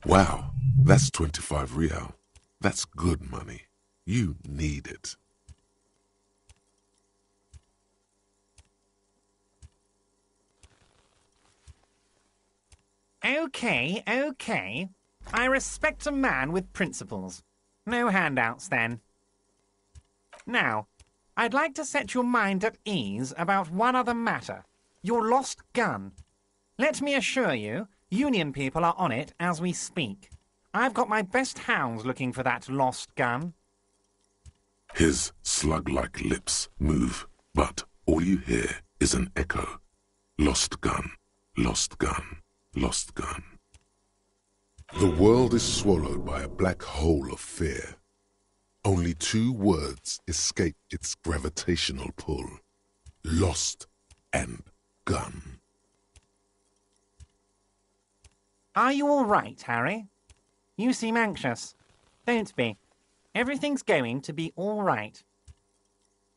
Wow, that's 25 real. That's good money. You need it. Okay, okay. I respect a man with principles. No handouts, then. Now, I'd like to set your mind at ease about one other matter. Your lost gun. Let me assure you, Union people are on it as we speak. I've got my best hounds looking for that lost gun. His slug-like lips move, but all you hear is an echo. Lost gun, lost gun, lost gun. The world is swallowed by a black hole of fear. Only 2 words escape its gravitational pull. Lost and gun. Are you all right, Harry? You seem anxious. Don't be. Everything's going to be all right.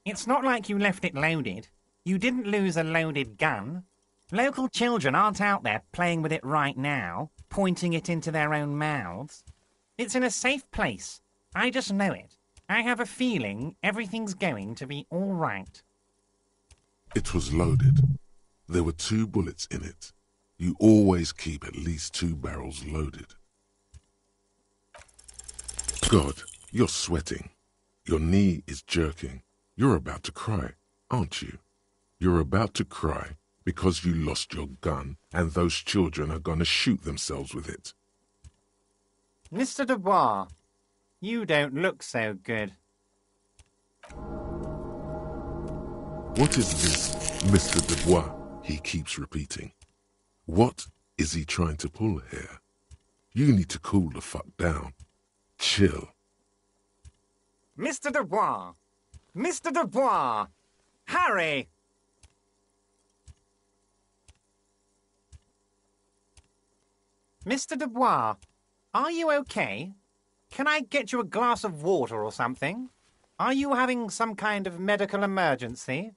It's not like you left it loaded. You didn't lose a loaded gun. Local children aren't out there playing with it right now, pointing it into their own mouths. It's in a safe place. I just know it. I have a feeling everything's going to be all right. It was loaded. There were 2 bullets in it. You always keep at least 2 barrels loaded. God, you're sweating. Your knee is jerking. You're about to cry, aren't you? You're about to cry because you lost your gun and those children are going to shoot themselves with it. Mr. Dubois, you don't look so good. What is this, Mr. Dubois? He keeps repeating. What is he trying to pull here? You need to cool the fuck down. Chill. Mr. Dubois! Mr. Dubois! Harry! Mr. Dubois, are you okay? Can I get you a glass of water or something? Are you having some kind of medical emergency?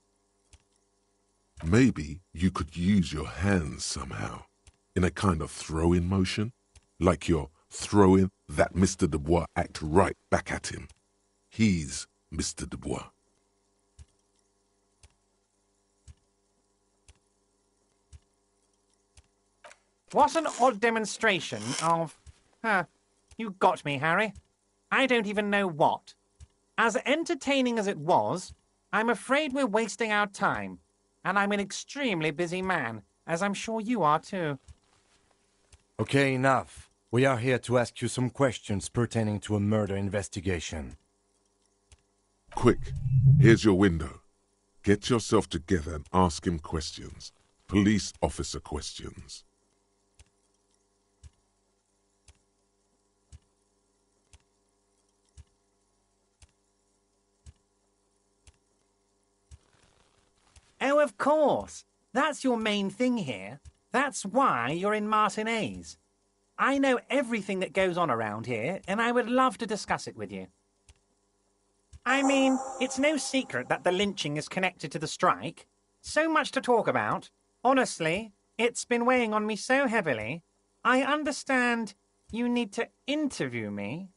Maybe you could use your hands somehow, in a kind of throw-in motion, like you're throwing that Mr. Dubois act right back at him. He's Mr. Dubois. What an odd demonstration of... you got me, Harry. I don't even know what. As entertaining as it was, I'm afraid we're wasting our time. And I'm an extremely busy man, as I'm sure you are too. Okay, enough. We are here to ask you some questions pertaining to a murder investigation. Quick, here's your window. Get yourself together and ask him questions. Police officer questions. Oh, of course. That's your main thing here. That's why you're in Martinez. I know everything that goes on around here, and I would love to discuss it with you. I mean, it's no secret that the lynching is connected to the strike. So much to talk about. Honestly, it's been weighing on me so heavily. I understand you need to interview me.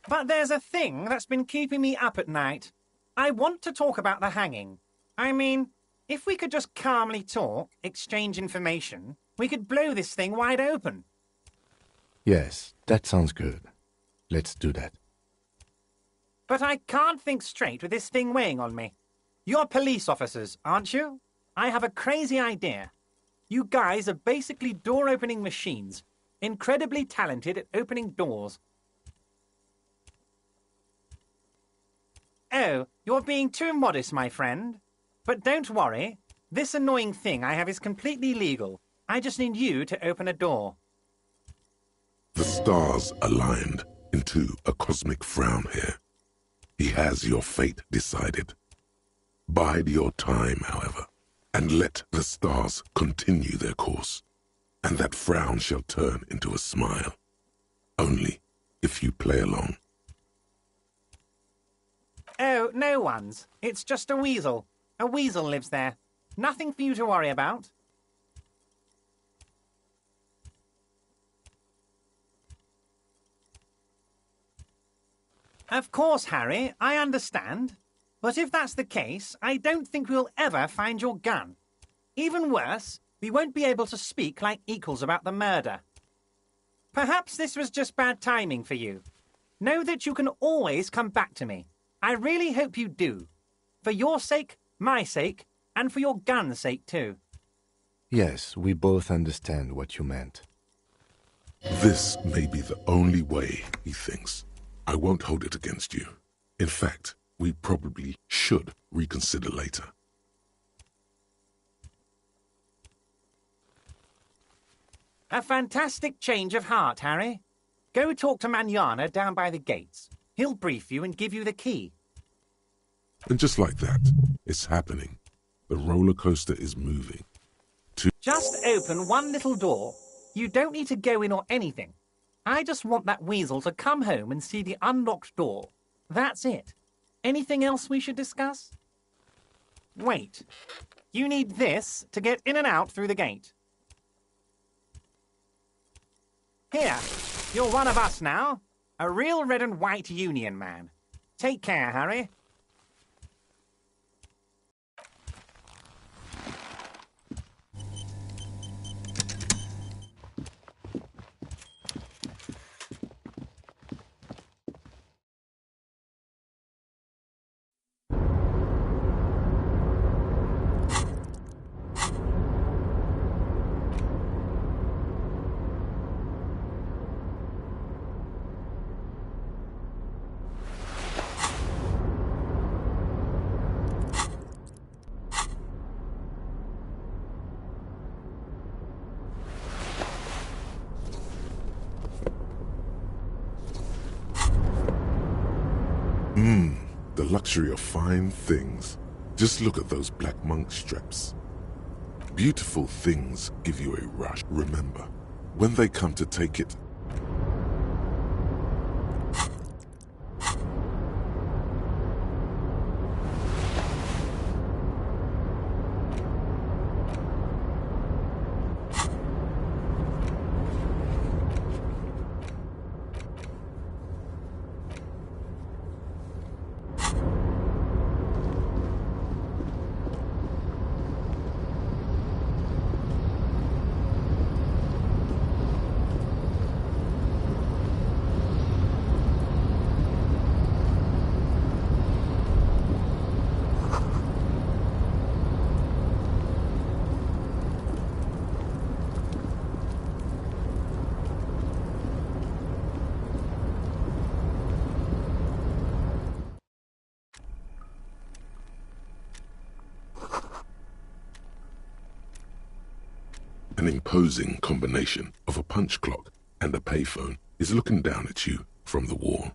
But there's a thing that's been keeping me up at night. I want to talk about the hanging. I mean, if we could just calmly talk, exchange information, we could blow this thing wide open. Yes, that sounds good. Let's do that. But I can't think straight with this thing weighing on me. You're police officers, aren't you? I have a crazy idea. You guys are basically door-opening machines, incredibly talented at opening doors. Oh, you're being too modest, my friend. But don't worry. This annoying thing I have is completely legal. I just need you to open a door. The stars aligned into a cosmic frown here. He has your fate decided. Bide your time, however, and let the stars continue their course, and that frown shall turn into a smile. Only if you play along. Oh, no one's. It's just a weasel. A weasel lives there. Nothing for you to worry about. Of course, Harry, I understand. But if that's the case, I don't think we'll ever find your gun. Even worse, we won't be able to speak like equals about the murder. Perhaps this was just bad timing for you. Know that you can always come back to me. I really hope you do. For your sake, my sake, and for your gun's sake too. Yes, we both understand what you meant. This may be the only way, he thinks. I won't hold it against you. In fact, we probably should reconsider later. A fantastic change of heart, Harry. Go talk to Manana down by the gates. He'll brief you and give you the key. And just like that, it's happening. The roller coaster is moving. Just open one little door. You don't need to go in or anything. I just want that weasel to come home and see the unlocked door. That's it. Anything else we should discuss? Wait. You need this to get in and out through the gate. Here. You're one of us now. A real red and white Union man. Take care, Harry. The luxury of fine things. Just look at those black monk straps. Beautiful things give you a rush. Remember, when they come to take it, an imposing combination of a punch clock and a payphone is looking down at you from the wall.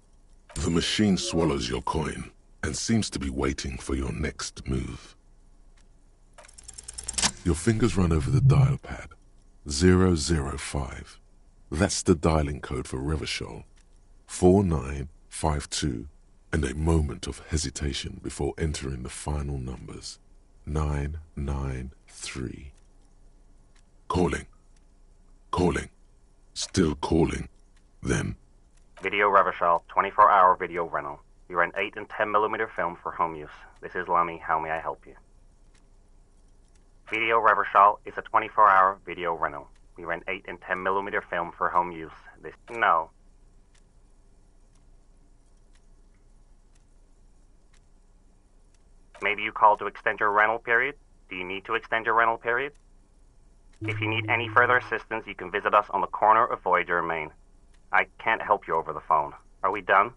The machine swallows your coin and seems to be waiting for your next move. Your fingers run over the dial pad. 005. That's the dialing code for Revachol. 4952, and a moment of hesitation before entering the final numbers. 993. Calling. Calling. Still calling. Then... Video Revachol, 24-hour video rental. You rent 8 and 10mm film for home use. This is Lummy. How may I help you? Video Revachol is a 24-hour video rental. We rent 8 and 10mm film for home use. This... No. Maybe you called to extend your rental period? Do you need to extend your rental period? If you need any further assistance, you can visit us on the corner of Voyager and Main. I can't help you over the phone. Are we done?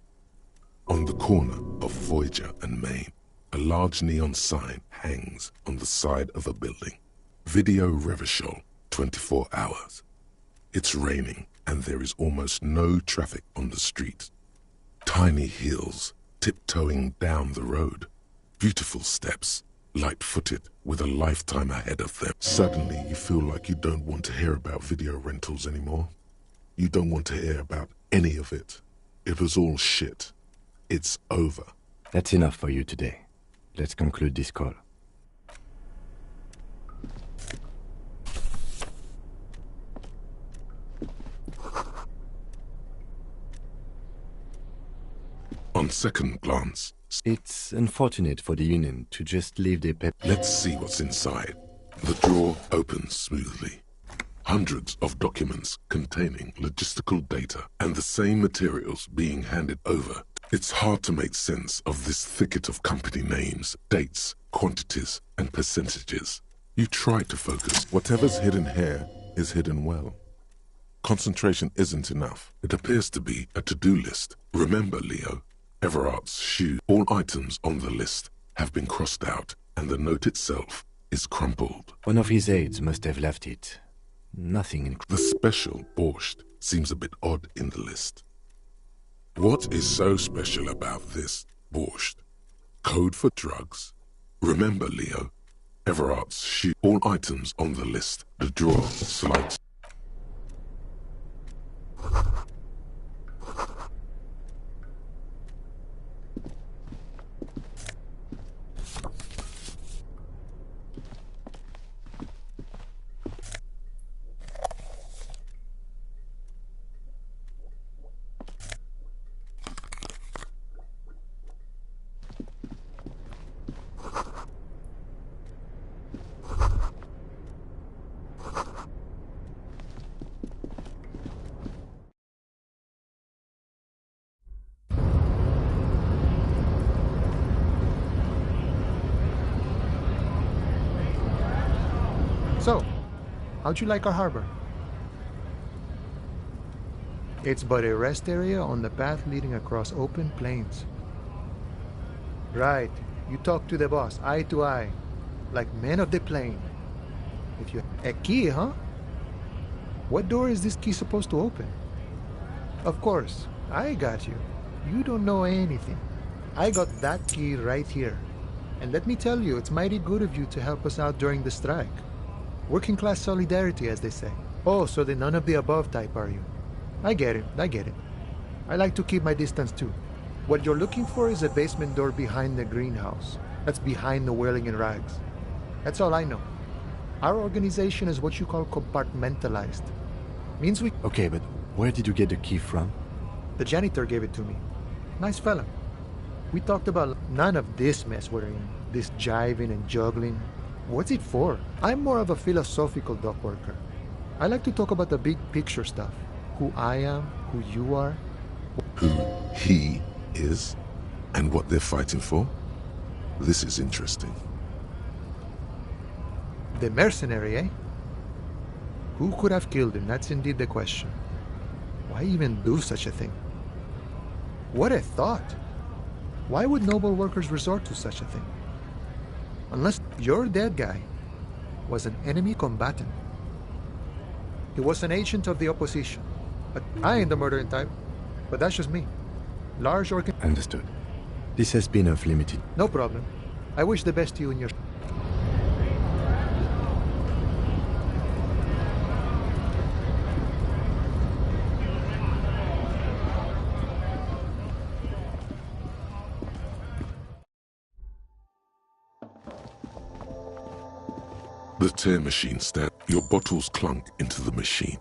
On the corner of Voyager and Main, a large neon sign hangs on the side of a building. Video Revachol, 24 hours. It's raining and there is almost no traffic on the street. Tiny hills tiptoeing down the road. Beautiful steps, light-footed with a lifetime ahead of them. Suddenly you feel like you don't want to hear about video rentals anymore. You don't want to hear about any of it. It was all shit. It's over. That's enough for you today. Let's conclude this call. On second glance, it's unfortunate for the Union to just leave the paper. Let's see what's inside. The drawer opens smoothly. Hundreds of documents containing logistical data and the same materials being handed over. It's hard to make sense of this thicket of company names, dates, quantities, and percentages. You try to focus. Whatever's hidden here is hidden well. Concentration isn't enough. It appears to be a to-do list. Remember, Leo, Everard's shoe. All items on the list have been crossed out, and the note itself is crumpled. One of his aides must have left it. Nothing in... The special borscht seems a bit odd in the list. What is so special about this borscht? Code for drugs? Remember, Leo, Everard's shoe. All items on the list. The drawer slides. So, how'd you like our harbor? It's but a rest area on the path leading across open plains. Right, you talk to the boss, eye to eye, like men of the plain. If you... A key, huh? What door is this key supposed to open? Of course, I got you. You don't know anything. I got that key right here. And let me tell you, it's mighty good of you to help us out during the strike. Working class solidarity, as they say. Oh, so the none of the above type, are you? I get it, I get it. I like to keep my distance too. What you're looking for is a basement door behind the greenhouse. That's behind the whirling in rags. That's all I know. Our organization is what you call compartmentalized. Means we... Okay, but where did you get the key from? The janitor gave it to me. Nice fella. We talked about none of this mess we're in. This jiving and juggling. What's it for? I'm more of a philosophical dock worker. I like to talk about the big picture stuff. Who I am, who you are. Who he is, and what they're fighting for. This is interesting. The mercenary, eh? Who could have killed him? That's indeed the question. Why even do such a thing? What a thought! Why would noble workers resort to such a thing? Unless your dead guy was an enemy combatant. He was an agent of the opposition. But I ain't the murdering type. But that's just me. Large organ... Understood. This has been of limited... No problem. I wish the best to you and your... The tear machine stands. Your bottles clunk into the machine.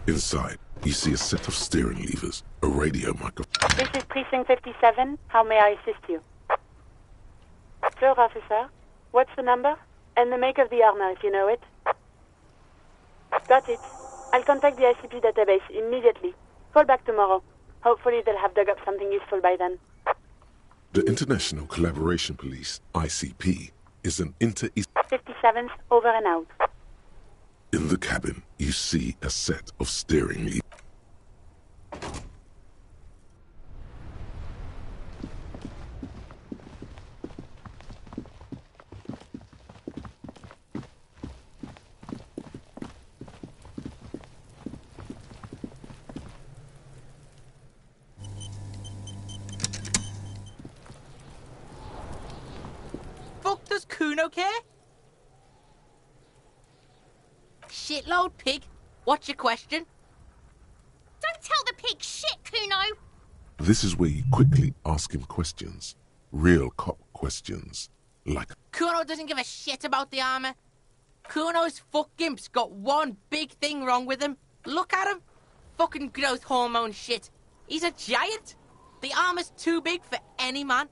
Inside, you see a set of steering levers, a radio microphone. This is Precinct 57. How may I assist you? Sure, officer. What's the number? And the make of the armor, if you know it. Got it. I'll contact the ICP database immediately. Call back tomorrow. Hopefully they'll have dug up something useful by then. The International Collaboration Police, ICP, is an inter-east... 57th, over and out. In the cabin, you see a set of steering levers. Kuno care? Shitload, pig. What's your question? Don't tell the pig shit, Kuno. This is where you quickly ask him questions. Real cop questions. Like, Kuno doesn't give a shit about the armor. Kuno's fuckgimp's got one big thing wrong with him. Look at him. Fucking growth hormone shit. He's a giant. The armor's too big for any man.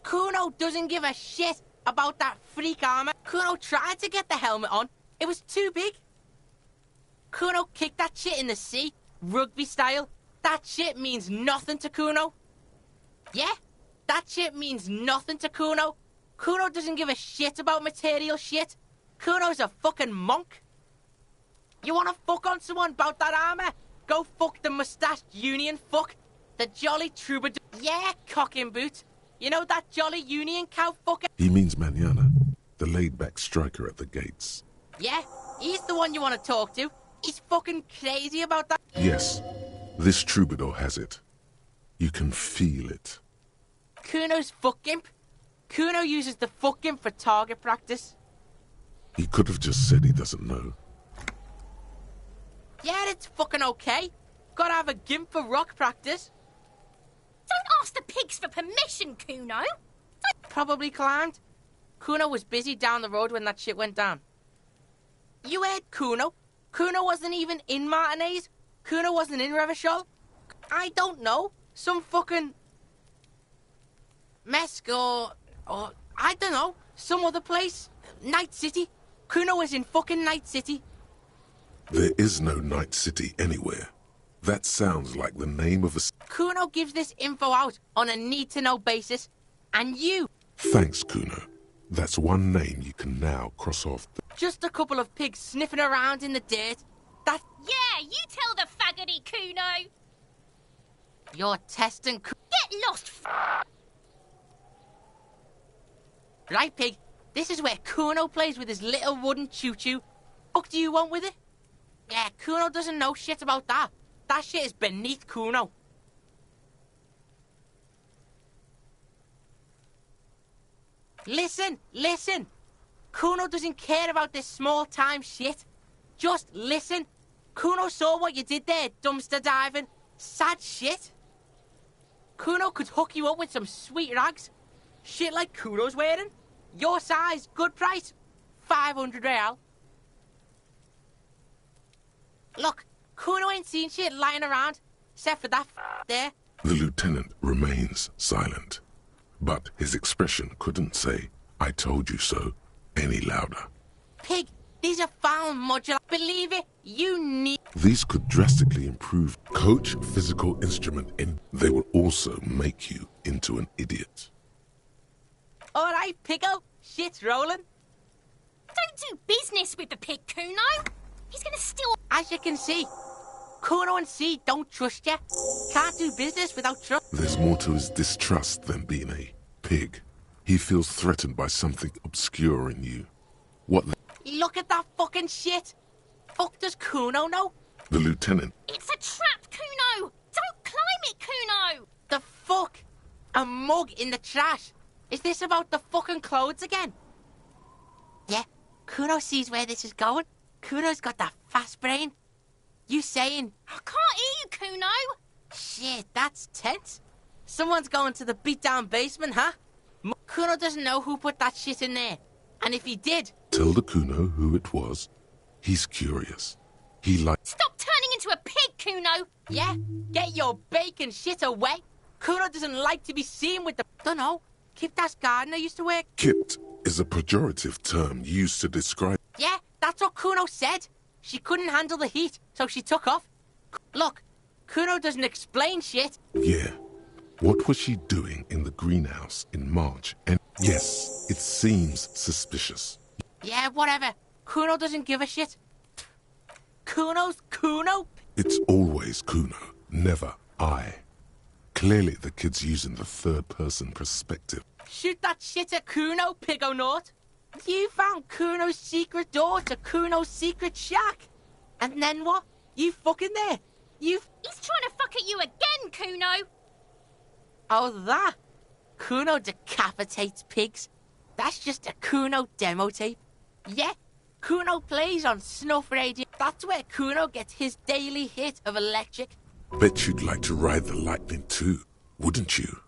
Kuno doesn't give a shit about that freak armor. Kuno tried to get the helmet on. It was too big. Kuno kicked that shit in the sea, rugby style. That shit means nothing to Kuno. Yeah, that shit means nothing to Kuno. Kuno doesn't give a shit about material shit. Kuno's a fucking monk. You wanna fuck on someone about that armor? Go fuck the mustached union fuck. The jolly troubadour. Yeah, cocking boot. You know that jolly union cow fucker? he means Manana, the laid-back striker at the gates. Yeah, he's the one you want to talk to. He's fucking crazy about that. Yes, this troubadour has it. You can feel it. Kuno's fuckgimp. Kuno uses the fuckgimp for target practice. He could have just said he doesn't know. Yeah, it's fucking okay. Gotta have a gimp for rock practice. Don't ask the pigs for permission, Kuno. Probably climbed. Kuno was busy down the road when that shit went down. You heard Kuno. Kuno wasn't even in Martinez. Kuno wasn't in Revachol. I don't know. Some fucking... Mesk or I don't know. Some other place. Night City. Kuno was in fucking Night City. There is no Night City anywhere. That sounds like the name of a... Kuno gives this info out on a need-to-know basis. And you... Thanks, Kuno. That's one name you can now cross off. Just a couple of pigs sniffing around in the dirt. That... Yeah, you tell the faggoty, Kuno. You're testing... Get lost, Right, pig. This is where Kuno plays with his little wooden choo-choo. What do you want with it? Yeah, Kuno doesn't know shit about that. That shit is beneath Kuno. Listen, listen. Kuno doesn't care about this small-time shit. Just listen. Kuno saw what you did there, dumpster diving. Sad shit. Kuno could hook you up with some sweet rags. Shit like Kuno's wearing. Your size, good price. 500 real. Look, Kuno ain't seen shit lying around, except for that there. The lieutenant remains silent, but his expression couldn't say, "I told you so," any louder. Pig, these are found modular. Believe it, you need... These could drastically improve coach physical instrument and they will also make you into an idiot. All right, Pickle, shit's rolling. Don't do business with the pig, Kuno. He's gonna steal... As you can see, Kuno and C don't trust you. Can't do business without trust. There's more to his distrust than being a pig. He feels threatened by something obscure in you. What the... Look at that fucking shit. Fuck does Kuno know? The lieutenant... It's a trap, Kuno. Don't climb it, Kuno. The fuck? A mug in the trash. Is this about the fucking clothes again? Yeah, Kuno sees where this is going. Kuno's got that fast brain. You saying... I can't hear you, Kuno. Shit, that's tense. Someone's going to the beat-down basement, huh? Kuno doesn't know who put that shit in there. And if he did... Tell the Kuno who it was. He's curious. He likes... Stop turning into a pig, Kuno. Yeah, get your bacon shit away. Kuno doesn't like to be seen with the... Dunno. Kipta's gardener used to wear... Kipt is a pejorative term used to describe... Yeah, that's what Kuno said. She couldn't handle the heat, so she took off. Look, Kuno doesn't explain shit. Yeah. What was she doing in the greenhouse in March? And yes, it seems suspicious. Yeah, whatever. Kuno doesn't give a shit. Kuno's Kuno? It's always Kuno, never I. Clearly the kid's using the third-person perspective. Shoot that shit at Kuno, Pigonaught. You found Kuno's secret door to Kuno's secret shack. And then what? You fucking there. He's trying to fuck at you again, Kuno. Oh, that? Kuno decapitates pigs. That's just a Kuno demo tape. Yeah, Kuno plays on Snuff Radio. That's where Kuno gets his daily hit of electric. Bet you'd like to ride the lightning too, wouldn't you?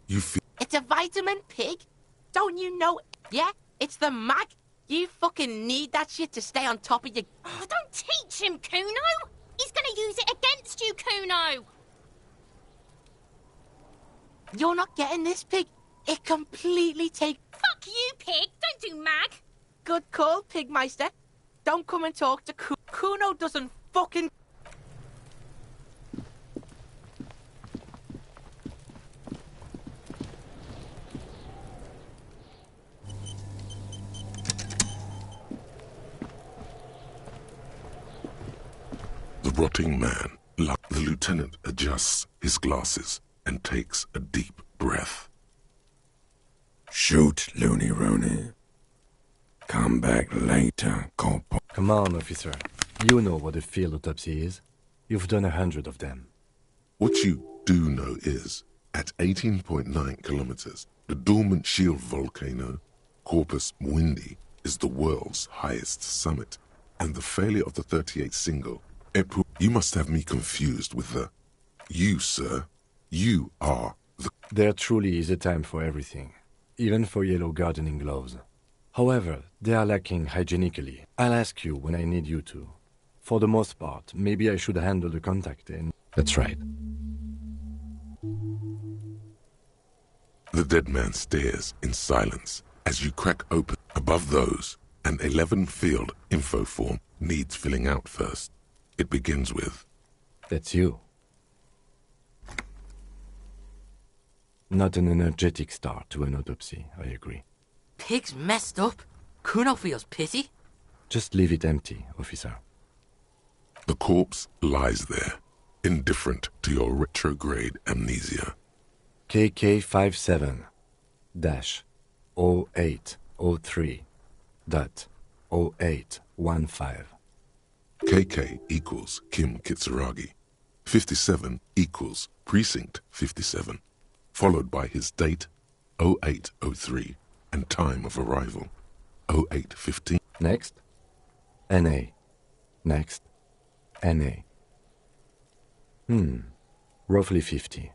You feel... It's a vitamin pig. Don't you know? Yeah, it's the mag. You fucking need that shit to stay on top of your... Oh, don't teach him, Kuno. He's gonna use it against you, Kuno. You're not getting this, pig. It completely takes... Fuck you, pig. Don't do mag. Good call, Pigmeister. Don't come and talk to Kuno. Kuno doesn't fucking... The rotting man, the lieutenant adjusts his glasses and takes a deep breath. Shoot, Looney Rooney. Come back later, Corporal. Come on, officer. You know what a field autopsy is. You've done 100 of them. What you do know is, at 18.9 kilometers, the dormant shield volcano, Corpus Mundi, is the world's highest summit, and the failure of the 38 single, you must have me confused with the... You, sir. You are the... There truly is a time for everything, even for yellow gardening gloves. However, they are lacking hygienically. I'll ask you when I need you to. For the most part, maybe I should handle the contact and... That's right. The dead man stares in silence as you crack open. Above those, an 11-field info form needs filling out first. It begins with... That's you. Not an energetic start to an autopsy, I agree. Pig's messed up. Kuno feels pity. Just leave it empty, officer. The corpse lies there, indifferent to your retrograde amnesia. KK57-0803.0815. KK equals Kim Kitsuragi. 57 equals Precinct 57, followed by his date, 0803, and time of arrival, 0815. Next, NA. Next, NA. Roughly 50.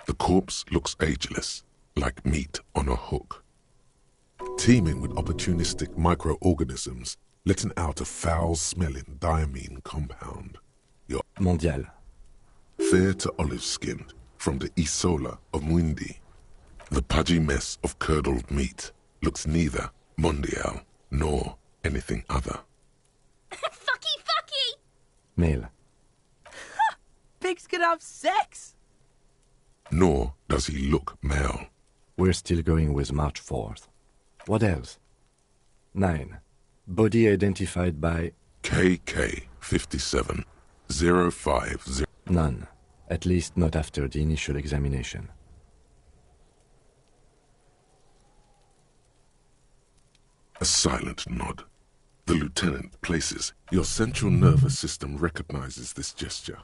The corpse looks ageless, like meat on a hook. Teeming with opportunistic microorganisms, letting out a foul-smelling diamine compound. Your Mondial. Fair to olive-skinned, from the Isola of Muindi. The pudgy mess of curdled meat looks neither mondial nor anything other. Fucky! Male. Pigs can have sex! Nor does he look male. We're still going with March 4th. What else? 9. Body identified by... KK57 050. None. At least not after the initial examination. A silent nod. The lieutenant places. Your central nervous system recognizes this gesture.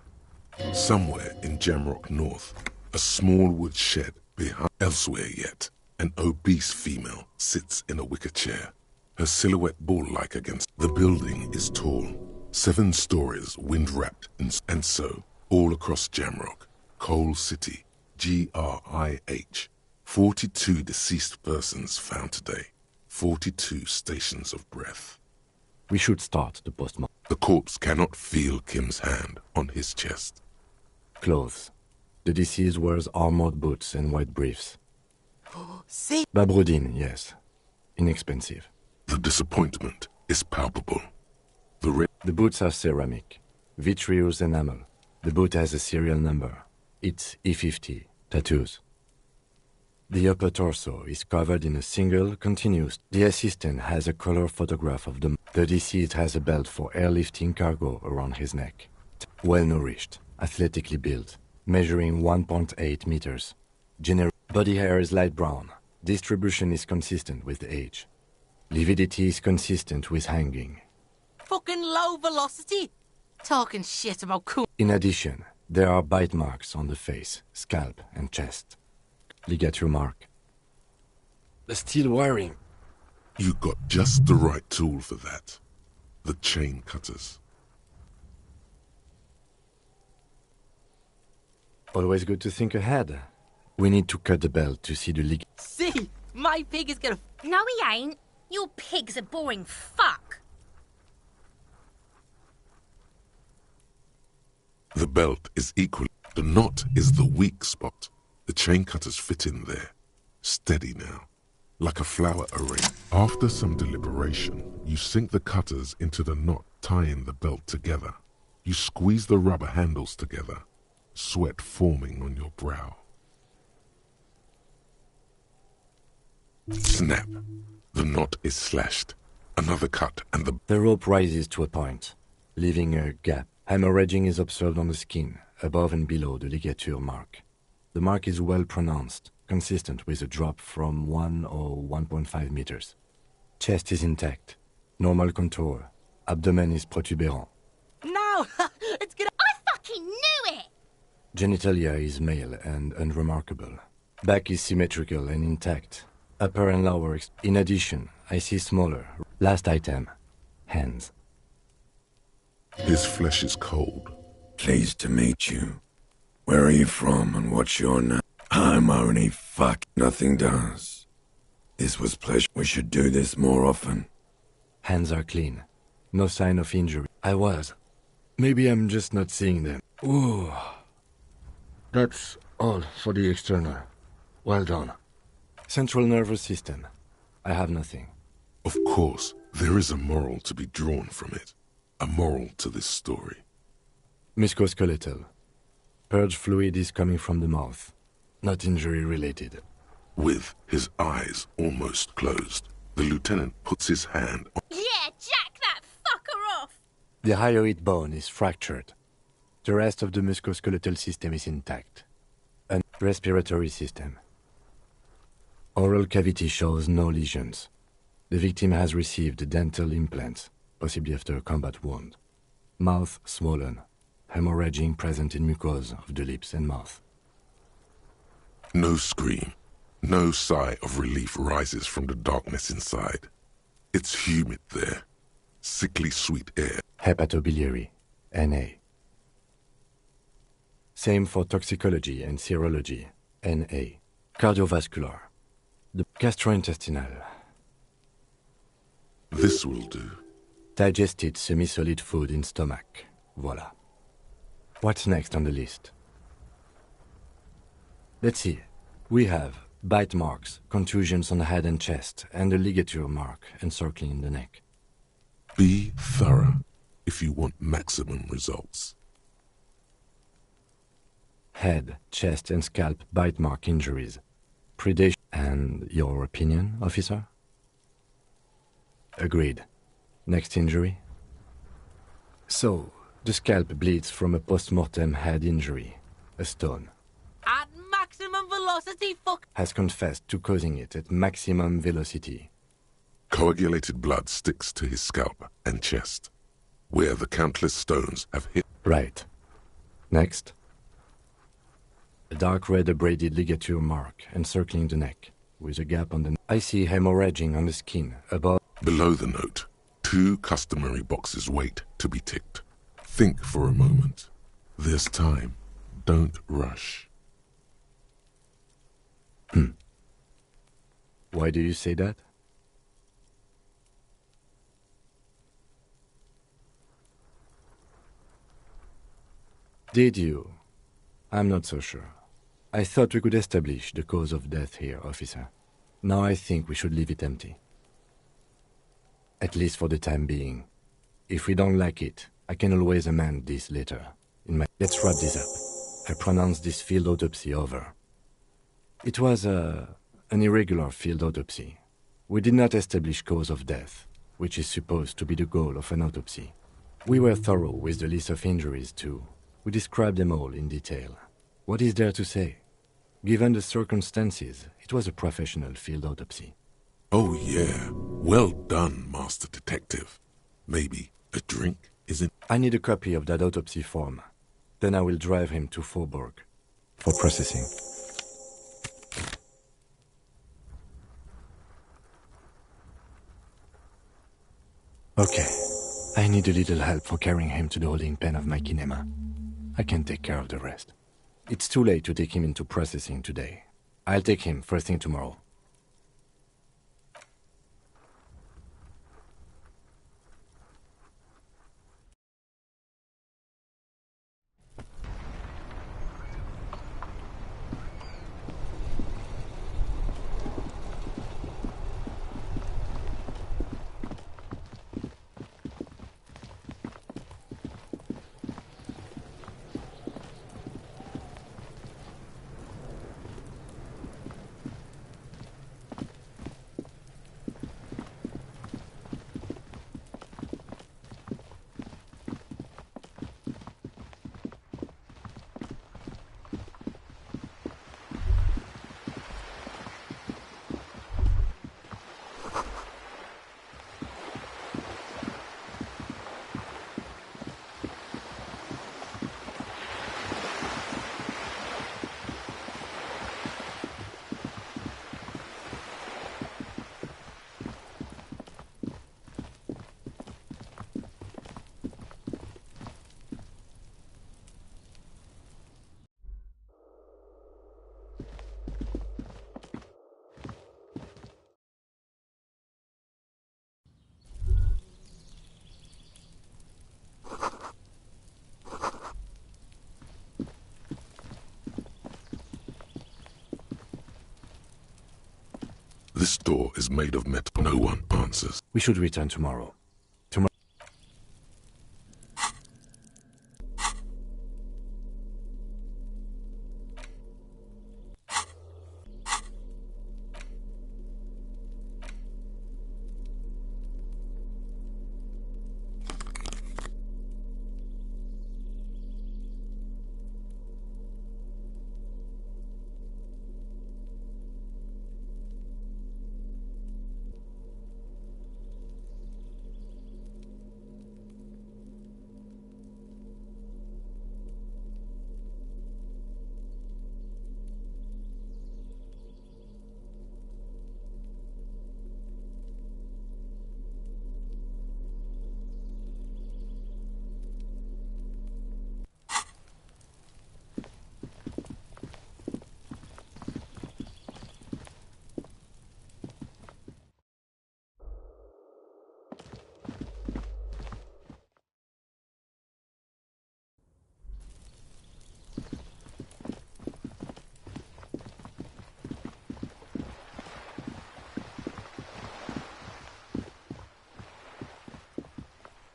Somewhere in Jamrock North, a small wood shed behind. Elsewhere yet, an obese female sits in a wicker chair, her silhouette bull-like against. The building is tall, 7 stories, wind-wrapped, and so, all across Jamrock, Coal City, GRIH, 42 deceased persons found today, 42 stations of breath. We should start the postmortem. The corpse cannot feel Kim's hand on his chest. Clothes. The deceased wears armored boots and white briefs. See? Babroudine, yes. Inexpensive. The disappointment is palpable. The boots are ceramic, vitreous enamel. The boot has a serial number. It's E50. Tattoos. The upper torso is covered in a single, continuous. The assistant has a color photograph of the... The deceased has a belt for airlifting cargo around his neck. Well-nourished, athletically built, measuring 1.8 meters. Body hair is light brown. Distribution is consistent with age. Lividity is consistent with hanging. Fucking low velocity! Talking shit about cool. In addition, there are bite marks on the face, scalp, and chest. Ligature mark. The steel wiring. You got just the right tool for that. The chain cutters. Always good to think ahead. We need to cut the belt to see the lig. See? My pig is gonna... No, he ain't. Your pig's a boring fuck. The belt is equal. The knot is the weak spot. The chain cutters fit in there. Steady now. Like a flower array. After some deliberation, you sink the cutters into the knot tying the belt together. You squeeze the rubber handles together, sweat forming on your brow. Snap. The knot is slashed. Another cut and the rope rises to a point, leaving a gap. Hemorrhaging is observed on the skin, above and below the ligature mark. The mark is well pronounced, consistent with a drop from 1 or 1.5 meters. Chest is intact, normal contour. Abdomen is protuberant. No! It's gonna... I fucking knew it! Genitalia is male and unremarkable. Back is symmetrical and intact. Upper and lower. In addition, I see smaller. Last item. Hands. His flesh is cold. Pleased to meet you. Where are you from and what's your name? I'm only fuck. Nothing does. This was pleasure. We should do this more often. Hands are clean. No sign of injury. I was. Maybe I'm just not seeing them. Ooh. That's all for the external. Well done. Central nervous system. I have nothing. Of course, there is a moral to be drawn from it. A moral to this story. Musculoskeletal. Purge fluid is coming from the mouth. Not injury related. With his eyes almost closed, the lieutenant puts his hand on... Yeah, jack that fucker off! The hyoid bone is fractured. The rest of the musculoskeletal system is intact. And respiratory system. Oral cavity shows no lesions. The victim has received dental implants, possibly after a combat wound. Mouth swollen. Hemorrhaging present in mucosa of the lips and mouth. No scream. No sigh of relief rises from the darkness inside. It's humid there. Sickly sweet air. Hepatobiliary. NA. Same for toxicology and serology. NA. Cardiovascular. The gastrointestinal. This will do. Digested semi-solid food in stomach. Voila. What's next on the list? Let's see. We have bite marks, contusions on the head and chest, and a ligature mark encircling the neck. Be thorough if you want maximum results. Head, chest, and scalp bite mark injuries. Predation. And your opinion, officer? Agreed. Next injury? So, the scalp bleeds from a post-mortem head injury. A stone. At maximum velocity, fuck! Has confessed to causing it at maximum velocity. Coagulated blood sticks to his scalp and chest, where the countless stones have hit. Right. Next. A dark red abraded ligature mark encircling the neck, with a gap on the neck. I see hemorrhaging on the skin, above. Below the note, 2 customary boxes wait to be ticked. Think for a moment. There's time. Don't rush. Why do you say that? Did you? I'm not so sure. I thought we could establish the cause of death here, officer. Now I think we should leave it empty. At least for the time being. If we don't like it, I can always amend this later. Let's wrap this up. I pronounce this field autopsy over. It was an irregular field autopsy. We did not establish cause of death, which is supposed to be the goal of an autopsy. We were thorough with the list of injuries too. We described them all in detail. What is there to say? Given the circumstances, it was a professional field autopsy. Oh yeah, well done, Master Detective. Maybe a drink isn't... I need a copy of that autopsy form. Then I will drive him to Faubourg for processing. Okay. I need a little help for carrying him to the holding pen of my kinema. I can take care of the rest. It's too late to take him into processing today. I'll take him first thing tomorrow. This door is made of metal. No one answers. We should return tomorrow.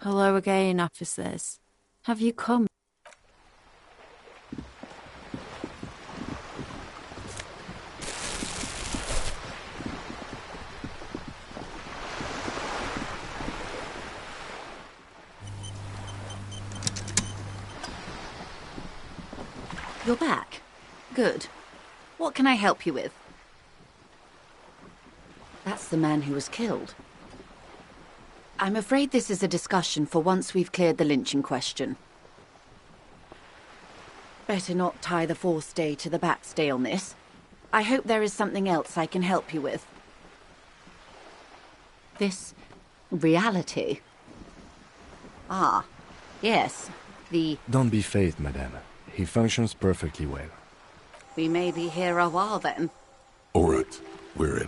Hello again, officers. Have you come? You're back. Good. What can I help you with? That's the man who was killed. I'm afraid this is a discussion for once we've cleared the lynching question. Better not tie the forestay to the backstay on this. I hope there is something else I can help you with. This reality. Ah, yes, the... Don't be phased, madame. He functions perfectly well. We may be here a while then. All right, we're in.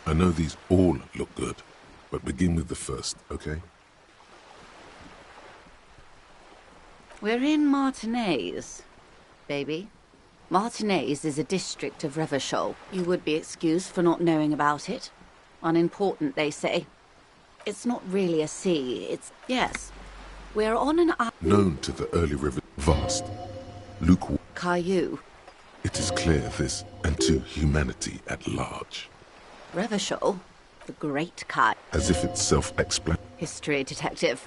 I know these all look good, but begin with the first, okay? We're in Martinez, baby. Martinez is a district of Revachol. You would be excused for not knowing about it. Unimportant, they say. It's not really a sea, it's... Yes. We're on an island... Known to the early river, vast, lukewarm... Caillou. It is clear this, and to humanity at large. Revachol? The Great Kai. As if it's self-explanatory. History detective.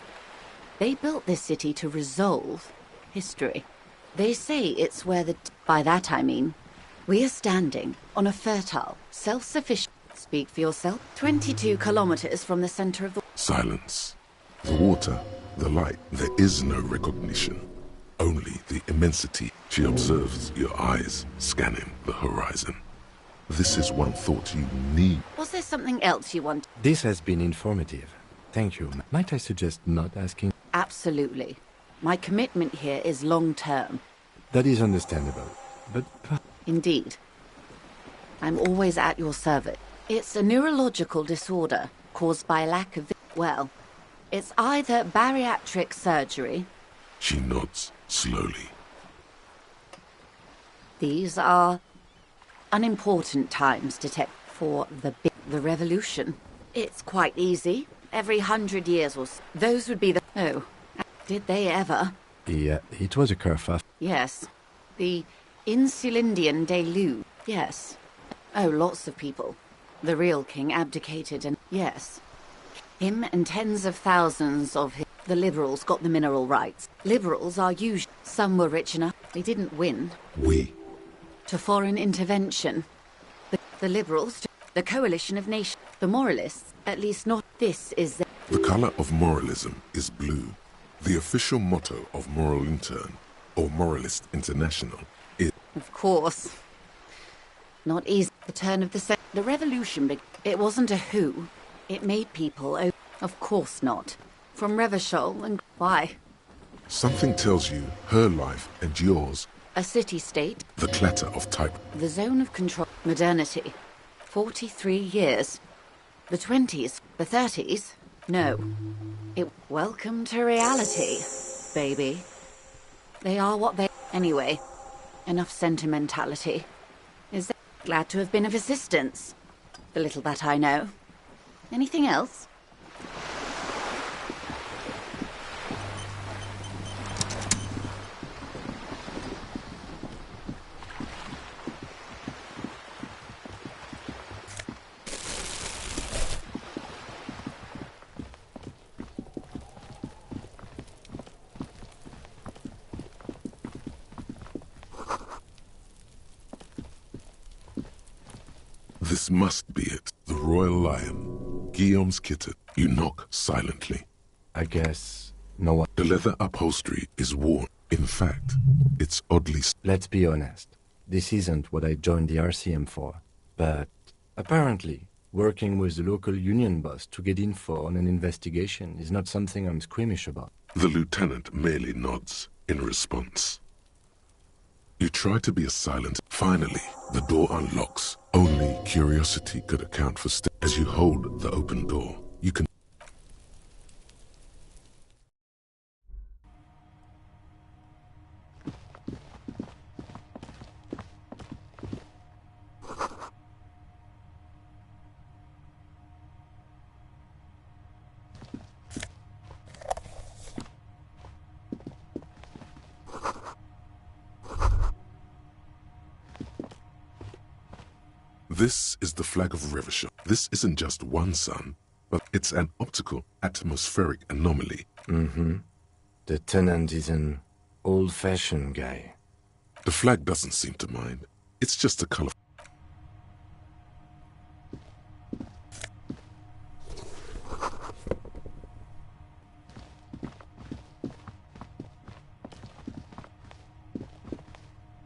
They built this city to resolve history. They say it's where the... By that I mean, we are standing on a fertile, self-sufficient... Speak for yourself. 22 kilometers from the center of the... Silence. The water, the light. There is no recognition. Only the immensity. She observes your eyes scanning the horizon. This is one thought you need. Was there something else you want? This has been informative. Thank you. Might I suggest not asking? Absolutely. My commitment here is long-term. That is understandable, but... Indeed. I'm always at your service. It's a neurological disorder caused by a lack of... Well, it's either bariatric surgery... She nods slowly. These are unimportant times to take for the revolution. It's quite easy. Every 100 years or so. Those would be the... Oh, did they ever? Yeah, it was a kerfuffle. Yes. The Insulindian deluge. Yes. Oh, lots of people. The real king abdicated and... Yes. Him and tens of thousands of his... The liberals got the mineral rights. Liberals are usually... Some were rich enough. They didn't win. We. To foreign intervention. The liberals... The coalition of nations. The moralists. At least not... This is... The color of moralism is blue. The official motto of Moral Intern, or Moralist International, is... Of course. Not easy. The turn of the... The revolution... It wasn't a who. It made people... Of course not. From Revachol and... Why? Something tells you her life and yours... A city-state. The clatter of type. The zone of control. Modernity. 43 years. The 20s. The 30s. No. Welcome to reality, baby. They are what they... Anyway, enough sentimentality. Is that... Glad to have been of assistance. The little that I know. Anything else? This must be it. The Royal Lion. Guillaume's kitten. You knock silently. I guess no one... The leather upholstery is worn. In fact, it's oddly... Let's be honest. This isn't what I joined the RCM for. But apparently, working with the local union boss to get info on an investigation is not something I'm squeamish about. The lieutenant merely nods in response. You try to be as silent. Finally, the door unlocks. Only curiosity could account for... As you hold the open door, you can... This is the flag of Revachol. This isn't just one sun, but it's an optical atmospheric anomaly. Mm-hmm. The tenant is an old-fashioned guy. The flag doesn't seem to mind. It's just a color.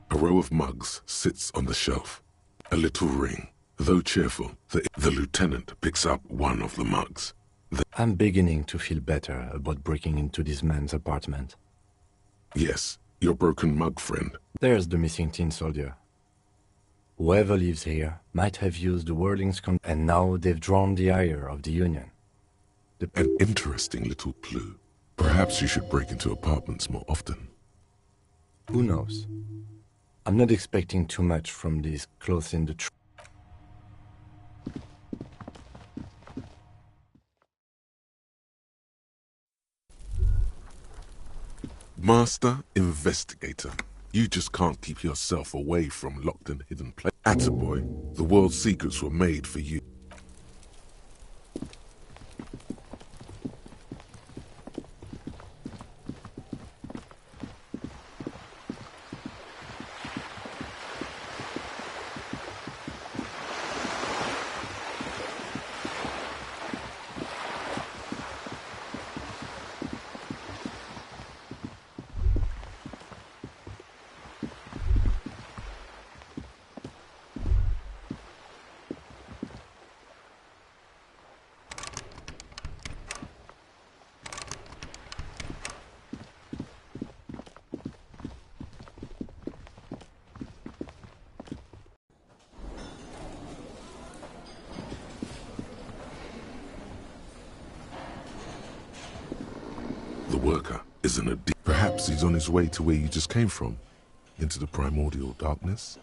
A row of mugs sits on the shelf. A little ring. Though cheerful, the lieutenant picks up one of the mugs. I'm beginning to feel better about breaking into this man's apartment. Yes, your broken mug friend. There's the missing tin soldier. Whoever lives here might have used the wordings and now they've drawn the ire of the Union. An interesting little clue. Perhaps you should break into apartments more often. Who knows? I'm not expecting too much from these clothes in the tree. Master Investigator, you just can't keep yourself away from locked and hidden places. Attaboy, the world's secrets were made for you. worker isn't a deep. Perhaps he's on his way to where you just came from, into the primordial darkness.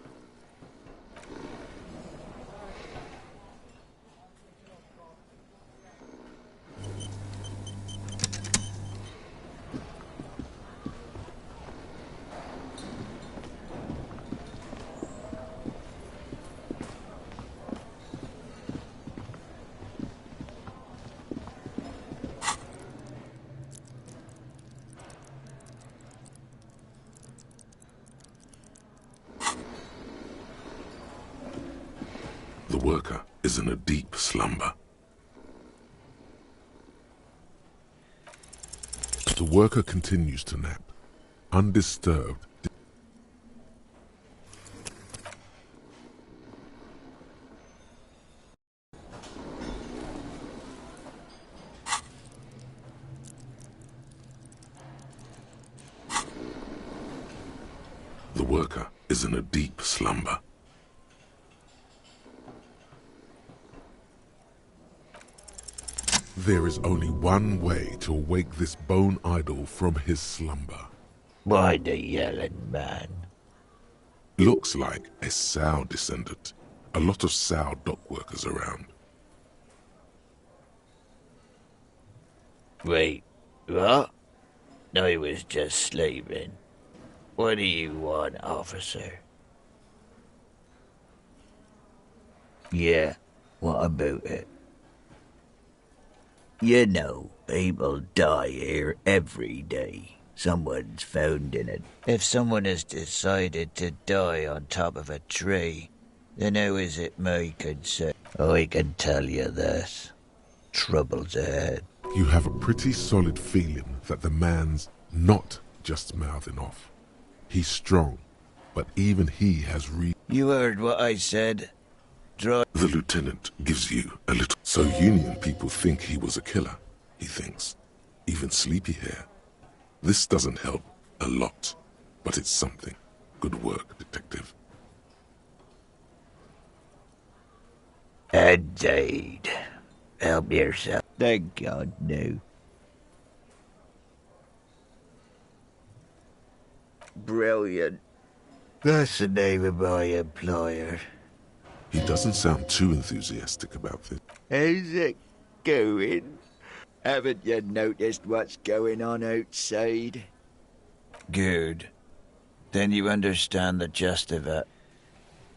The worker is in a deep slumber. The worker continues to nap, undisturbed. The worker is in a deep slumber. There is only one way to awake this bone idol from his slumber. Why the yelling, man? Looks like a Sow descendant. A lot of Sow dock workers around. Wait, what? I was just sleeping. What do you want, officer? Yeah, what about it? You know, people die here every day. Someone's found in it. If someone has decided to die on top of a tree, then how is it my concern? I can tell you this. Trouble's ahead. You have a pretty solid feeling that the man's not just mouthing off. He's strong, but even he has You heard what I said. The lieutenant gives you a little. So Union people think he was a killer, he thinks. Even sleepy hair. This doesn't help a lot, but it's something. Good work, detective. Indeed. Help yourself. Thank God, no. Brilliant. That's the name of my employer. He doesn't sound too enthusiastic about this. How's it going? Haven't you noticed what's going on outside? Good. Then you understand the gist of it.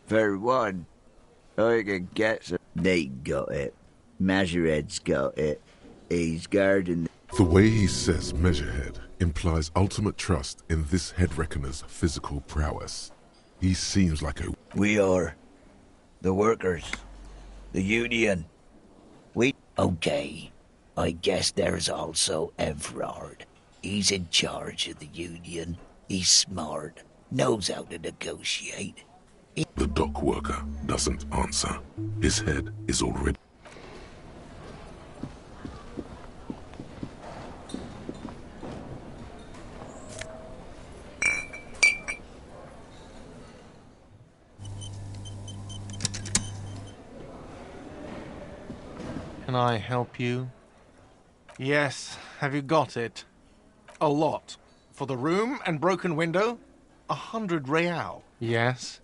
For one, I can get some... Nate got it. Measurehead's got it. He's guarding... The way he says Measurehead implies ultimate trust in this head reckoner's physical prowess. He seems like a... We are. The workers. The union. Okay. I guess there's also Everard. He's in charge of the union. He's smart. Knows how to negotiate. The dock worker doesn't answer. His head is already... Can I help you? Yes, have you got it? A lot. For the room and broken window, 100 real. Yes.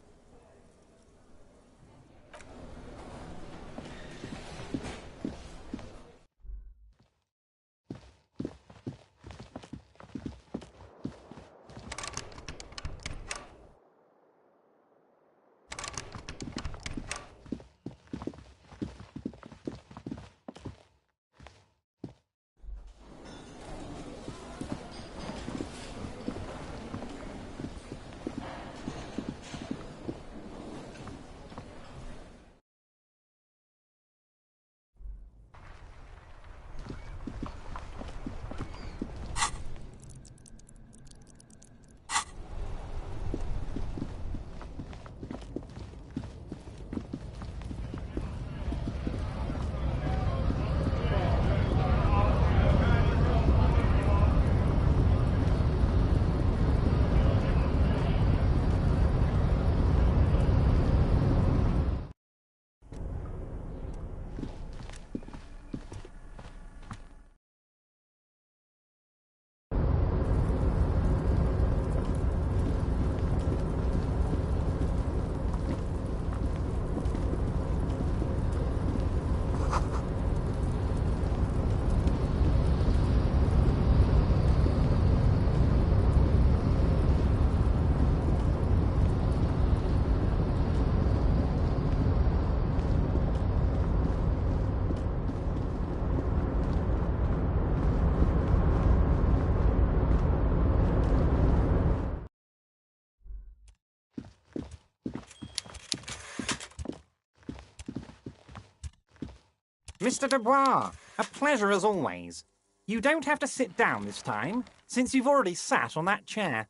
Mr. Dubois, a pleasure as always. You don't have to sit down this time, since you've already sat on that chair.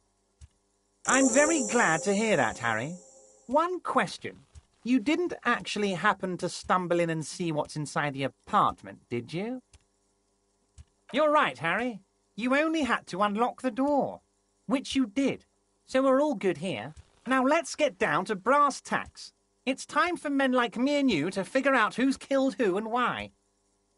I'm very glad to hear that, Harry. One question. You didn't actually happen to stumble in and see what's inside the apartment, did you? You're right, Harry. You only had to unlock the door, which you did. So we're all good here. Now let's get down to brass tacks. It's time for men like me and you to figure out who's killed who and why.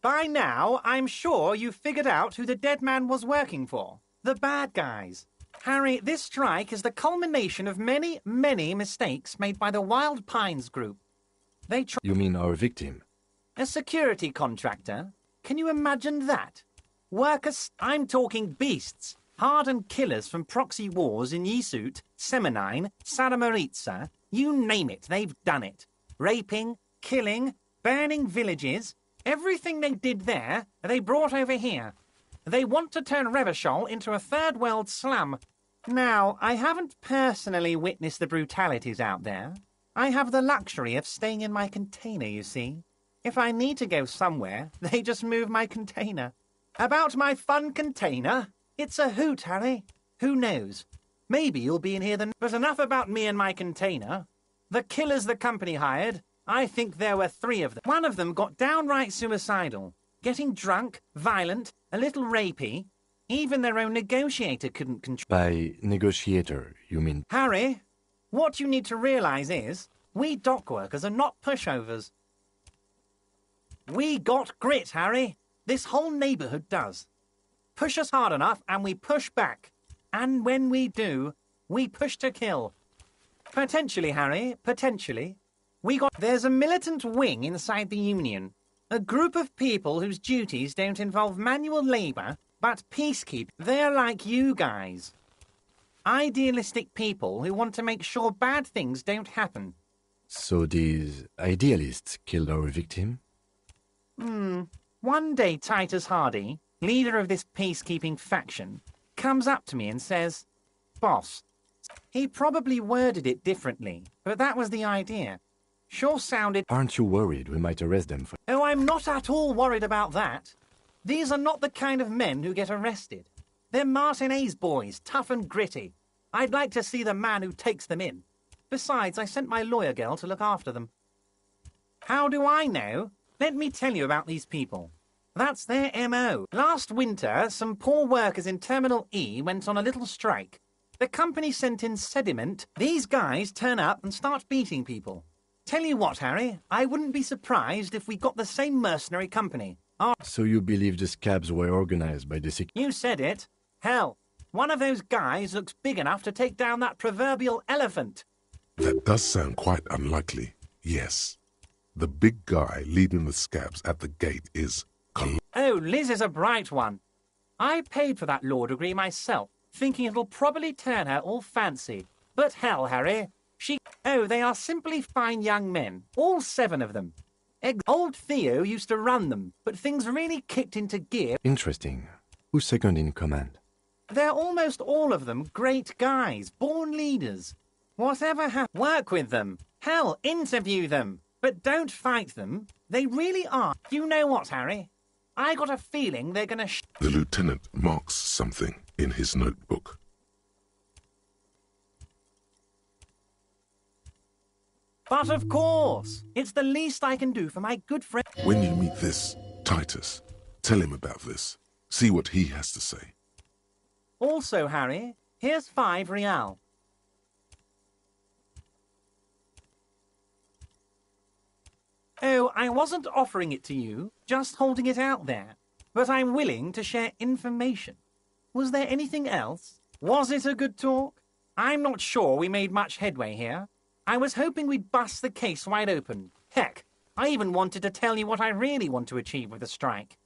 By now, I'm sure you've figured out who the dead man was working for. The bad guys. Harry, this strike is the culmination of many, many mistakes made by the Wild Pines group. You mean our victim? A security contractor? Can you imagine that? Workers, I'm talking beasts. Hardened killers from proxy wars in Yisut, Semenine, Saramaritsa, you name it, they've done it. Raping, killing, burning villages, everything they did there, they brought over here. They want to turn Revachol into a third world slum. Now, I haven't personally witnessed the brutalities out there. I have the luxury of staying in my container, you see. If I need to go somewhere, they just move my container. About my fun container? It's a hoot, Harry. Who knows? Maybe you'll be in here then. But enough about me and my container. The killers the company hired, I think there were 3 of them. One of them got downright suicidal. Getting drunk, violent, a little rapey. Even their own negotiator couldn't control. By negotiator, you mean? Harry, what you need to realize is, we dock workers are not pushovers. We got grit, Harry. This whole neighborhood does. Push us hard enough and we push back. And when we do, we push to kill. Potentially, Harry, potentially. There's a militant wing inside the Union. A group of people whose duties don't involve manual labor, but peacekeeping. They're like you guys. Idealistic people who want to make sure bad things don't happen. So these idealists killed our victim? One day Titus Hardy, leader of this peacekeeping faction, comes up to me and says, "Boss." He probably worded it differently, but that was the idea. Sure sounded... Aren't you worried we might arrest them for... Oh, I'm not at all worried about that. These are not the kind of men who get arrested. They're Martinez boys, tough and gritty. I'd like to see the man who takes them in. Besides, I sent my lawyer girl to look after them. How do I know? Let me tell you about these people. That's their M.O. Last winter, some poor workers in Terminal E went on a little strike. The company sent in sediment. These guys turn up and start beating people. Tell you what, Harry, I wouldn't be surprised if we got the same mercenary company. So you believe the scabs were organized by the sick... You said it. Hell, one of those guys looks big enough to take down that proverbial elephant. That does sound quite unlikely, yes. The big guy leading the scabs at the gate is... Oh, Liz is a bright one. I paid for that law degree myself, thinking it'll probably turn her all fancy. But hell, Harry, Oh, they are simply fine young men, all 7 of them. Old Theo used to run them, but things really kicked into gear. Interesting. Who's second in command? They're almost all of them great guys, born leaders. Whatever happens, work with them. Hell, interview them. But don't fight them. They really are. You know what, Harry? I got a feeling they're gonna The lieutenant marks something in his notebook. But of course, it's the least I can do for my good friend. When you meet this Titus, tell him about this. See what he has to say. Also, Harry, here's 5 real. Oh, I wasn't offering it to you, just holding it out there. But I'm willing to share information. Was there anything else? Was it a good talk? I'm not sure we made much headway here. I was hoping we'd bust the case wide open. Heck, I even wanted to tell you what I really want to achieve with the strike.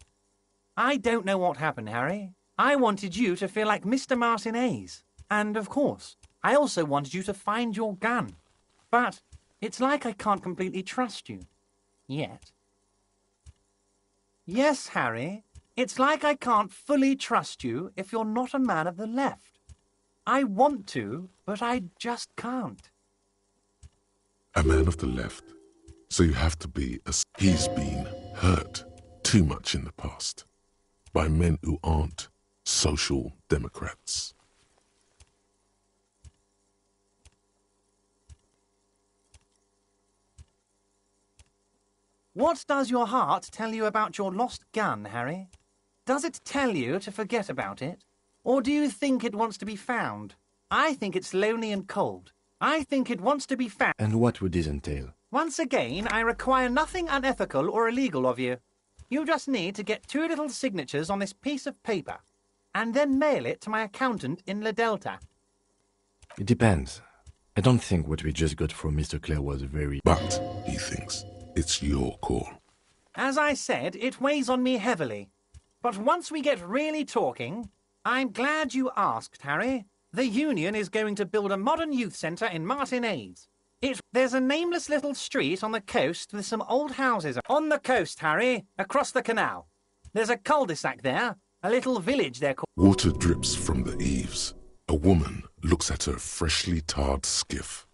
I don't know what happened, Harry. I wanted you to feel like Mr. Martinez. And, of course, I also wanted you to find your gun. But it's like I can't completely trust you. Yet. Yes, Harry, it's like I can't fully trust you if you're not a man of the left. I want to, but I just can't. A man of the left. So you have to be a... He's been hurt. too much in the past, by men who aren't social democrats. What does your heart tell you about your lost gun, Harry? Does it tell you to forget about it? Or do you think it wants to be found? I think it's lonely and cold. I think it wants to be found. And what would this entail? Once again, I require nothing unethical or illegal of you. You just need to get 2 little signatures on this piece of paper, and then mail it to my accountant in La Delta. It depends. I don't think what we just got from Mr. Clare was very... But, he thinks, it's your call. As I said, it weighs on me heavily. But once we get really talking, I'm glad you asked, Harry. The Union is going to build a modern youth centre in Martinez. There's a nameless little street on the coast with some old houses. On the coast, Harry, across the canal. There's a cul-de-sac there, a little village there called... Water drips from the eaves. A woman looks at her freshly tarred skiff.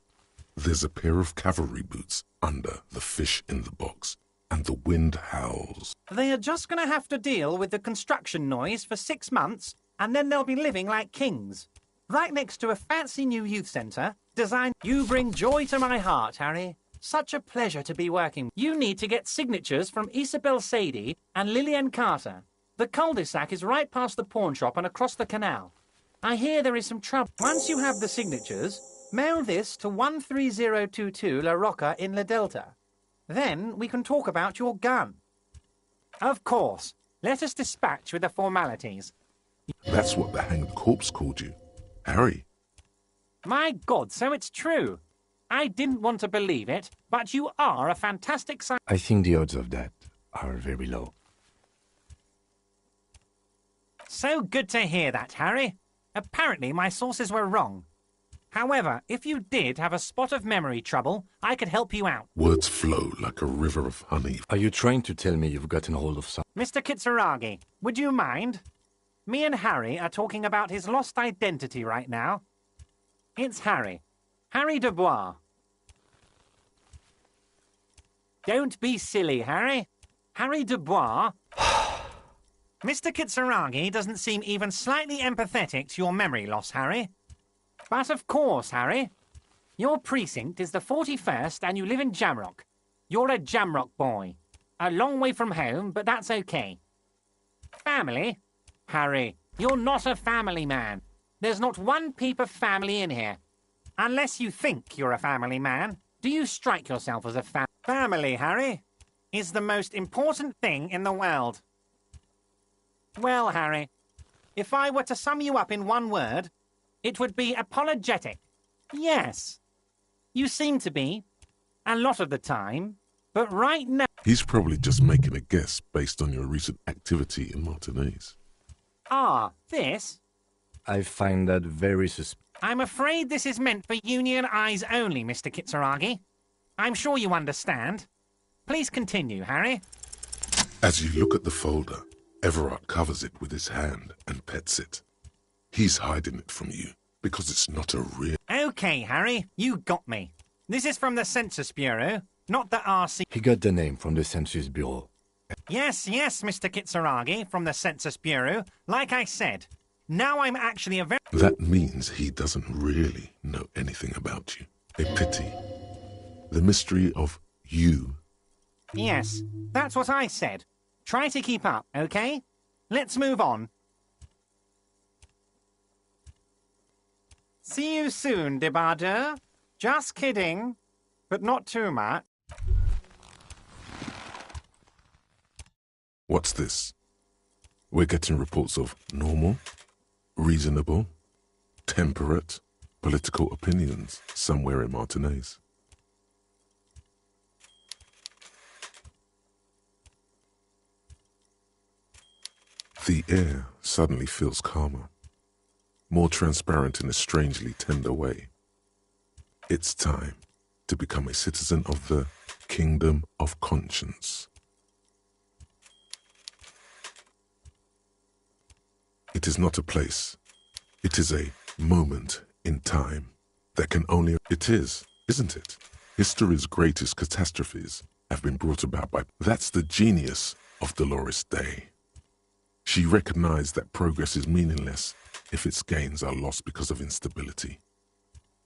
There's a pair of cavalry boots under the fish in the box, and the wind howls. They are just going to have to deal with the construction noise for 6 months, and then they'll be living like kings. Right next to a fancy new youth centre, designed... You bring joy to my heart, Harry. Such a pleasure to be working. You need to get signatures from Isabel Sadie and Lillian Carter. The cul-de-sac is right past the pawn shop and across the canal. I hear there is some trouble. Once you have the signatures, mail this to 13022 La Rocca in La Delta. Then we can talk about your gun. Of course. Let us dispatch with the formalities. That's what the hanged corpse called you. Harry. My God, so it's true. I didn't want to believe it, but you are a fantastic scientist. I think the odds of that are very low. So good to hear that, Harry. Apparently my sources were wrong. However, if you did have a spot of memory trouble, I could help you out. Words flow like a river of honey. Are you trying to tell me you've gotten hold of some... Mr. Kitsuragi, would you mind? Me and Harry are talking about his lost identity right now. It's Harry. Harry Dubois. Don't be silly, Harry. Harry Dubois... Mr. Kitsuragi doesn't seem even slightly empathetic to your memory loss, Harry. But of course, Harry. Your precinct is the 41st and you live in Jamrock. You're a Jamrock boy. A long way from home, but that's okay. Family? Harry, you're not a family man. There's not one peep of family in here. Unless you think you're a family man, do you strike yourself as a family, Harry, is the most important thing in the world. Well, Harry, if I were to sum you up in one word, it would be apologetic. Yes. You seem to be. A lot of the time. But right now... He's probably just making a guess based on your recent activity in Martinez. Ah, this? I find that very suspicious. I'm afraid this is meant for Union eyes only, Mr. Kitsuragi. I'm sure you understand. Please continue, Harry. As you look at the folder, Everard covers it with his hand and pets it. He's hiding it from you because it's not a real... Okay, Harry, you got me. This is from the Census Bureau, not the RC... He got the name from the Census Bureau. Yes, Mr. Kitsuragi, from the Census Bureau. Like I said, now I'm actually a very... That means he doesn't really know anything about you. A pity. The mystery of you. Yes, that's what I said. Try to keep up, okay? Let's move on. See you soon, Debardeur. Just kidding, but not too much. What's this? We're getting reports of normal, reasonable, temperate, political opinions somewhere in Martinez. The air suddenly feels calmer, more transparent in a strangely tender way. It's time to become a citizen of the Kingdom of Conscience. It is not a place. It is a moment in time that can only... It is, isn't it? History's greatest catastrophes have been brought about by... That's the genius of Dolores Day. She recognized that progress is meaningless if its gains are lost because of instability.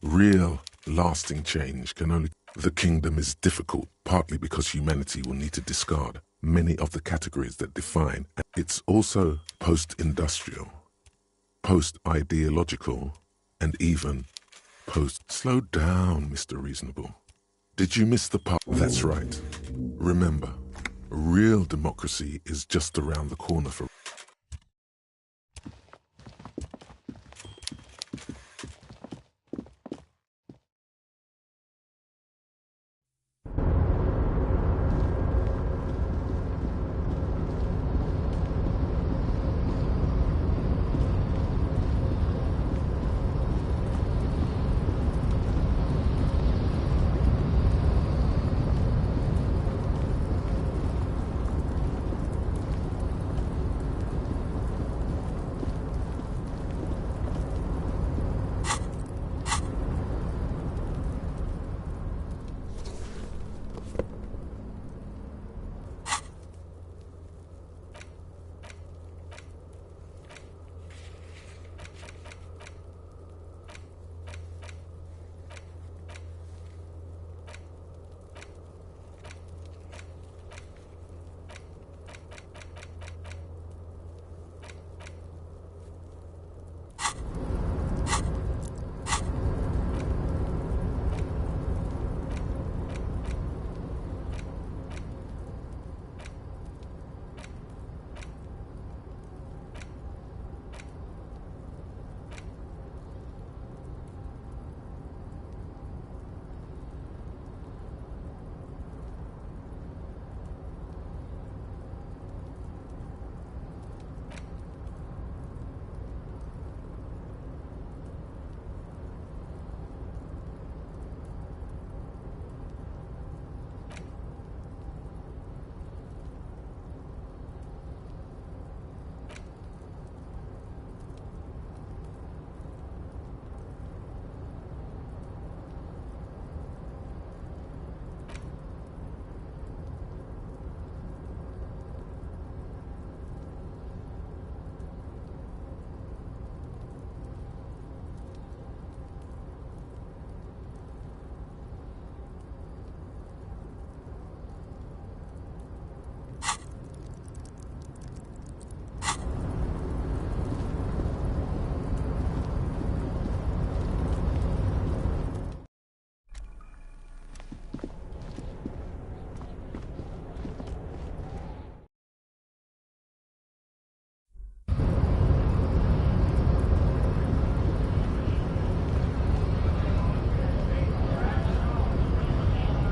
Real, lasting change can only... The kingdom is difficult, partly because humanity will need to discard many of the categories that define. It's also post-industrial, post-ideological, and even post... Slow down, Mr. Reasonable. Did you miss the part? That's right. Remember, real democracy is just around the corner for...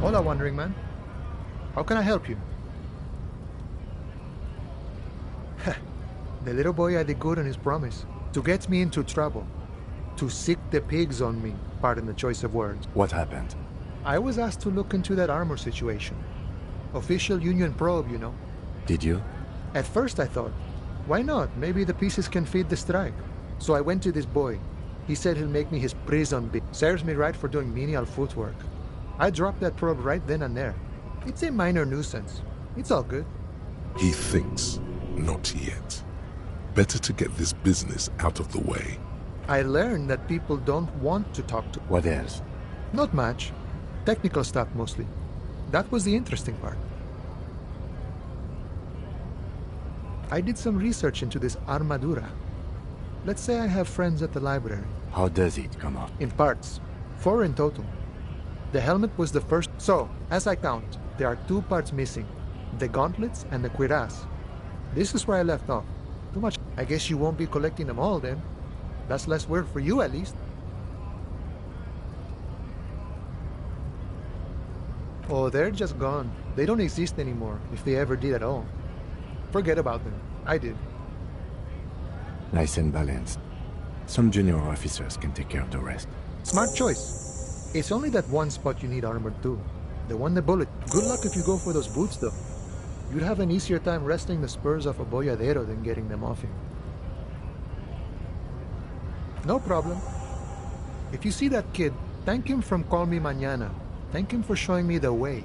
Hola, Wandering Man. How can I help you? The little boy had a good on his promise. To get me into trouble. To sick the pigs on me, pardon the choice of words. What happened? I was asked to look into that armor situation. Official Union probe, you know. Did you? At first I thought, why not? Maybe the pieces can feed the strike. So I went to this boy. He said he'll make me his prison bit. Serves me right for doing menial footwork. I dropped that probe right then and there. It's a minor nuisance. It's all good. He thinks, not yet. Better to get this business out of the way. I learned that people don't want to talk to... What else? Not much. Technical stuff mostly. That was the interesting part. I did some research into this armadura. Let's say I have friends at the library. How does it come out? In parts. 4 in total. The helmet was the first. So, as I count, there are 2 parts missing. The gauntlets and the cuirass. This is where I left off. Too much. I guess you won't be collecting them all then. That's less work for you at least. Oh, they're just gone. They don't exist anymore, if they ever did at all. Forget about them. I did. Nice and balanced. Some junior officers can take care of the rest. Smart choice. It's only that one spot you need armored too. The one the bullet. Good luck if you go for those boots though. You'd have an easier time wresting the spurs off a boyadero than getting them off him. No problem. If you see that kid, thank him from Call Me Mañana. Thank him for showing me the way.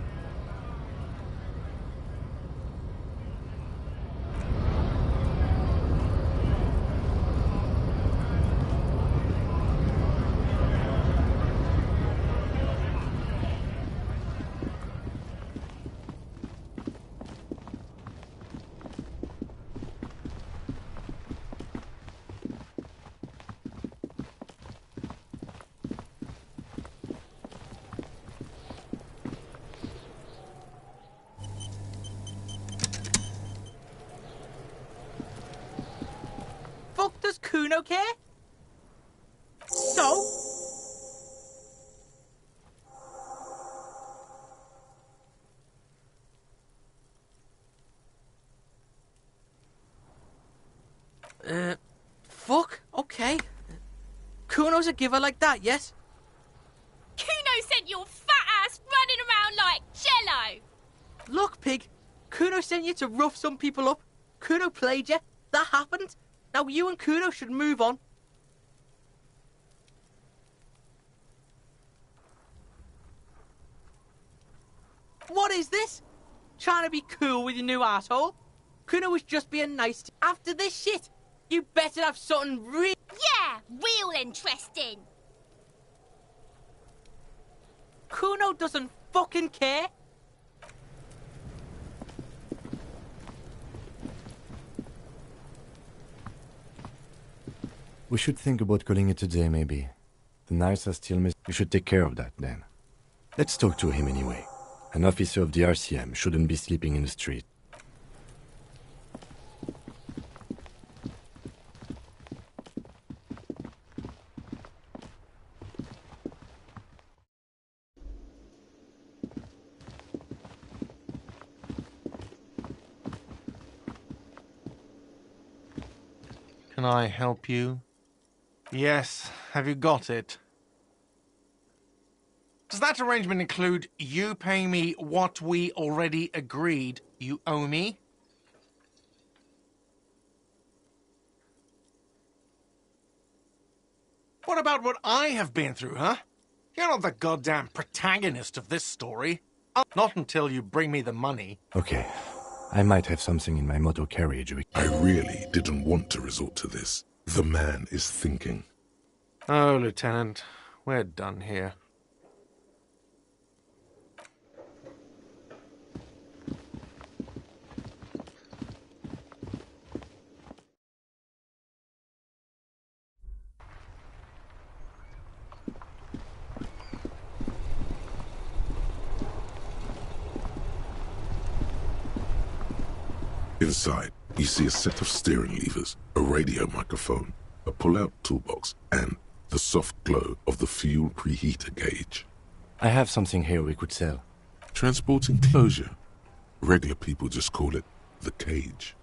Kuno care? So? Fuck, okay. Kuno's a giver like that, yes? Kuno sent your fat ass running around like jello! Look, pig, Kuno sent you to rough some people up. Kuno played you. That happened. Now you and Kuno should move on. What is this? Trying to be cool with your new asshole? Kuno was just being nice to you. After this shit, you better have something real. Yeah, real interesting. Kuno doesn't fucking care. We should think about calling it a day, maybe. The knives are still missing. We should take care of that, then. Let's talk to him anyway. An officer of the RCM shouldn't be sleeping in the street. Can I help you? Yes, have you got it? Does that arrangement include you paying me what we already agreed you owe me? What about what I have been through, huh? You're not the goddamn protagonist of this story. Not until you bring me the money. Okay, I might have something in my motor carriage. I really didn't want to resort to this. The man is thinking. Oh, Lieutenant, we're done here. Inside, you see a set of steering levers, a radio microphone, a pull-out toolbox, and the soft glow of the fuel preheater gauge. I have something here we could sell. Transport enclosure. Regular people just call it the cage.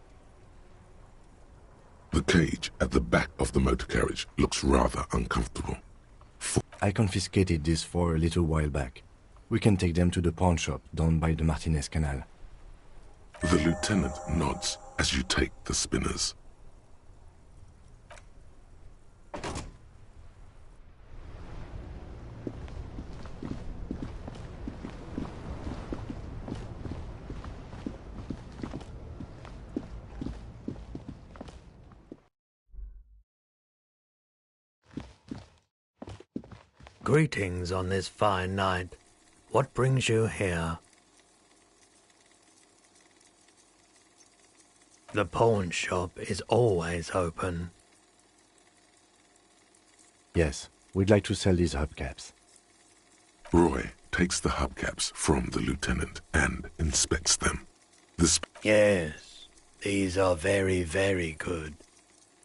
The cage at the back of the motor carriage looks rather uncomfortable. I confiscated this for a little while back. We can take them to the pawn shop down by the Martinez Canal. The lieutenant nods as you take the spinners. Greetings on this fine night. What brings you here? The pawn shop is always open. Yes, we'd like to sell these hubcaps. Roy takes the hubcaps from the lieutenant and inspects them. Yes, these are very, very good.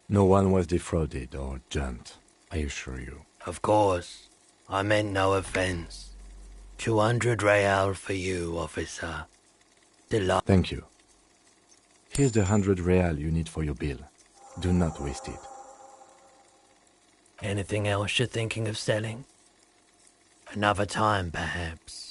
No one was defrauded or jumped, I assure you. Of course, I meant no offense. 200 real for you, officer. Thank you. Here's the 100 real you need for your bill. Do not waste it. Anything else you're thinking of selling? Another time, perhaps.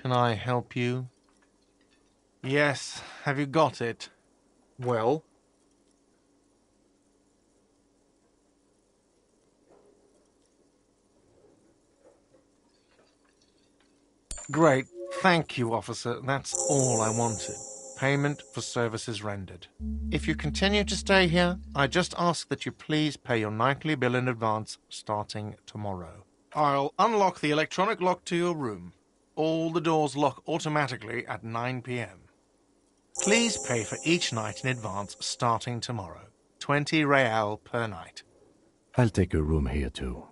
Can I help you? Yes, have you got it? Well? Great, thank you, officer. That's all I wanted. payment for services rendered. If you continue to stay here, I just ask that you please pay your nightly bill in advance starting tomorrow. I'll unlock the electronic lock to your room. All the doors lock automatically at 9 p.m. Please pay for each night in advance starting tomorrow. 20 real per night. I'll take a room here too.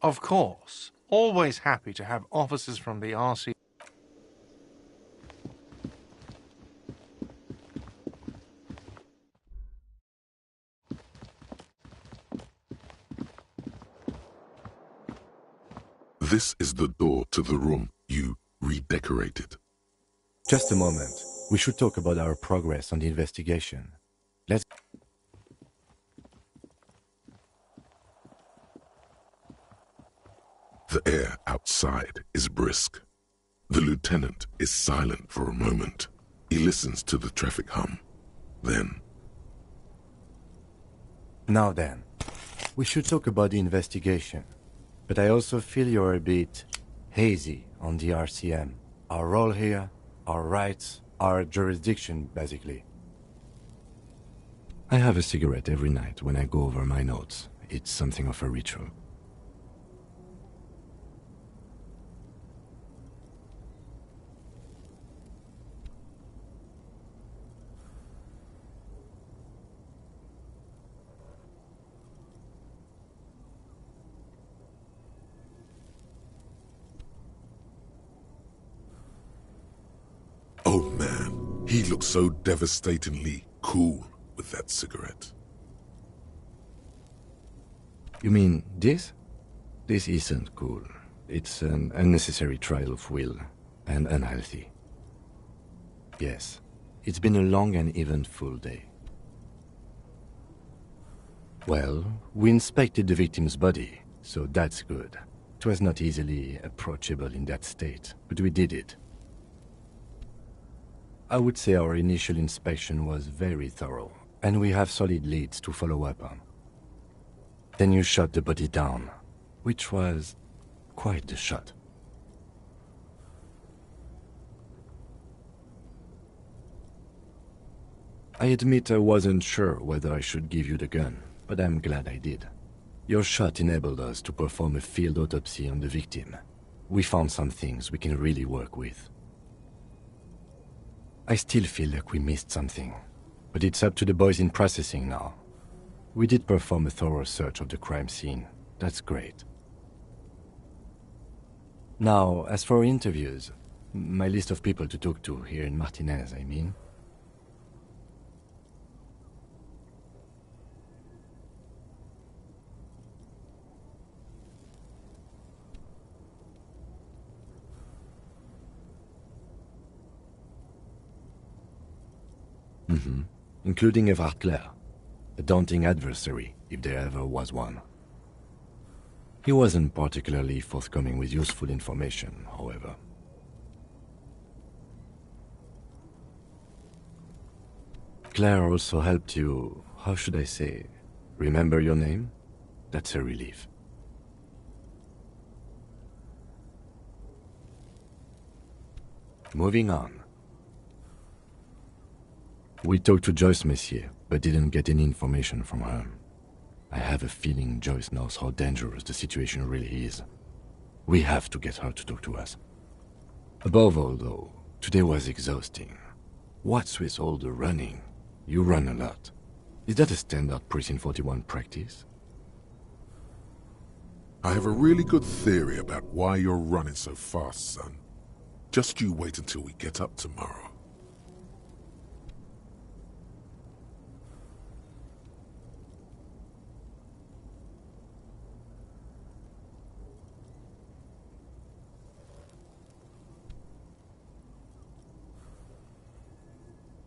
Of course. Always happy to have officers from the RC. This is the door to the room you redecorated. Just a moment. We should talk about our progress on the investigation. Let's... The air outside is brisk. The lieutenant is silent for a moment. He listens to the traffic hum. Then... Now then, we should talk about the investigation. But I also feel you're a bit hazy on the RCM. Our role here, our rights, our jurisdiction, basically. I have a cigarette every night when I go over my notes. It's something of a ritual. Oh man, he looks so devastatingly cool with that cigarette. You mean this? This isn't cool. It's an unnecessary trial of will, and unhealthy. Yes, it's been a long and eventful day. Well, we inspected the victim's body, so that's good. It was not easily approachable in that state, but we did it. I would say our initial inspection was very thorough, and we have solid leads to follow up on. Then you shot the body down, which was quite the shot. I admit I wasn't sure whether I should give you the gun, but I'm glad I did. Your shot enabled us to perform a field autopsy on the victim. We found some things we can really work with. I still feel like we missed something, but it's up to the boys in processing now. We did perform a thorough search of the crime scene. That's great. Now, as for interviews, my list of people to talk to here in Martinez, I mean. Including Everard Clare, a daunting adversary, if there ever was one. He wasn't particularly forthcoming with useful information, however. Claire also helped you, how should I say, remember your name? That's a relief. Moving on. We talked to Joyce Messier, but didn't get any information from her. I have a feeling Joyce knows how dangerous the situation really is. We have to get her to talk to us. Above all, though, today was exhausting. What's with all the running? You run a lot. Is that a standard Precinct 41 practice? I have a really good theory about why you're running so fast, son. Just you wait until we get up tomorrow.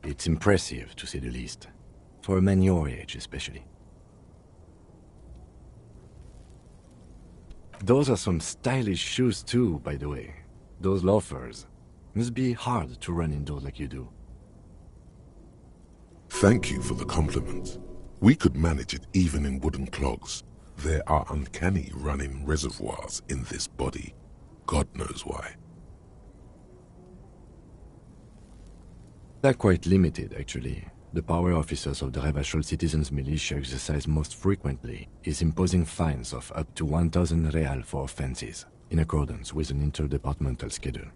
It's impressive, to say the least. For a man your age, especially. Those are some stylish shoes too, by the way. Those loafers. Must be hard to run indoors like you do. Thank you for the compliment. We could manage it even in wooden clogs. There are uncanny running reservoirs in this body. God knows why. They're quite limited, actually. The power officers of the Revachol Citizens Militia exercise most frequently is imposing fines of up to 1,000 real for offenses, in accordance with an interdepartmental schedule.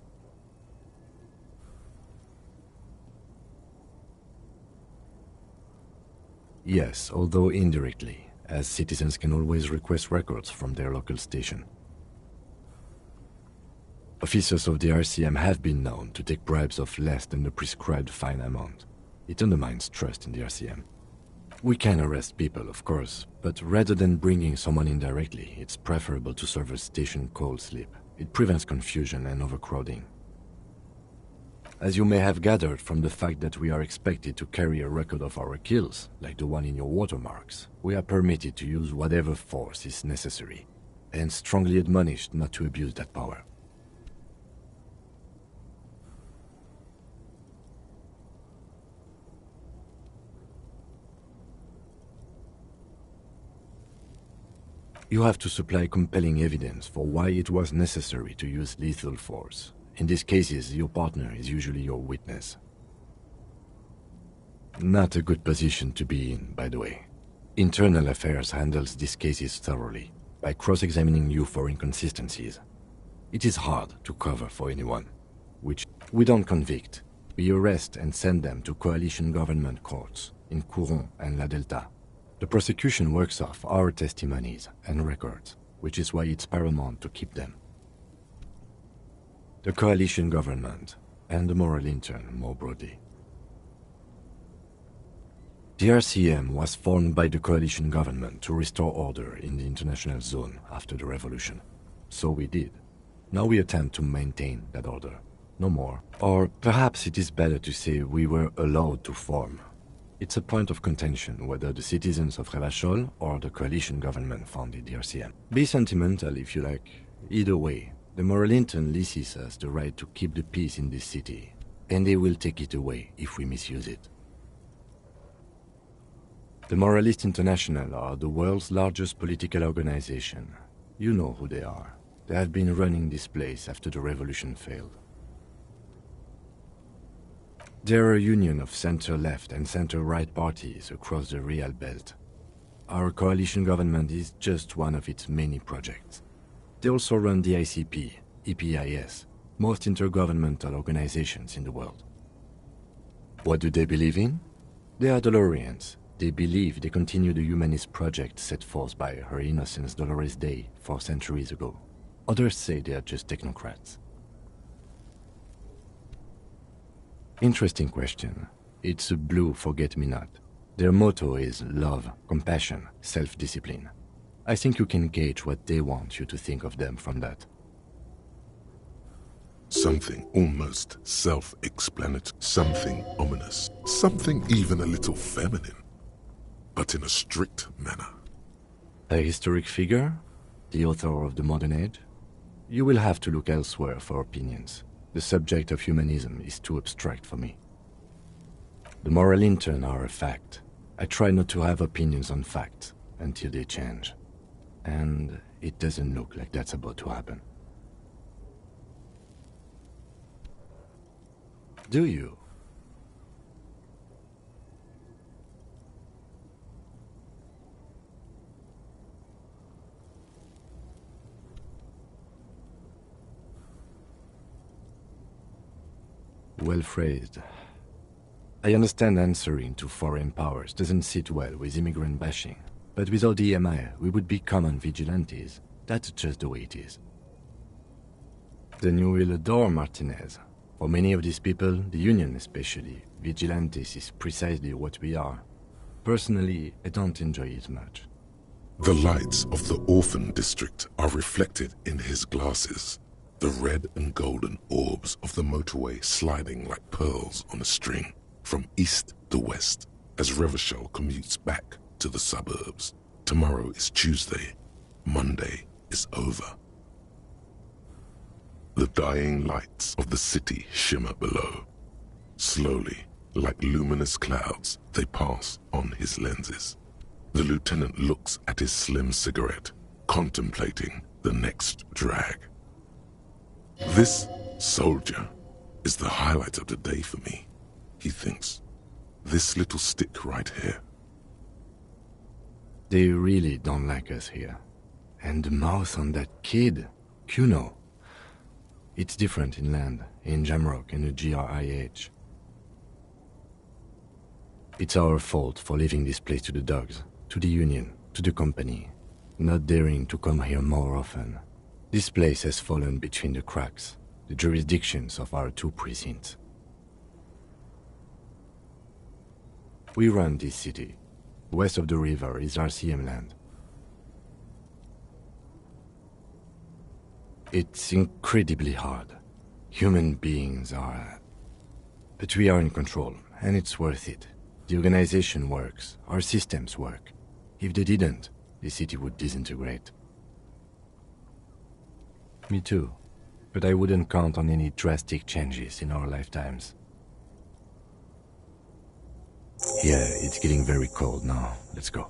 Yes, although indirectly, as citizens can always request records from their local station. Officers of the RCM have been known to take bribes of less than the prescribed fine amount. It undermines trust in the RCM. We can arrest people, of course, but rather than bringing someone in directly, it's preferable to serve a station cold sleep. It prevents confusion and overcrowding. As you may have gathered from the fact that we are expected to carry a record of our kills, like the one in your watermarks, we are permitted to use whatever force is necessary, and strongly admonished not to abuse that power. You have to supply compelling evidence for why it was necessary to use lethal force. In these cases, your partner is usually your witness. Not a good position to be in, by the way. Internal Affairs handles these cases thoroughly, by cross-examining you for inconsistencies. It is hard to cover for anyone, which we don't convict. We arrest and send them to coalition government courts in Couron and La Delta. The prosecution works off our testimonies and records, which is why it's paramount to keep them. The coalition government, and the moral intern more broadly. The RCM was formed by the coalition government to restore order in the international zone after the revolution. So we did. Now we attempt to maintain that order. No more. Or perhaps it is better to say we were allowed to form. It's a point of contention whether the citizens of Revachol or the coalition government founded the RCM. Be sentimental if you like. Either way, the moral intern leases us the right to keep the peace in this city, and they will take it away if we misuse it. The Moralist International are the world's largest political organization. You know who they are. They have been running this place after the revolution failed. They're a union of center-left and center-right parties across the Real Belt. Our coalition government is just one of its many projects. They also run the ICP, EPIS, most intergovernmental organizations in the world. What do they believe in? They are Dolorians. They believe they continue the humanist project set forth by Her Innocence Dolores Day 4 centuries ago. Others say they are just technocrats. Interesting question. It's a blue forget-me-not. Their motto is love, compassion, self-discipline. I think you can gauge what they want you to think of them from that. Something almost self-explanatory, something ominous, something even a little feminine, but in a strict manner. A historic figure? The author of the modern age? You will have to look elsewhere for opinions. The subject of humanism is too abstract for me. The moral intern are a fact. I try not to have opinions on facts until they change. And it doesn't look like that's about to happen. Do you? Well phrased. I understand answering to foreign powers doesn't sit well with immigrant bashing, but without the EMI, we would be common vigilantes. That's just the way it is. Then you will adore Martinez. For many of these people, the Union especially, vigilantes is precisely what we are. Personally, I don't enjoy it much. The lights of the orphan district are reflected in his glasses. The red and golden orbs of the motorway sliding like pearls on a string from east to west as Revachol commutes back to the suburbs. Tomorrow is Tuesday. Monday is over. The dying lights of the city shimmer below. Slowly, like luminous clouds, they pass on his lenses. The lieutenant looks at his slim cigarette, contemplating the next drag. This soldier is the highlight of the day for me. he thinks. This little stick right here. They really don't like us here. And the mouth on that kid, Kuno. It's different inland, in Jamrock and the GRIH. It's our fault for leaving this place to the dogs, to the Union, to the company, not daring to come here more often. This place has fallen between the cracks, the jurisdictions of our 2 precincts. We run this city. West of the river is RCM land. It's incredibly hard. Human beings are... But we are in control, and it's worth it. The organization works, our systems work. If they didn't, the city would disintegrate. Me too. But I wouldn't count on any drastic changes in our lifetimes. Yeah, it's getting very cold now. Let's go.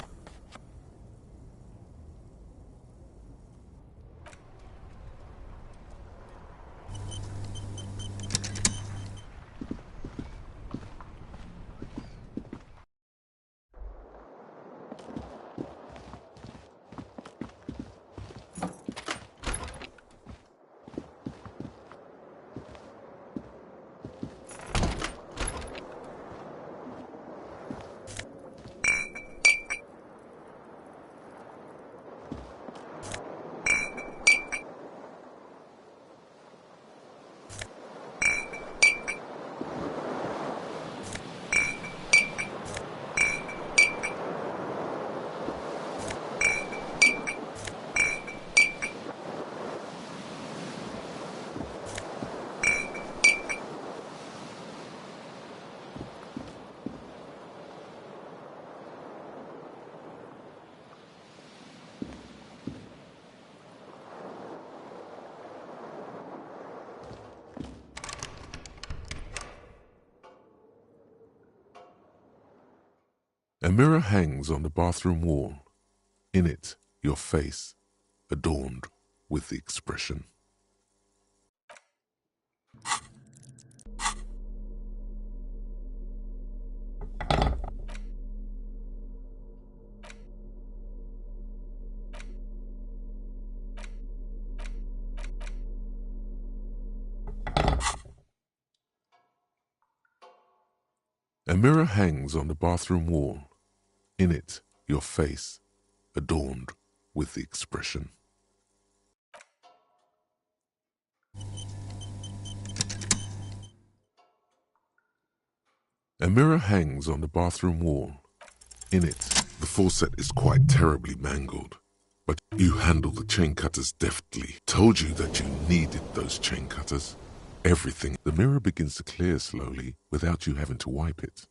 A mirror hangs on the bathroom wall. In it, your face, adorned with the expression. A mirror hangs on the bathroom wall. In it, your face, adorned with the expression. A mirror hangs on the bathroom wall. In it, the faucet is quite terribly mangled, but you handle the chain cutters deftly. Told you that you needed those chain cutters. Everything. The mirror begins to clear slowly without you having to wipe it.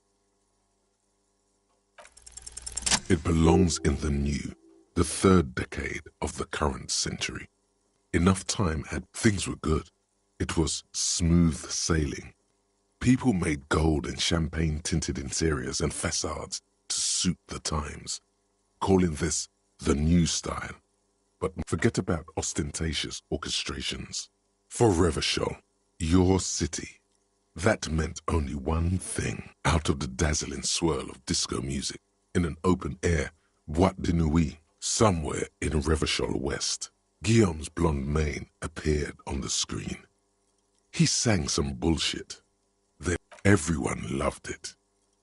It belongs in the new, the 3rd decade of the current century. Enough time had things were good. It was smooth sailing. People made gold and champagne-tinted interiors and facades to suit the times, calling this the new style. But forget about ostentatious orchestrations. For Revachol, your city, that meant only one thing out of the dazzling swirl of disco music. In an open-air boîte de nuit somewhere in Revachol West, Guillaume's blonde mane appeared on the screen. He sang some bullshit. Then everyone loved it.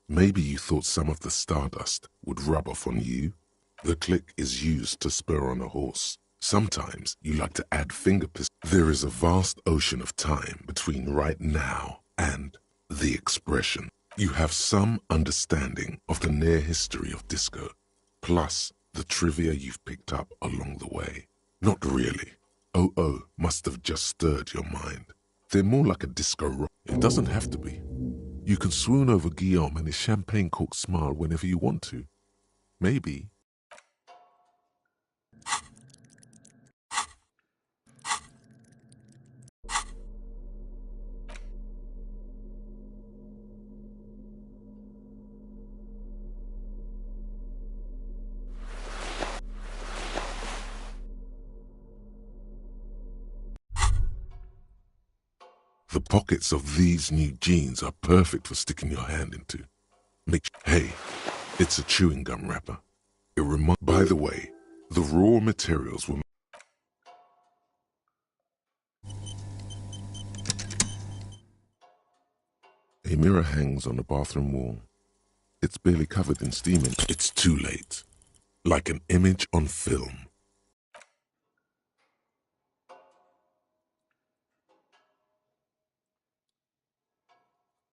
Maybe you thought some of the stardust would rub off on you? The click is used to spur on a horse. Sometimes you like to add finger pistols. There is a vast ocean of time between right now and the expression. You have some understanding of the near history of disco, plus the trivia you've picked up along the way. Not really. OO must have just stirred your mind. They're more like a disco rock. It doesn't have to be. You can swoon over Guillaume and his champagne-corked smile whenever you want to. Maybe. The pockets of these new jeans are perfect for sticking your hand into. Hey, it's a chewing gum wrapper. By the way, the raw materials were... A mirror hangs on the bathroom wall. It's barely covered in steam. It's too late. Like an image on film.